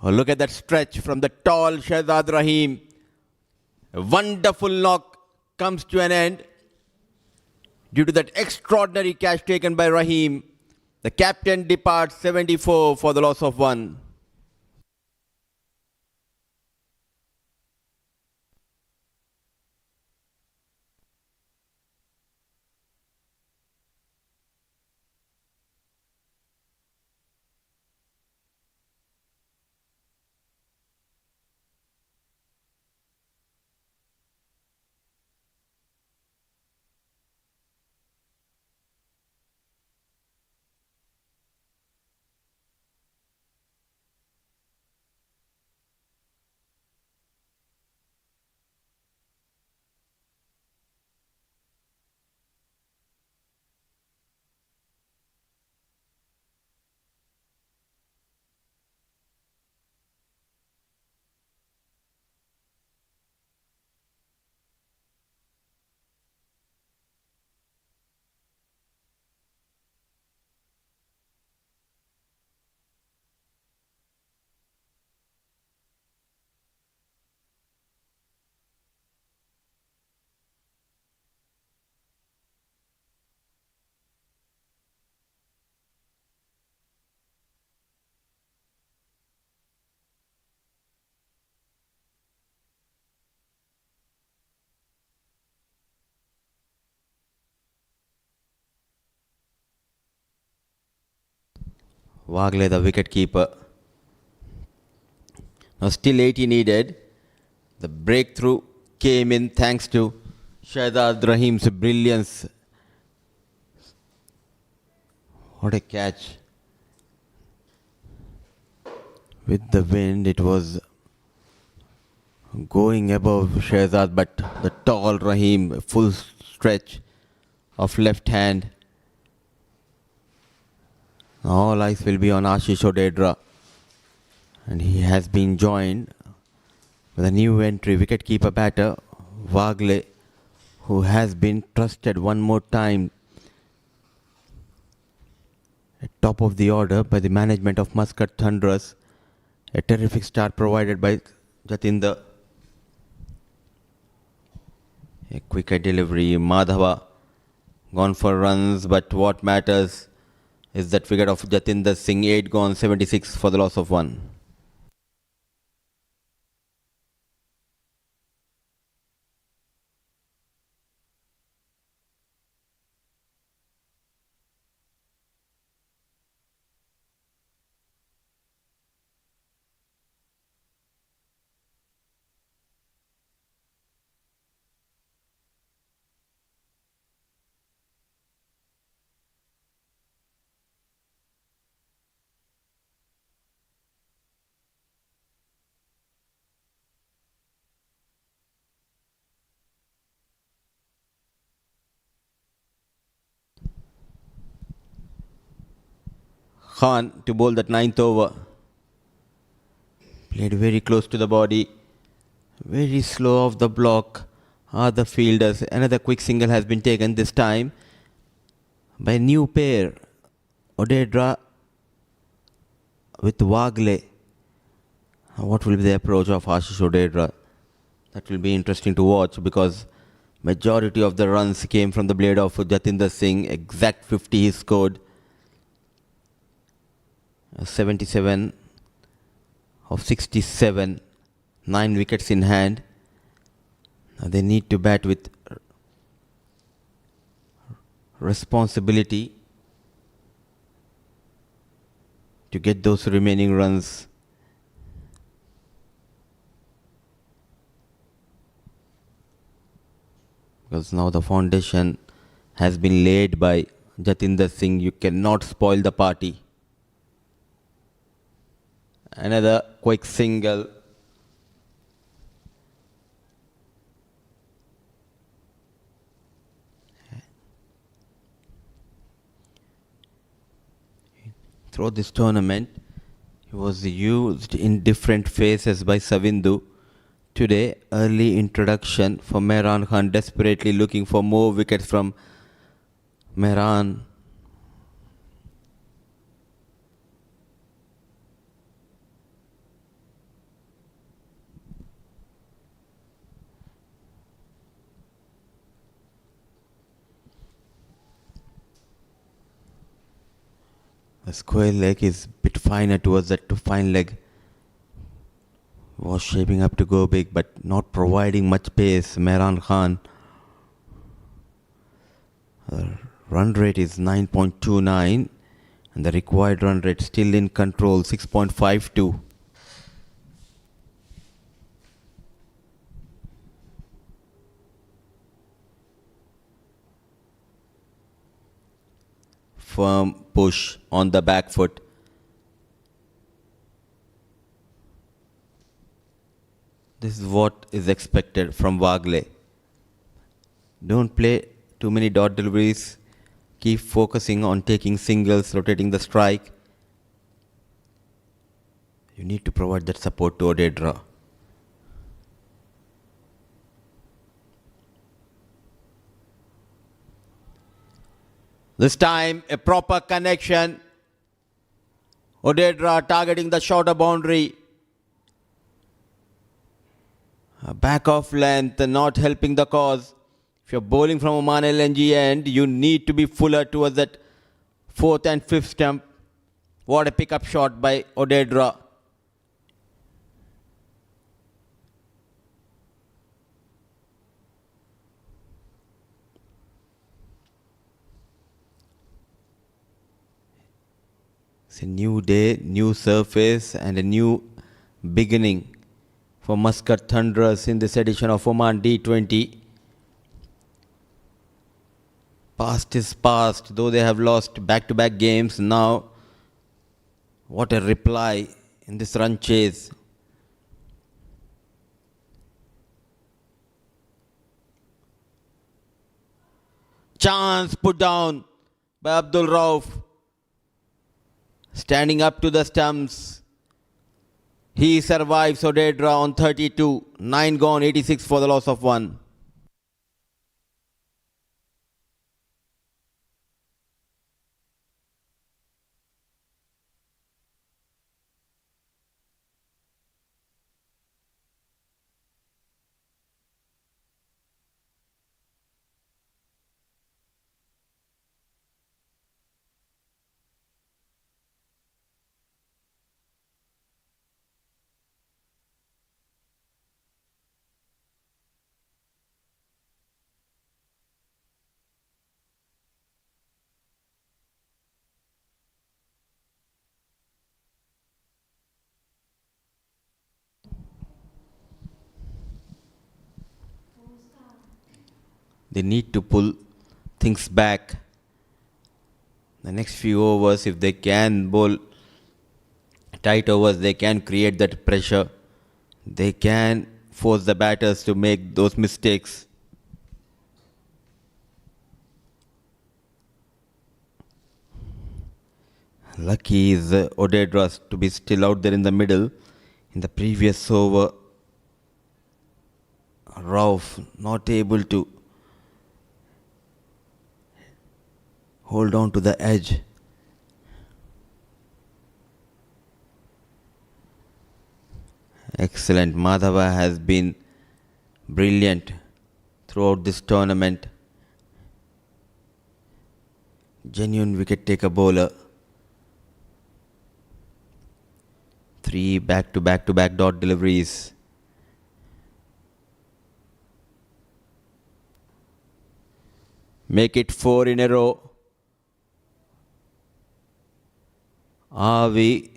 Oh, look at that stretch from the tall Shahzad Rahim. A wonderful knock comes to an end due to that extraordinary catch taken by Rahim. The captain departs 74 for the loss of 1. Wagle, the wicket keeper. Now still 80 needed. The breakthrough came in thanks to Shahzad Rahim's brilliance. What a catch. With the wind, it was going above Shahzad, but the tall Rahim, full stretch of left hand. All eyes will be on Ashish Odedra, and he has been joined with a new entry, wicket-keeper batter, Wagle, who has been trusted one more time at top of the order by the management of Muscat Thunderers. A terrific start provided by Jatinder. A quicker delivery, Madhava gone for runs, but what matters is that wicket of Jatinder Singh, 8 gone, 76 for the loss of 1. Khan to bowl that 9th over. Played very close to the body. Very slow off the block are the fielders. Another quick single has been taken this time by a new pair. Odedra with Wagle. What will be the approach of Ashish Odedra? That will be interesting to watch because Majority of the runs came from the blade of Jatinder Singh. Exact 50 he scored. 77 of 67. 9 wickets in hand. Now they need to bat with responsibility to get those remaining runs. Because now the foundation has been laid by Jatinder Singh. You cannot spoil the party. Another quick single. Throughout this tournament, he was used in different phases by Savindu. Today, early introduction for Mehran Khan, desperately looking for more wickets from Mehran. The square leg is a bit finer towards that fine leg. Was shaping up to go big, but not providing much pace. Mehran Khan. Run rate is 9.29 and the required run rate still in control, 6.52. Firm push on the back foot. This is what is expected from Wagle. Don't play too many dot deliveries. Keep focusing on taking singles, rotating the strike. You need to provide that support to Odedra. This time, a proper connection. Odedra targeting the shorter boundary. Back off length, not helping the cause. If you're bowling from Oman LNG end, you need to be fuller towards that 4th and 5th stump. What a pickup shot by Odedra. It's a new day, new surface and a new beginning for Muscat Thunderers in this edition of Oman D20. Past is past, though they have lost back-to-back games. Now, what a reply in this run chase. Chance put down by Abdul Rauf. Standing up to the stumps. He survives Odedra on 32. 9 gone, 86 for the loss of 1. They need to pull things back. The next few overs, if they can bowl tight overs, they can create that pressure. They can force the batters to make those mistakes. Lucky is Odedra to be still out there in the middle. In the previous over, Rauf not able to hold on to the edge. Excellent. Madhava has been brilliant throughout this tournament. Genuine wicket taker bowler. 3 back-to-back dot deliveries. Make it 4 in a row. Are we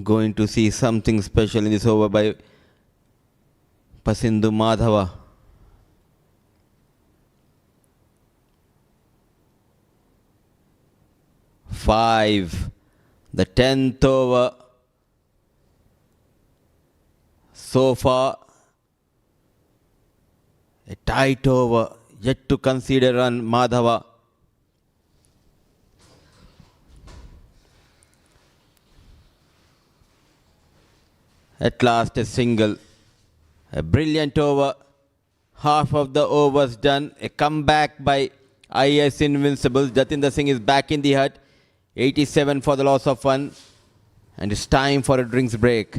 going to see something special in this over by Pasindu Madhava? Five. The 10th over. So far, a tight over. Yet to consider run Madhava. At last a single. A brilliant over. Half of the overs done. A comeback by IAS Invincibles. Jatinder Singh is back in the hut. 87 for the loss of 1. And it's time for a drinks break.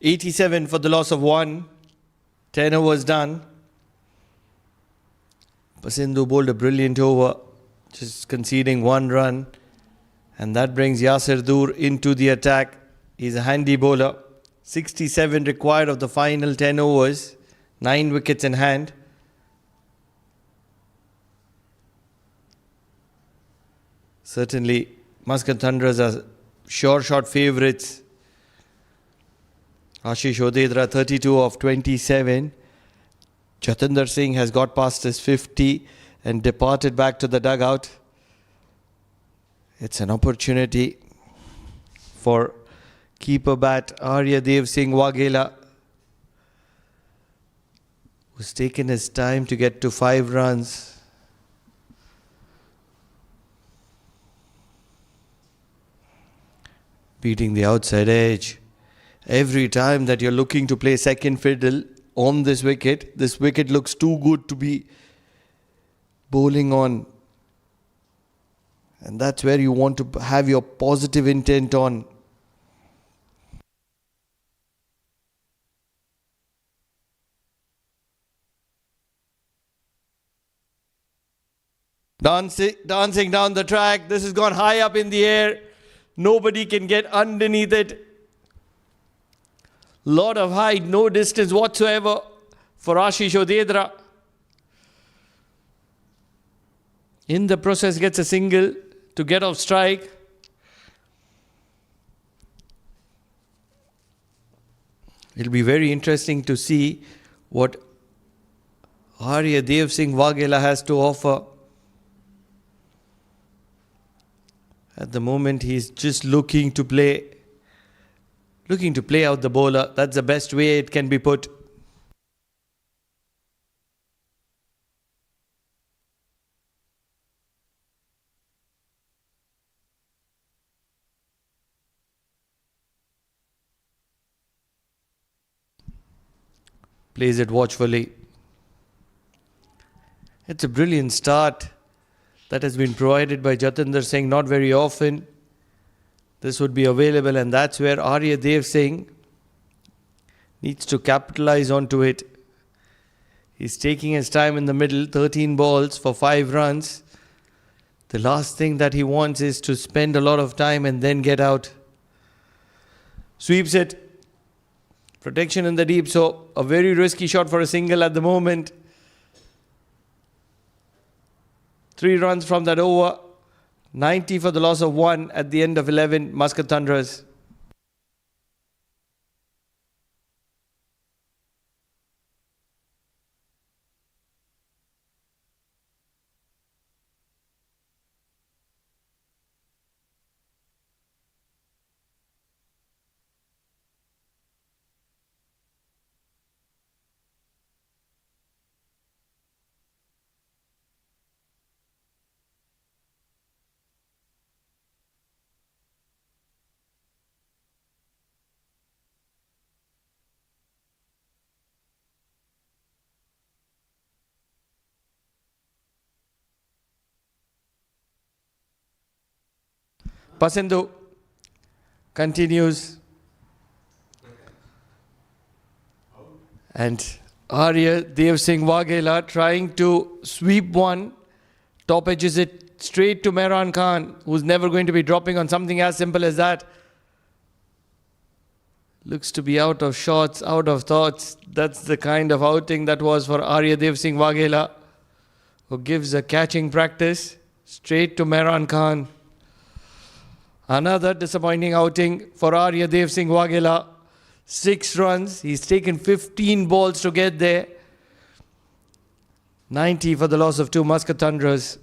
"87 for the loss of 1. 10 overs done. Pasindu bowled a brilliant over, just conceding 1 run. And that brings Yasir Dur into the attack. He's a handy bowler. 67 required of the final 10 overs. 9 wickets in hand. Certainly, Muscat Thunderers are sure shot favourites. Ashish Odedra 32 of 27. Jatinder Singh has got past his 50 and departed back to the dugout. It's an opportunity for keeper bat Arya Dev Singh Waghela. who's taken his time to get to 5 runs. Beating the outside edge. Every time that you're looking to play second fiddle on this wicket looks too good to be bowling on. And that's where you want to have your positive intent on. Dancing down the track. This has gone high up in the air. Nobody can get underneath it. Lot of height, no distance whatsoever for Ashish Odedra. In the process gets a single to get off strike. It'll be very interesting to see what Arya Singh Waghela has to offer. At the moment, he's just looking to play out the bowler. That's the best way it can be put. Plays it watchfully. It's a brilliant start that has been provided by Jatinder Singh. Not very often this would be available, and that's where Arya Singh needs to capitalize onto it. He's taking his time in the middle, 13 balls for 5 runs. The last thing that he wants is to spend a lot of time and then get out. Sweeps it. Protection in the deep, so a very risky shot for a single at the moment. 3 runs from that over. 90 for the loss of 1 at the end of 11 Muscat Thunderers. Pasendu continues, and Arya Singh Waghela trying to sweep one, top edges it straight to Mehran Khan, who's never going to be dropping on something as simple as that. Looks to be out of shots, out of thoughts. That's the kind of outing that was for Arya Singh Waghela, who gives a catching practice straight to Mehran Khan. Another disappointing outing for Arya Singh Waghela. 6 runs. He's taken 15 balls to get there. 90 for the loss of 2 Muscat Thunderers.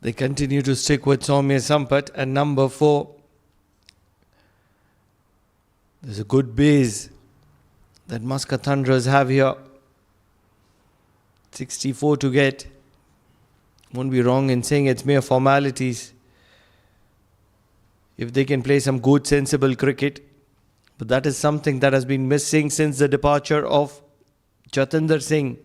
They continue to stick with Soumya Sampat and number 4. There's a good base that Muscat Thunderers have here. 64 to get. Won't be wrong in saying it's mere formalities. If they can play some good, sensible cricket. But that is something that has been missing since the departure of Jatinder Singh.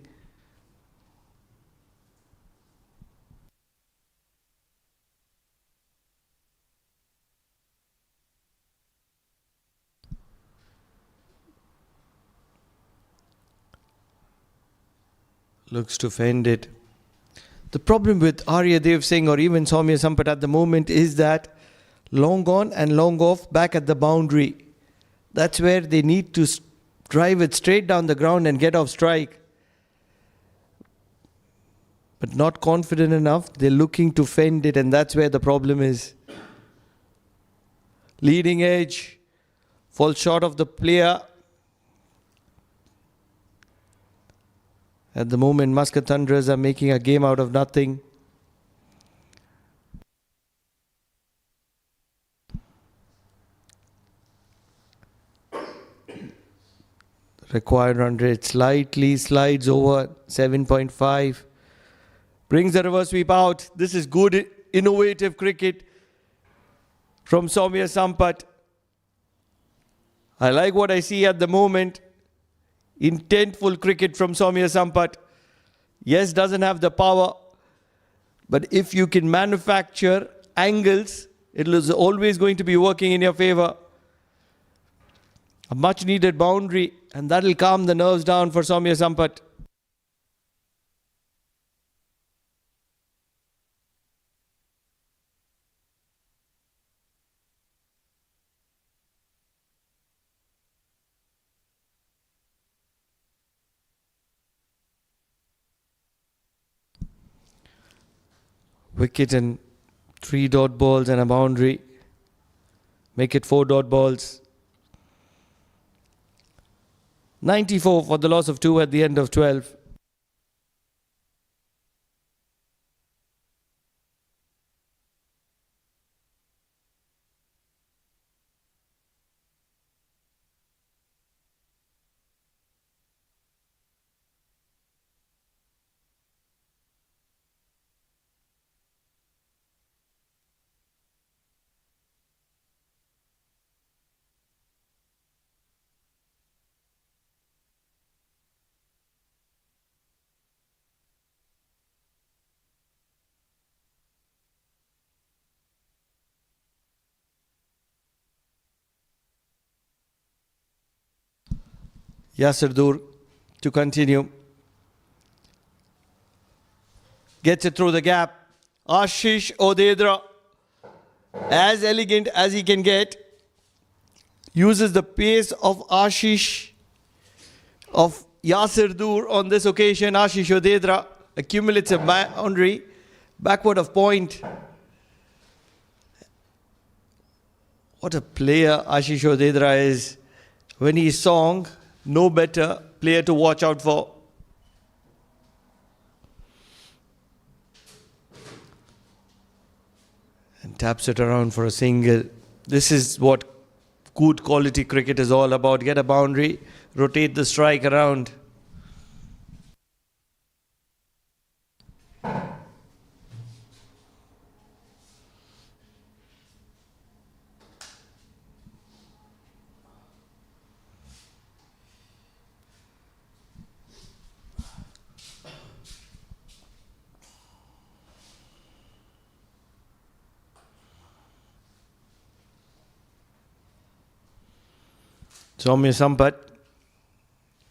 looks to fend it. The problem with Aryadev Singh or even Soumya Sampat at the moment is that long on and long off back at the boundary. That's where they need to drive it straight down the ground and get off strike. But not confident enough. They're looking to fend it, and that's where the problem is. Leading edge. Falls short of the player. At the moment, Muscat Thunderers are making a game out of nothing. Required run rate slightly slides over 7.5. Brings the reverse sweep out. This is good, innovative cricket from Soumya Sampat. I like what I see at the moment. Intentful cricket from Soumya Sampat. Yes, doesn't have the power, but if you can manufacture angles, it is always going to be working in your favor. A much needed boundary, and that will calm the nerves down for Soumya Sampat. Wicket and 3 dot balls and a boundary. Make it 4 dot balls. 94 for the loss of 2 at the end of 12. Yasirdur to continue. Gets it through the gap. Ashish Odedra, as elegant as he can get, uses the pace of Ashish, of Yasirdur on this occasion. Ashish Odedra accumulates a boundary, backward of point. What a player Ashish Odedra is. When he's song, no better player to watch out for. And taps it around for a single. This is what good quality cricket is all about. Get a boundary, rotate the strike around. Soumya Sampat,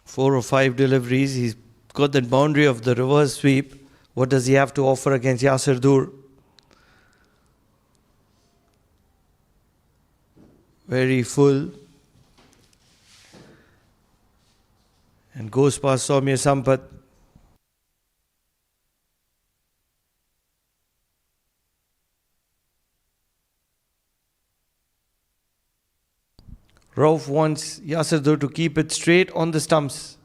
4 or 5 deliveries. He's got that boundary of the reverse sweep. What does he have to offer against Yasirdur? Very full. And goes past Soumya Sampat. Rauf wants Yasirdur to keep it straight on the stumps.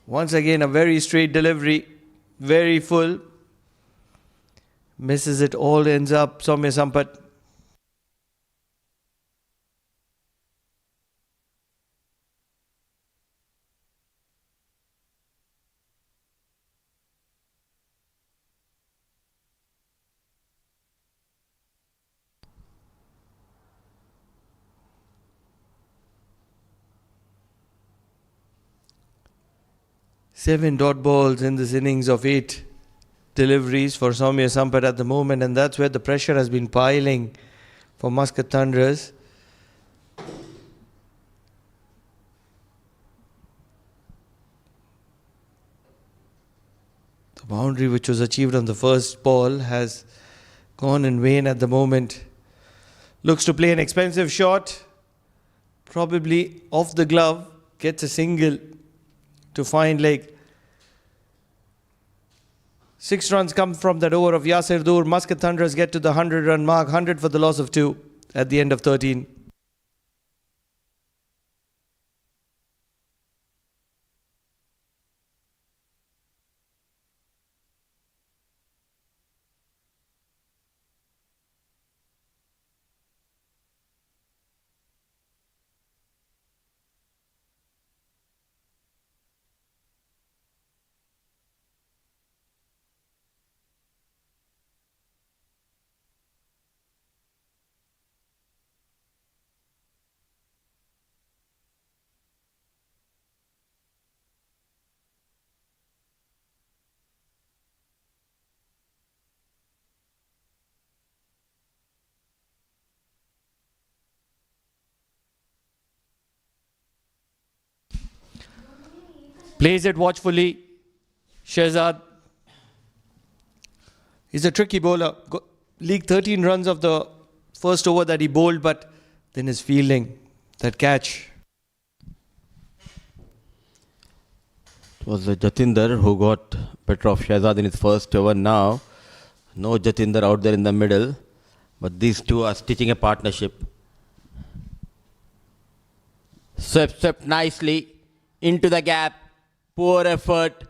Once again, a very straight delivery, very full. Misses it all, ends up Soumya Sampat. Seven dot balls in this innings of 8 deliveries for Soumya Sampat at the moment, and that's where the pressure has been piling for Muscat Thunderers. The boundary which was achieved on the first ball has gone in vain at the moment. Looks to play an expensive shot. Probably off the glove. Gets a single to find leg. 6 runs come from that over of Yasir Dur. Muscat Thunderers get to the 100-run mark. 100 for the loss of 2 at the end of 13. Plays it watchfully. Shehzad. He's a tricky bowler. League 13 runs of the first over that he bowled, but then his fielding, that catch. It was Jatinder who got better of Shehzad in his first over. Now, no Jatinder out there in the middle, but these two are stitching a partnership. Swept nicely into the gap. Poor effort.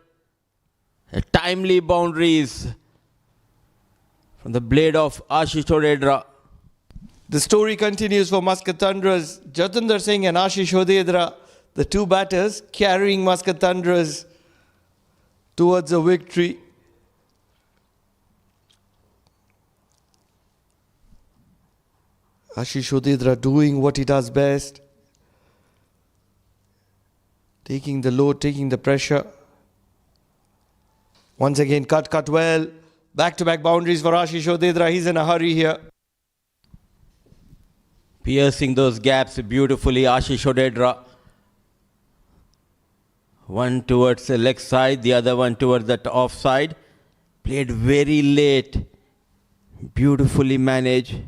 Timely boundaries from the blade of Ashish Odedra. The story continues for Muscat Thunderers. Jatinder Singh and Ashish Odedra, the two batters, carrying Muscat Thunderers towards a victory. Ashish Odedra doing what he does best. Taking the load, taking the pressure. Once again, cut well. Back-to-back boundaries for Ashish Odedra. He's in a hurry here. Piercing those gaps beautifully, Ashish Odedra. One towards the leg side, the other one towards that offside. Played very late. Beautifully managed.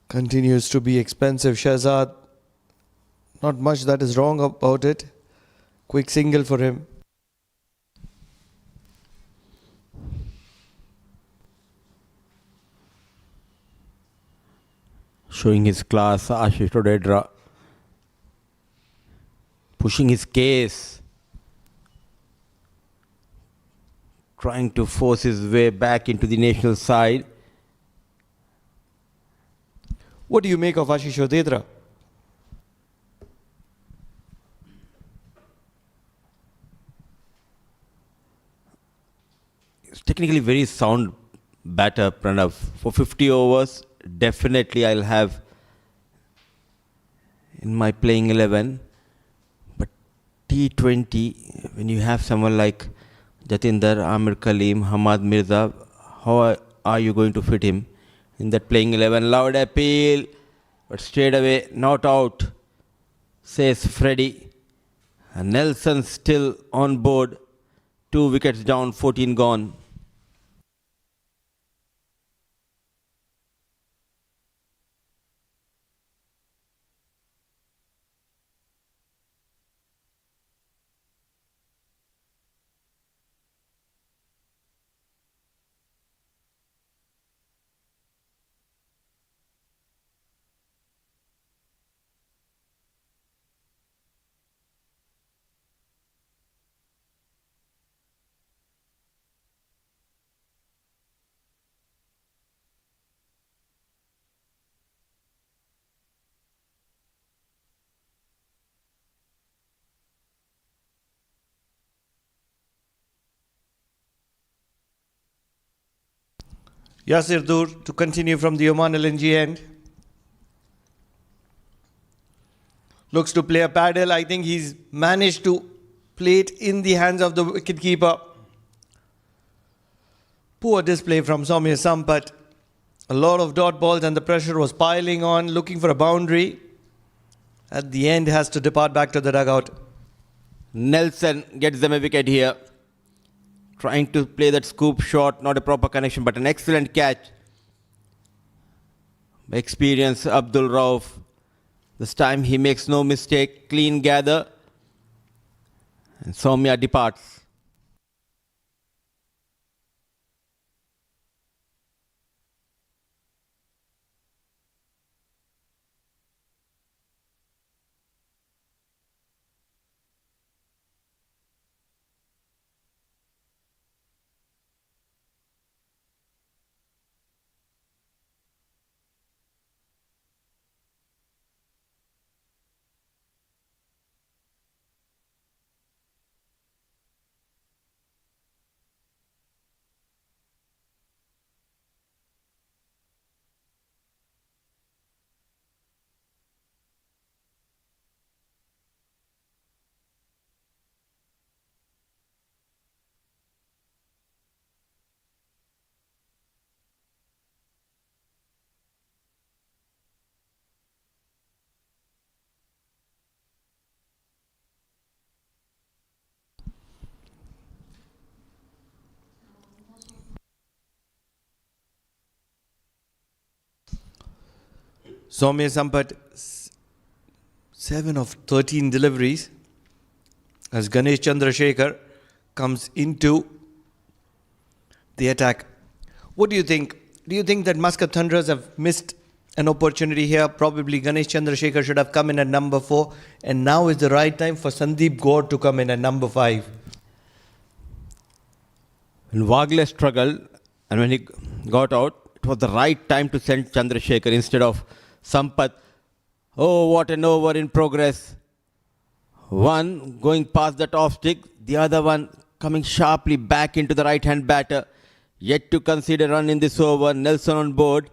Continues to be expensive, Shehzad. Not much that is wrong about it. Quick single for him. Showing his class, Ashish Odedra. Pushing his case. Trying to force his way back into the national side. What do you make of Ashish Odedra? It's technically very sound batter, Pranav. For 50 overs, definitely I'll have in my playing 11. But T20, when you have someone like Jatinder, Amir Kaleem, Hamad Mirza, how are you going to fit him in that playing 11? Loud appeal, but straight away not out, says Freddie. And Nelson still on board. 2 wickets down, 14 gone. Yasir Dur to continue from the Oman LNG end. Looks to play a paddle. I think he's managed to play it in the hands of the wicketkeeper. Poor display from Soumya Sampath. A lot of dot balls and the pressure was piling on, looking for a boundary. At the end, has to depart back to the dugout. Nelson gets them a wicket here. Trying to play that scoop shot, not a proper connection, but an excellent catch. Experienced Abdul Rauf. This time he makes no mistake. Clean gather. And Soumya departs. Soumya Sampat, 7 of 13 deliveries as Ganesh Chandrasekhar comes into the attack. What do you think? Do you think that Muscat Thunderers have missed an opportunity here? Probably Ganesh Chandrasekhar should have come in at number 4, and now is the right time for Sandeep Gaur to come in at number 5. When Wagle struggled and when he got out, it was the right time to send Chandrasekhar instead of Sampath. Oh, what an over in progress. One going past that off stick, the other one coming sharply back into the right hand batter. Yet to consider run in this over. Nelson on board.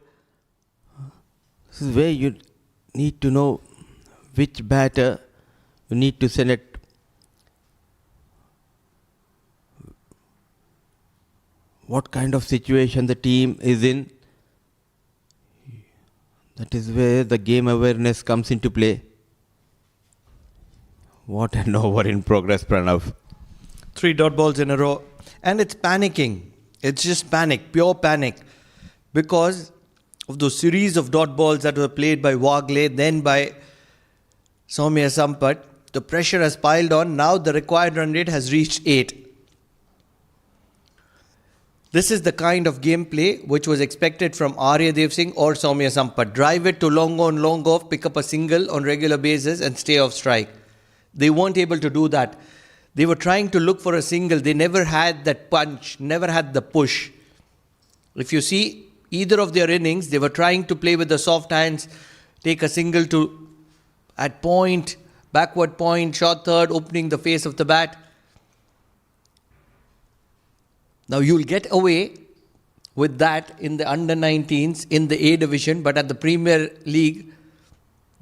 This is where you need to know which batter you need to send it. What kind of situation the team is in. That is where the game awareness comes into play. What an over in progress, Pranav. 3 dot balls in a row. And it's panicking. It's just panic, pure panic. Because of those series of dot balls that were played by Wagle, then by Soumya Sampat, the pressure has piled on. Now the required run rate has reached 8. This is the kind of gameplay which was expected from Arya Dev Singh or Soumya Sampat. Drive it to long on, long off, pick up a single on regular basis and stay off strike. They weren't able to do that. They were trying to look for a single. They never had that punch, never had the push. If you see either of their innings, they were trying to play with the soft hands, take a single to at point, backward point, short third, opening the face of the bat. Now you'll get away with that in the under-19s, in the A division, but at the Premier League,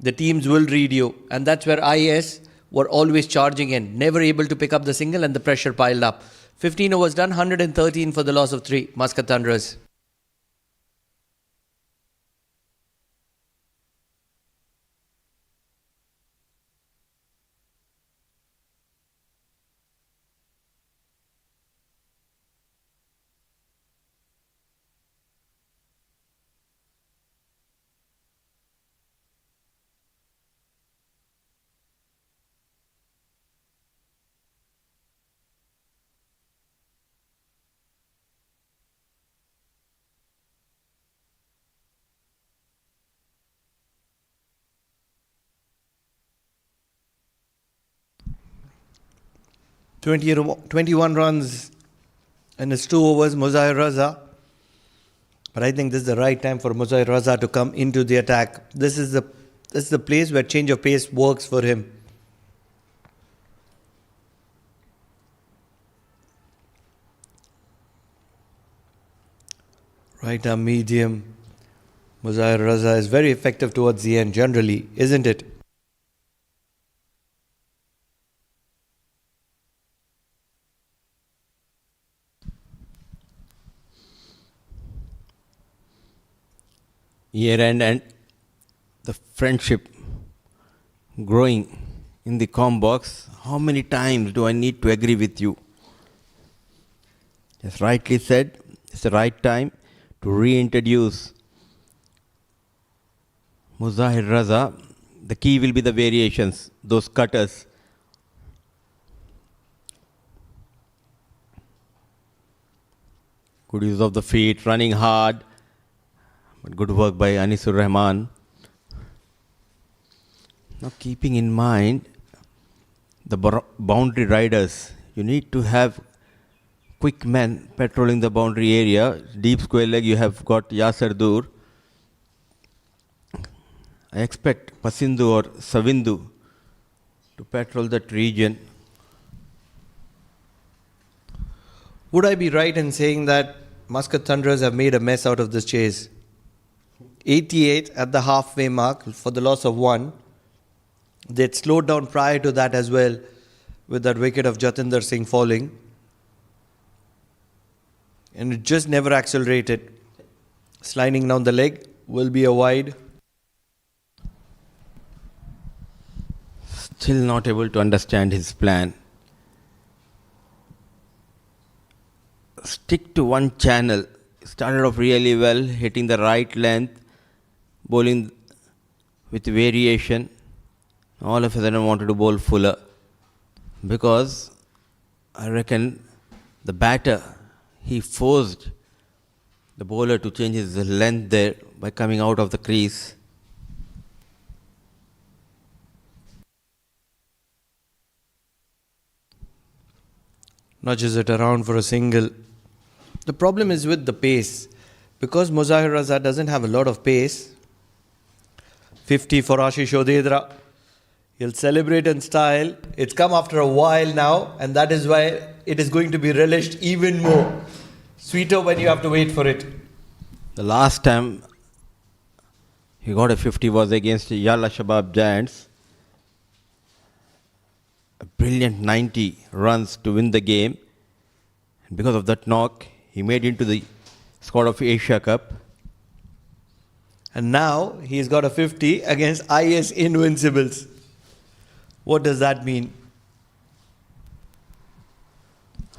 the teams will read you. And that's where IAS were always charging in, never able to pick up the single and the pressure piled up. 15 overs done, 113 for the loss of 3, Muscat Thunderers. – 21 runs and it's 2 overs, Muzair Raza. But I think this is the right time for Muzair Raza to come into the attack. This is the place where change of pace works for him. Right arm medium. Muzair Raza is very effective towards the end generally, isn't it? year end and the friendship growing in the com box, how many times do I need to agree with you? As rightly said, it's the right time to reintroduce Muzahir Raza. The key will be the variations, those cutters. Good use of the feet, running hard, but good work by Anisur Rahman. Now keeping in mind the boundary riders, you need to have quick men patrolling the boundary area. Deep square leg, you have got Yasser Dur. I expect Pasindu or Savindu to patrol that region. Would I be right in saying that Muscat Thunderers have made a mess out of this chase? 88 at the halfway mark for the loss of 1. They'd slowed down prior to that as well, with that wicket of Jatinder Singh falling. And it just never accelerated. Sliding down the leg will be a wide. Still not able to understand his plan. Stick to one channel. Started off really well, hitting the right length, bowling with variation. All of a sudden I wanted to bowl fuller because I reckon the batter, he forced the bowler to change his length there by coming out of the crease. Nudges it around for a single. The problem is with the pace. Because Muzahir Raza doesn't have a lot of pace, 50 for Ashish Odedra. He'll celebrate in style. It's come after a while now, and that is why it is going to be relished even more. Sweeter when you have to wait for it. The last time he got a 50 was against Yalla Shabab Giants. A brilliant 90 runs to win the game. And because of that knock, he made into the squad of Asia Cup. And now he's got a 50 against IAS Invincibles. What does that mean?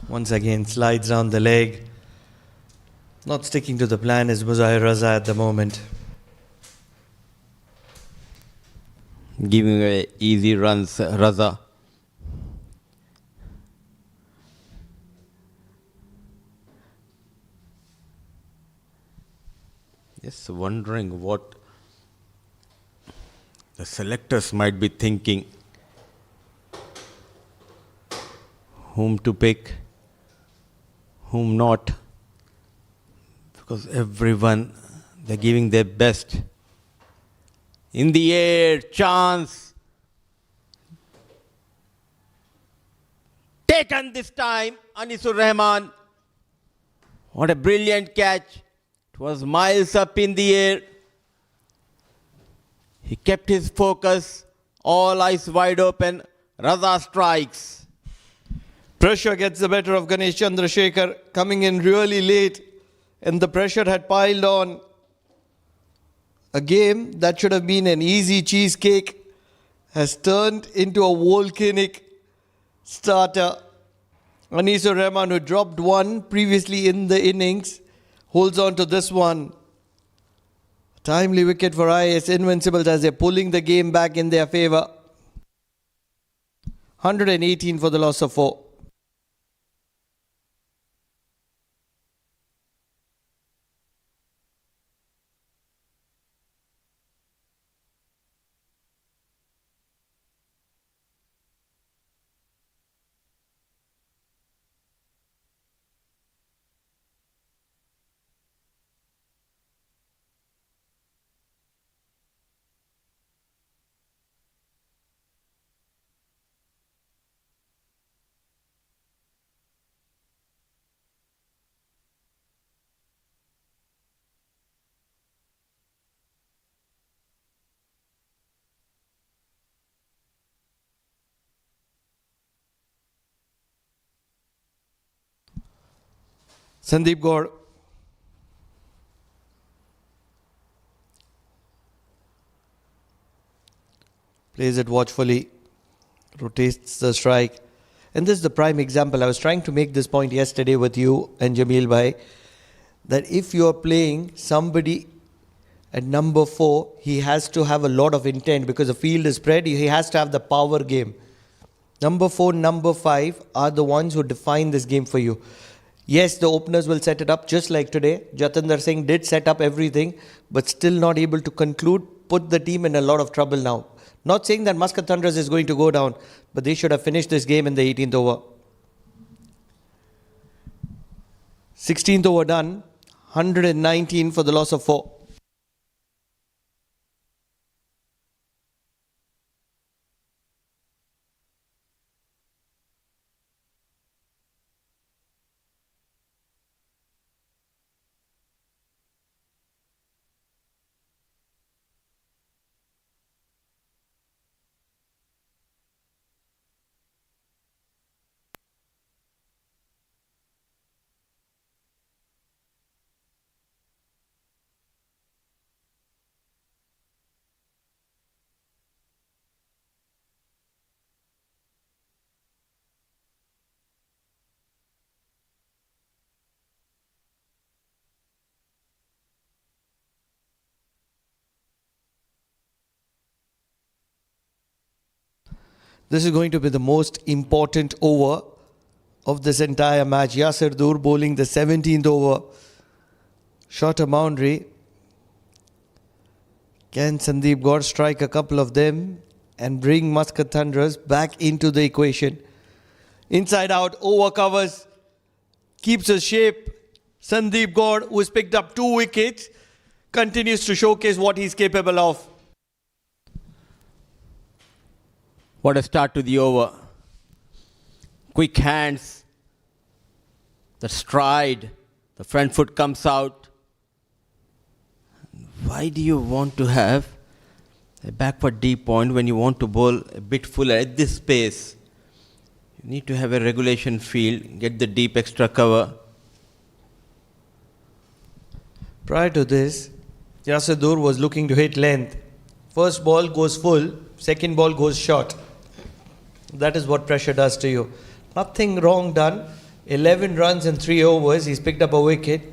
Once again, slides down the leg. Not sticking to the plan is Muzahir Raza at the moment. Giving away easy runs, Raza. Just wondering what the selectors might be thinking. Whom to pick, whom not. Because everyone, they're giving their best. In the air, chance. Taken this time, Anisur Rahman. What a brilliant catch. It was miles up in the air. He kept his focus, all eyes wide open. Raza strikes. Pressure gets the better of Ganesh Chandrasekhar, coming in really late, and the pressure had piled on. A game that should have been an easy cheesecake has turned into a volcanic starter. Anisur Rahman, who dropped one previously in the innings, holds on to this one. Timely wicket for IAS Invincibles as they're pulling the game back in their favour. 118 for the loss of 4. Sandeep Gaur Plays it watchfully. Rotates the strike. And this is the prime example. I was trying to make this point yesterday with you and Jamil Bhai, that if you are playing somebody at number 4, he has to have a lot of intent because the field is spread. He has to have the power game. Number 4, number 5 are the ones who define this game for you. Yes, the openers will set it up just like today. Jatinder Singh did set up everything, but still not able to conclude, put the team in a lot of trouble now. Not saying that Muscat Thunderers is going to go down, but they should have finished this game in the 18th over. 16th over done, 119 for the loss of 4. This is going to be the most important over of this entire match. Yasir Dur bowling the 17th over. Shorter boundary. Can Sandeep Gaur strike a couple of them and bring Muscat Thunderers back into the equation? Inside out, over covers. Keeps his shape. Sandeep Gaur, who has picked up 2 wickets, continues to showcase what he's capable of. What a start to the over. Quick hands. The stride. The front foot comes out. Why do you want to have a backward deep point when you want to bowl a bit fuller at this pace? You need to have a regulation field, get the deep extra cover. Prior to this, Yasir Dur was looking to hit length. First ball goes full, second ball goes short. That is what pressure does to you. Nothing wrong done. 11 runs in 3 overs. He's picked up a wicket.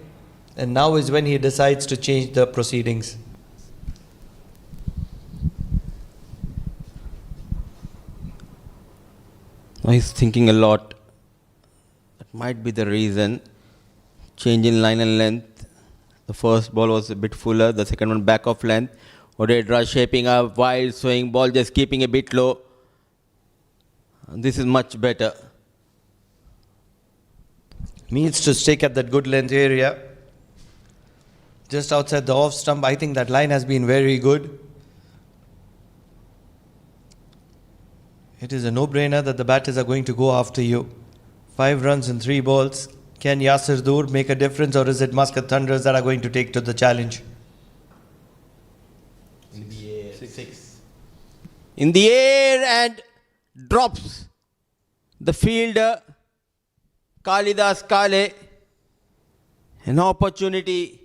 And now is when he decides to change the proceedings. Now he's thinking a lot. That might be the reason. Change in line and length. The first ball was a bit fuller. The second one back off length. Odedra shaping up. Wild swing. Ball just keeping a bit low. This is much better. Needs to stick at that good length area. Just outside the off stump. I think that line has been very good. It is a no-brainer that the batters are going to go after you. 5 runs in 3 balls. Can Yasir Dur make a difference, or is it Muscat Thunderers that are going to take to the challenge? In the air. 6. In the air and drops the fielder Kalidas Kale. An opportunity.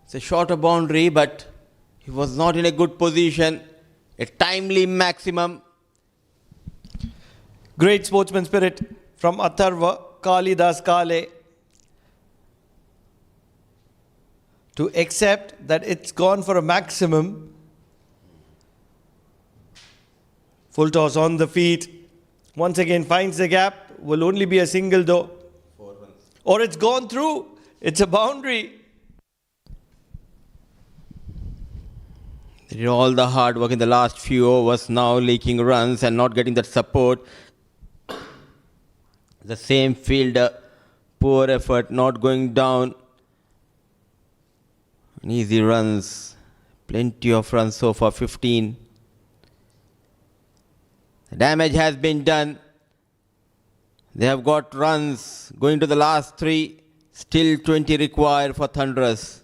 It's a shorter boundary, but he was not in a good position. A timely maximum. Great sportsman spirit from Atharva Kalidas Kale to accept that it's gone for a maximum. Full toss on the feet. Once again finds the gap. Will only be a single though. 4 runs. Or it's gone through. It's a boundary. They did all the hard work in the last few overs, now leaking runs and not getting that support. The same fielder, poor effort, not going down. Easy runs, plenty of runs so far, 15. The damage has been done. They have got runs going to the last 3, still 20 required for Thunderers.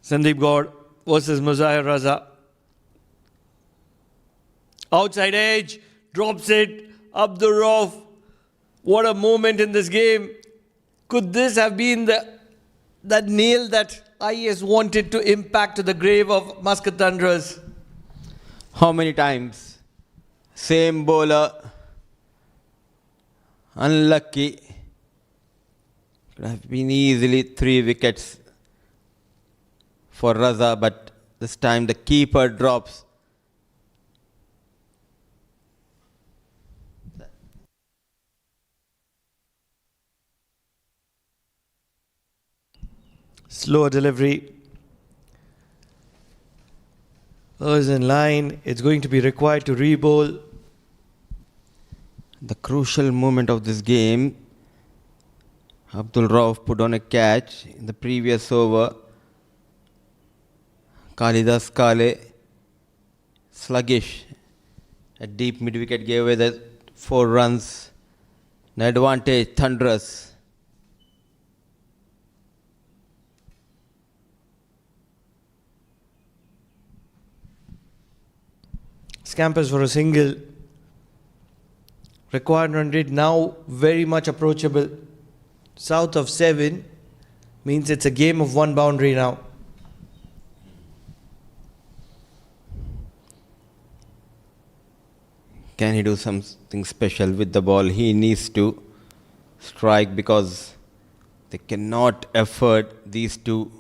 Sandeep Gaur versus Muzahir Raza. Outside edge, drops it, up the rough. What a moment in this game. Could this have been that nail that IAS wanted to impact to the grave of Muscat Thunderers? How many times? Same bowler. Unlucky. Could have been easily 3 wickets for Raza, but this time the keeper drops. Slow delivery. Is in line. It's going to be required to re-bowl. The crucial moment of this game, Abdul Rauf put on a catch in the previous over. Kalidas Kale, sluggish. A deep mid-wicket gave away the 4 runs. An advantage, Thunderers. Scampers for a single. Required run rate now very much approachable. South of 7 means it's a game of 1 boundary now. Can he do something special with the ball? He needs to strike because they cannot afford these two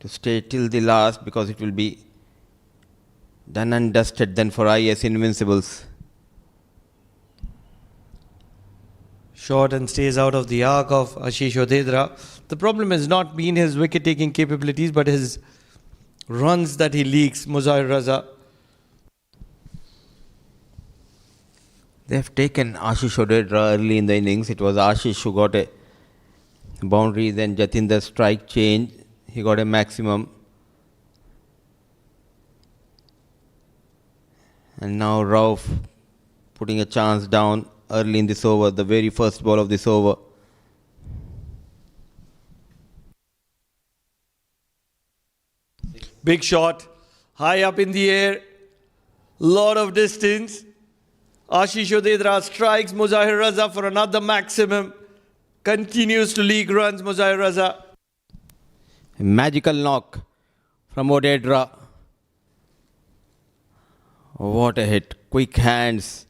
to stay till the last, because it will be done and dusted then for IAS Invincibles. Short and stays out of the arc of Ashish Odedra. The problem has not been his wicket-taking capabilities, but his runs that he leaks, Muzahir Raza. They have taken Ashish Odedra early in the innings. It was Ashish who got a boundary, then Jatinder strike change. He got a maximum. And now Rauf putting a chance down early in this over, the very first ball of this over. Big shot, high up in the air, lot of distance. Ashish Odedra strikes Muzahir Raza for another maximum. Continues to leak runs, Muzahir Raza. A magical knock from Odedra. What a hit. Quick hands.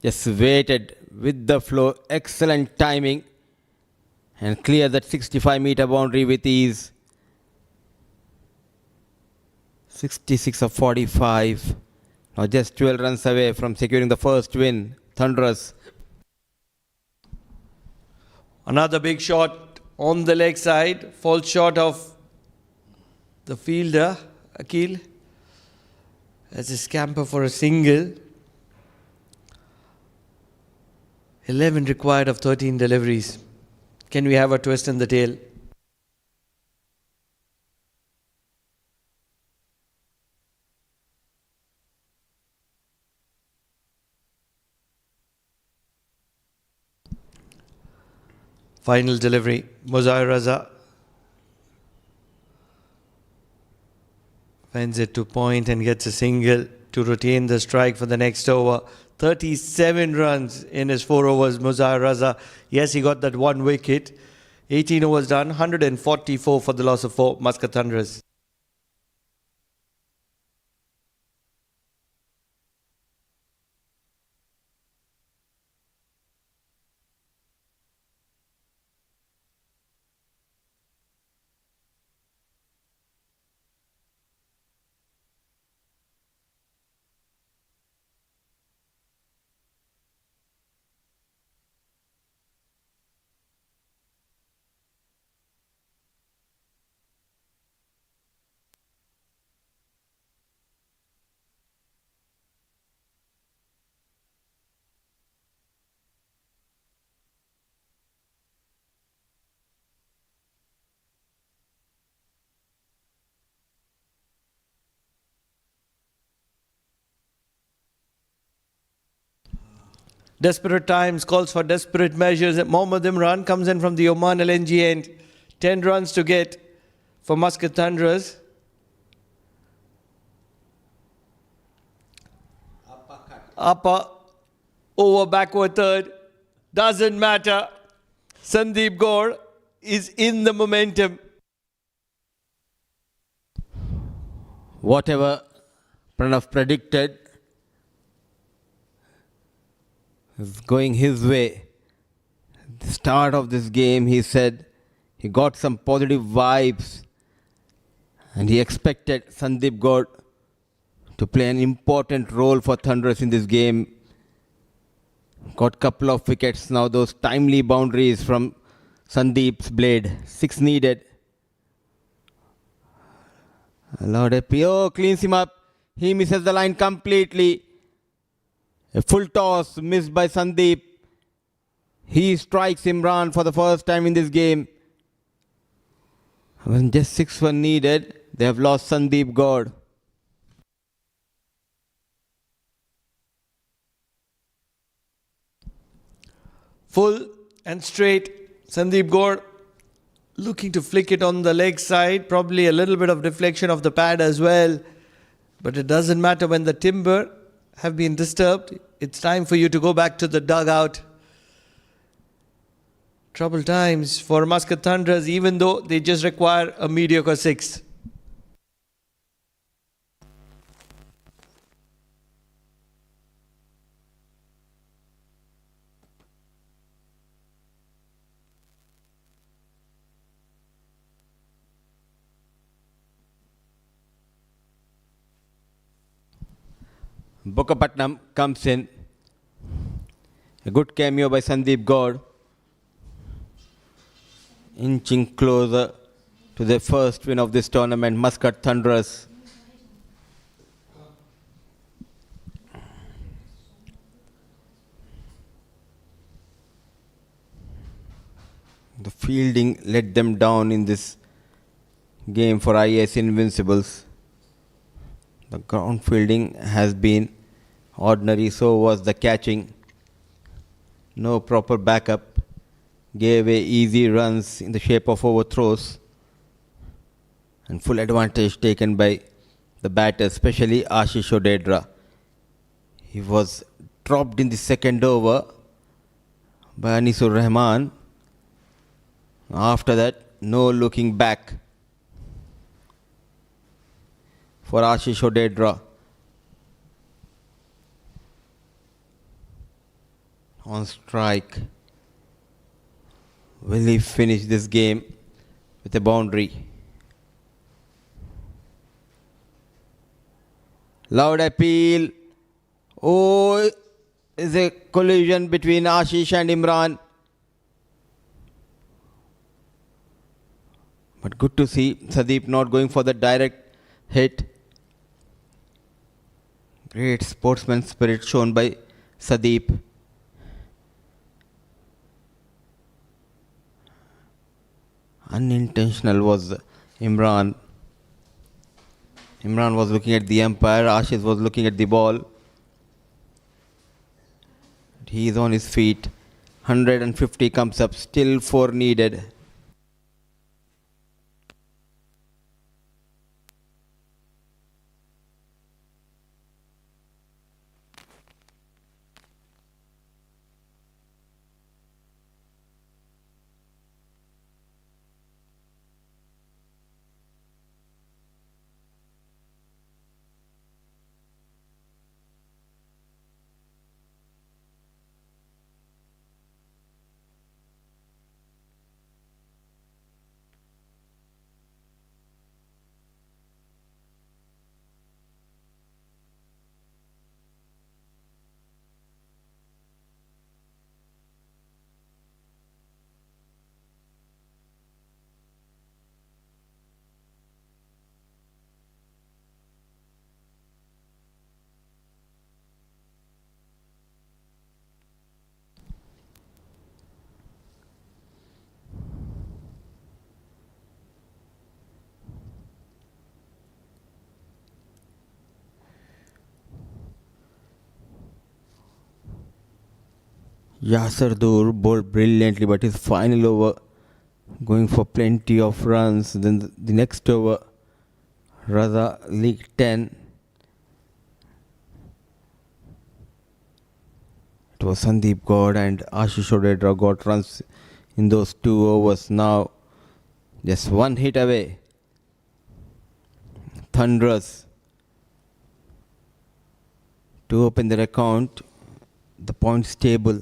Just waited with the flow. Excellent timing. And clear that 65-meter boundary with ease. 66 of 45. Now just 12 runs away from securing the first win. Thunderers. Another big shot on the leg side. Falls short of the fielder, Akil. As a scamper for a single. 11 required of 13 deliveries. Can we have a twist in the tail? Final delivery, Muzahir Raza. Fends it to point and gets a single to retain the strike for the next over. 37 runs in his 4 overs, Muzahir Raza. Yes, he got that 1 wicket. 18 overs done, 144 for the loss of 4, Muscat Thunderers. Desperate times calls for desperate measures. Mohammad Imran comes in from the Oman LNG end. 10 runs to get for Muscat Thunderers. Upper, over, backward third. Doesn't matter. Sandeep Gaur is in the momentum. Whatever Pranav predicted is going his way. The start of this game, he said he got some positive vibes and he expected Sandeep Gaur to play an important role for Thunderers in this game. Got couple of wickets now, those timely boundaries from Sandeep's blade. 6 needed. Lord Apio cleans him up. He misses the line completely. A full toss missed by Sandeep. He strikes Imran for the first time in this game. When just 6 were needed, they have lost Sandeep Gaur. Full and straight. Sandeep Gaur looking to flick it on the leg side. Probably a little bit of deflection of the pad as well. But it doesn't matter when the timber have been disturbed. It's time for you to go back to the dugout. Trouble times for Muscat Thunderers, even though they just require a mediocre 6. Bukapatnam comes in. A good cameo by Sandeep Gaur. Inching closer to their first win of this tournament, Muscat Thunderers. The fielding let them down in this game for IAS Invincibles. The ground fielding has been ordinary, so was the catching. No proper backup. Gave away easy runs in the shape of overthrows. And full advantage taken by the batters, especially Ashish Odedra. He was dropped in the second over by Anisur Rahman. After that, no looking back for Ashish Odedra. On strike. Will he finish this game with a boundary? Loud appeal. Oh, is a collision between Ashish and Imran. But good to see Sandeep not going for the direct hit. Great sportsman spirit shown by Sandeep. Unintentional was Imran. Imran was looking at the umpire. Ashish was looking at the ball. He is on his feet. 150 comes up. Still 4 needed. Yasser Dur bowled brilliantly, but his final over going for plenty of runs. Then the next over, Raza league 10. It was Sandeep God and Ashish Odedra got runs in those 2 overs. Now just 1 hit away. Thunderous to open their account, the points table.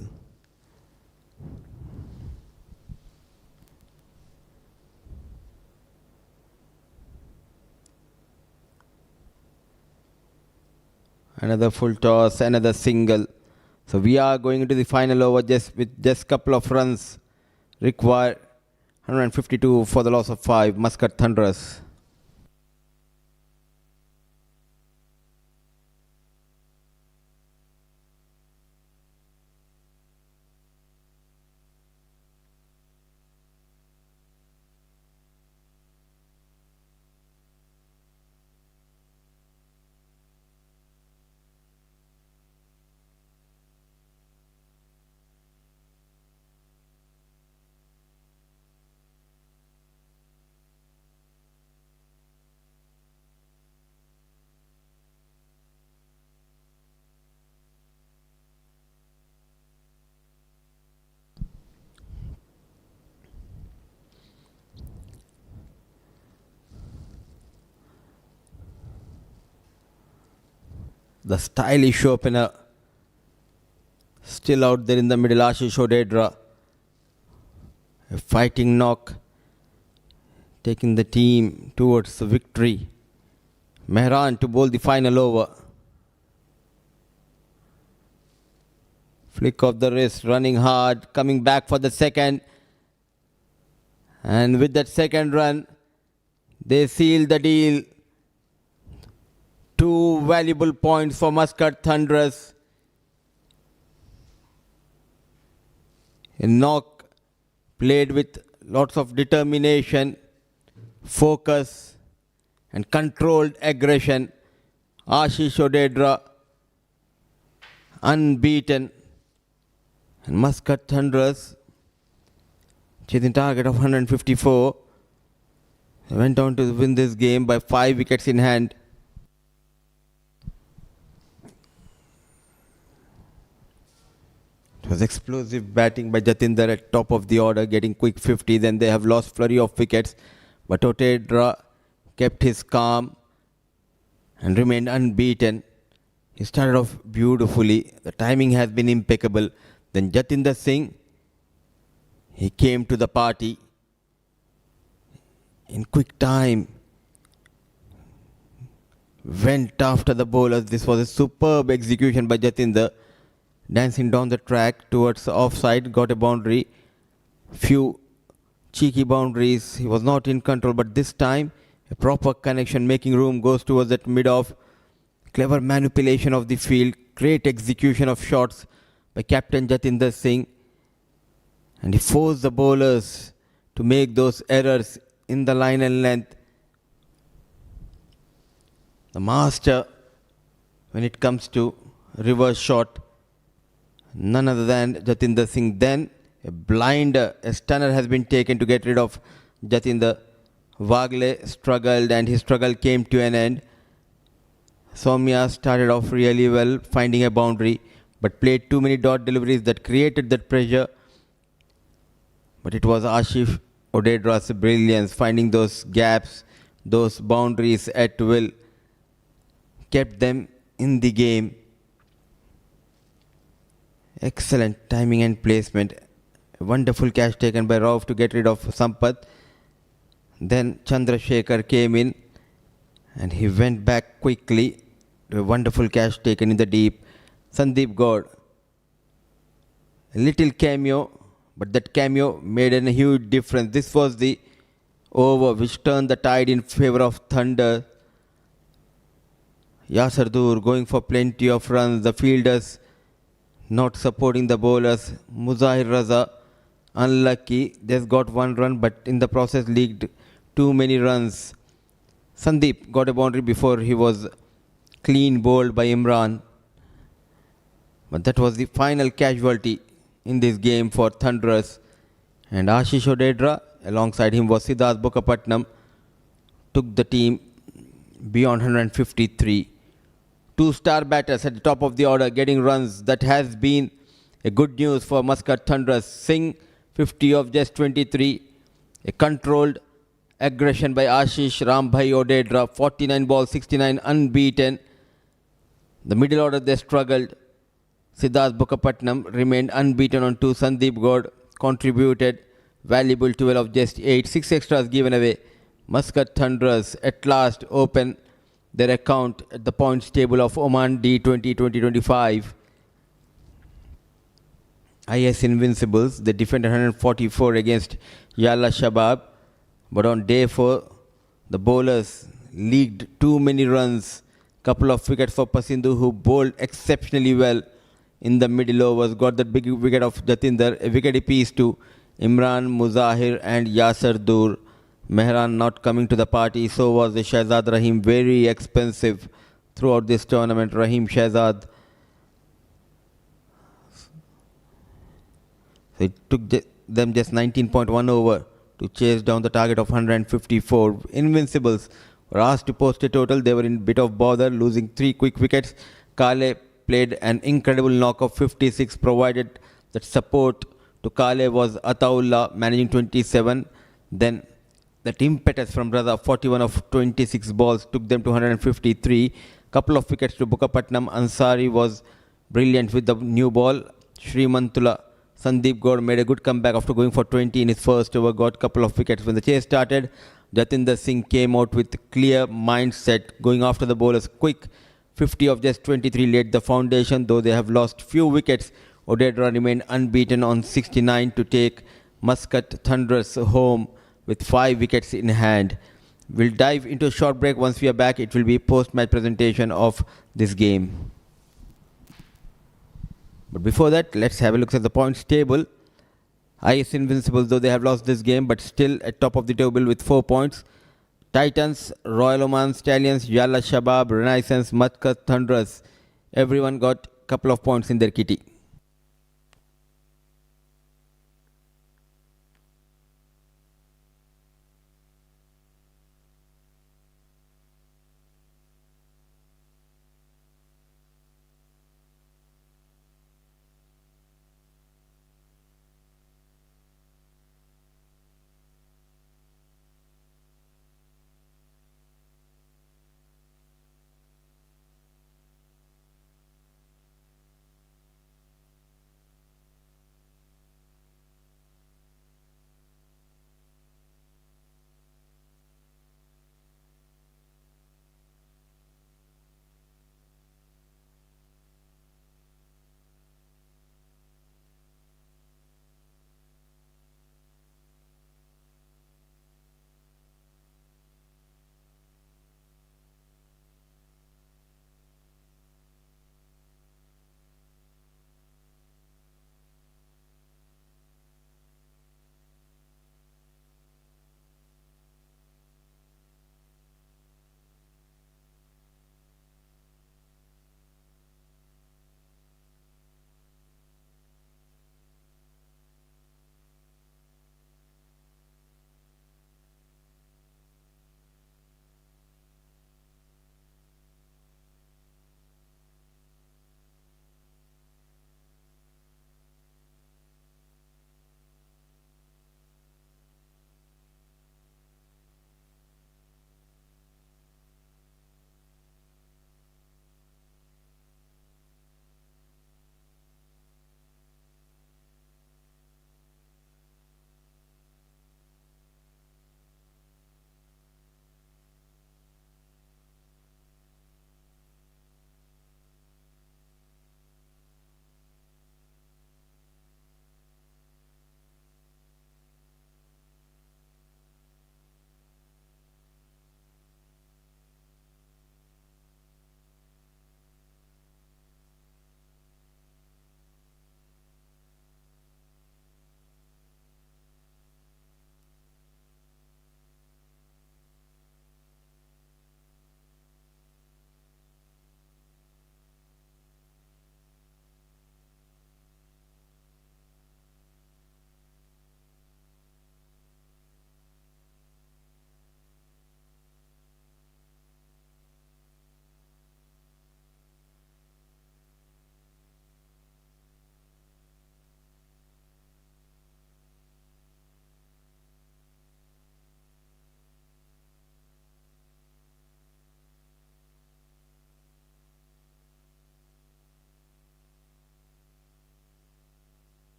Another full toss, another single. So we are going into the final over with just couple of runs required. 152 for the loss of 5. Muscat Thunderous. The stylish opener still out there in the middle, Ashish Odedra. A fighting knock, taking the team towards the victory. Mehran to bowl the final over. Flick of the wrist, running hard, coming back for the second. And with that second run, they seal the deal. 2 valuable points for Muscat Thunderous. A knock played with lots of determination, focus and controlled aggression. Ashish Odedra unbeaten. And Muscat Thunderous chasing target of 154. They went on to win this game by 5 wickets in hand. It was explosive batting by Jatinder at top of the order, getting quick 50. Then they have lost flurry of wickets. But Odedra kept his calm and remained unbeaten. He started off beautifully. The timing has been impeccable. Then Jatinder Singh, he came to the party in quick time. Went after the bowlers. This was a superb execution by Jatinder. Dancing down the track towards the offside, got a boundary. Few cheeky boundaries. He was not in control, but this time a proper connection, making room, goes towards that mid-off. Clever manipulation of the field. Great execution of shots by Captain Jatinder Singh. And he forced the bowlers to make those errors in the line and length. The master when it comes to reverse shot, none other than Jatinder Singh. Then a blinder, a stunner has been taken to get rid of Jatinder. Wagle struggled and his struggle came to an end. Soumya started off really well, finding a boundary, but played too many dot deliveries that created that pressure. But it was Ashish Odedra's brilliance, finding those gaps, those boundaries at will, kept them in the game. Excellent timing and placement. A wonderful catch taken by Rauf to get rid of Sampath. Then Chandrasekhar came in and he went back quickly. A wonderful catch taken in the deep. Sandeep God, a little cameo, but that cameo made a huge difference. This was the over which turned the tide in favor of Thunder. Yasardur going for plenty of runs. The fielders not supporting the bowlers. Muzahir Raza unlucky, just got 1 run, but in the process leaked too many runs. Sandeep got a boundary before he was clean bowled by Imran. But that was the final casualty in this game for Thunderous. And Ashish Odedra, Alongside him was Siddharth Bukapatnam. Took the team beyond 153. Two-star batters at the top of the order getting runs. That has been a good news for Muscat Thunderers. Singh 50 of just 23. A controlled aggression by Ashish Rambhai Odedra. 49 balls, 69 unbeaten. The middle order they struggled. Siddharth Bukapatnam remained unbeaten on 2. Sandeep Gaud contributed valuable 12 of just 8. 6 extras given away. Muscat Thunderers at last open their account at the points table of Oman D20 2025. IAS Invincibles, they defended 144 against Yalla Shabab. But on day 4, the bowlers leaked too many runs. Couple of wickets for Pasindu, who bowled exceptionally well in the middle overs. Got that big wicket of Jatinder. A wicket apiece to Imran, Muzahir and Yasir Dur. Mehran not coming to the party. So was the Shahzad Rahim. Very expensive throughout this tournament. Rahim Shahzad. So it took them just 19.1 over to chase down the target of 154. Invincibles were asked to post a total. They were in a bit of bother, losing 3 quick wickets. Kale played an incredible knock of 56, provided that support to Kale was Ataullah, managing 27. Then that impetus from Raza, 41 of 26 balls, took them to 153. Couple of wickets to Bukapatnam. Ansari was brilliant with the new ball. Srimantula. Sandeep Gaud made a good comeback after going for 20 in his first over, got a couple of wickets. When the chase started, Jatinder Singh came out with clear mindset, going after the bowlers quick. 50 of just 23 laid the foundation, though they have lost few wickets. Odedra remained unbeaten on 69 to take Muscat Thunderers home with 5 wickets in hand. We'll dive into a short break. Once we are back, it will be post-match presentation of this game. But before that, let's have a look at the points table. IS Invincibles, though they have lost this game, but still at top of the table with 4 points. Titans, Royal Oman Stallions, Yalla Shabab, Renaissance, Muscat Thunderers. Everyone got a couple of points in their kitty.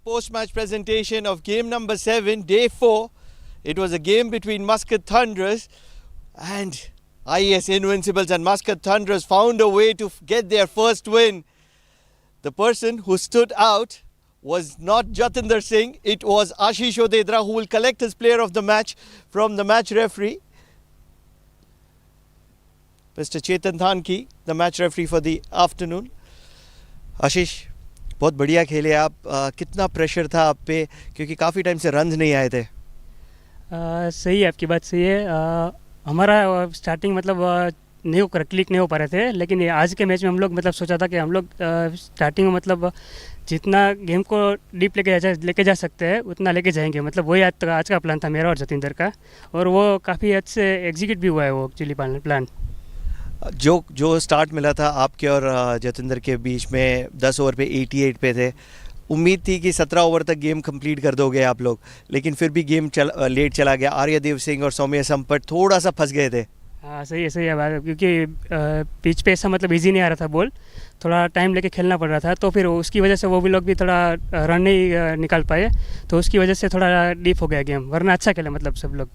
post-match presentation of game number 7, day 4. It was a game between MUSCAT Thunderers and IAS Invincibles, and MUSCAT Thunderers found a way to get their first win. The person who stood out was not Jatinder Singh, it was Ashish Odedra, who will collect his player of the match from the match referee, Mr. Chetan Thanki, the match referee for the afternoon. आशीष, बहुत बढ़िया खेले आप. कितना pressure था आप पे, क्योंकि काफ़ी टाइम से रन्स नहीं आए थे? सही है, आपकी बात सही है. हमारा स्टार्टिंग मतलब नहीं क्लिक नहीं हो पा रहे थे, लेकिन ये आज के मैच में हम लोग मतलब सोचा था कि हम लोग स्टार्टिंग में मतलब जितना गेम को डीप लेके जा सकते हैं उतना लेके जाएंगे. मतलब वही आज का प्लान था मेरा और जतिंदर का, और वो काफ़ी अच्छे से एग्जीक्यूट भी हुआ है वो एक्चुअली प्लान. जो स्टार्ट मिला था आपके और जतिंदर के बीच में, 10 ओवर पे 88 पे थे. उम्मीद थी कि 17 ओवर तक गेम कंप्लीट कर दोगे आप लोग, लेकिन फिर भी गेम लेट चला गया. आर्यदेव सिंह और सौम्य संपट थोड़ा सा फंस गए थे. हाँ सही है बात, क्योंकि पिच पे ऐसा मतलब इजी नहीं आ रहा था बॉल, थोड़ा टाइम लेके खेलना पड़ रहा था, तो फिर उसकी वजह से वो भी लोग भी थोड़ा रन नहीं निकाल पाए, तो उसकी वजह से थोड़ा डीप हो गया गेम. वरना अच्छा खेला मतलब सब लोग.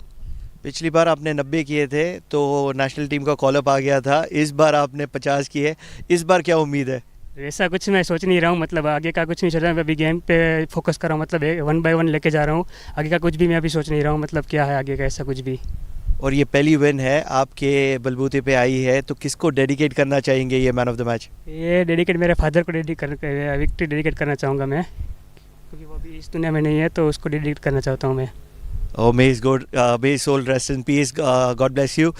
पिछली बार आपने 90 किए थे तो नेशनल टीम का कॉलअप आ गया था, इस बार आपने 50 किए. इस बार क्या उम्मीद है? ऐसा कुछ मैं सोच नहीं रहा हूँ, मतलब आगे का कुछ नहीं सोच रहा. मैं अभी गेम पे फोकस कर रहा हूँ, मतलब 1 by 1 लेके जा रहा हूँ. आगे का कुछ भी मैं अभी सोच नहीं रहा हूँ, मतलब क्या है आगे का ऐसा कुछ भी. और ये पहली विन है आपके बलबूते पे आई है, तो किसको डेडिकेट करना चाहेंगे ये मैन ऑफ द मैच? ये डेडिकेट मेरे फादर को विक्ट्री डेडिकेट करना चाहूँगा मैं, क्योंकि वो अभी इस दुनिया में नहीं है, तो उसको डेडिकेट करना चाहता हूँ मैं. Oh, may his soul rest in peace. God bless you.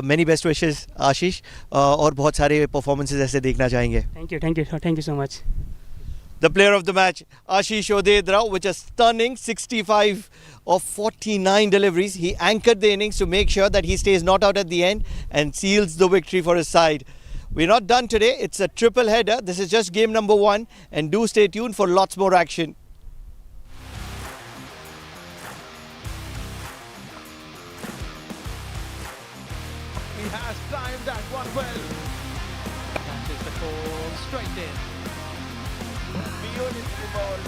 Many best wishes, Ashish. और बहुत सारे performances ऐसे देखना चाहेंगे. Thank you so much. The player of the match, Ashish Odedra, with a stunning 65 of 49 deliveries. He anchored the innings to make sure that he stays not out at the end and seals the victory for his side. We're not done today. It's a triple header. This is just game number 1, and do stay tuned for lots more action. He has timed that one well. That is the call, straight in. Beautiful ball.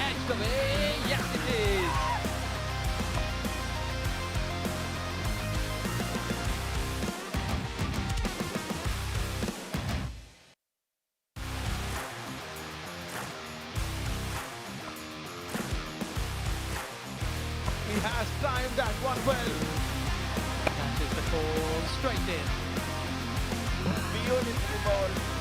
Edged away, yes it is. He has timed that one well. That is the call, straight in. Beautiful ball.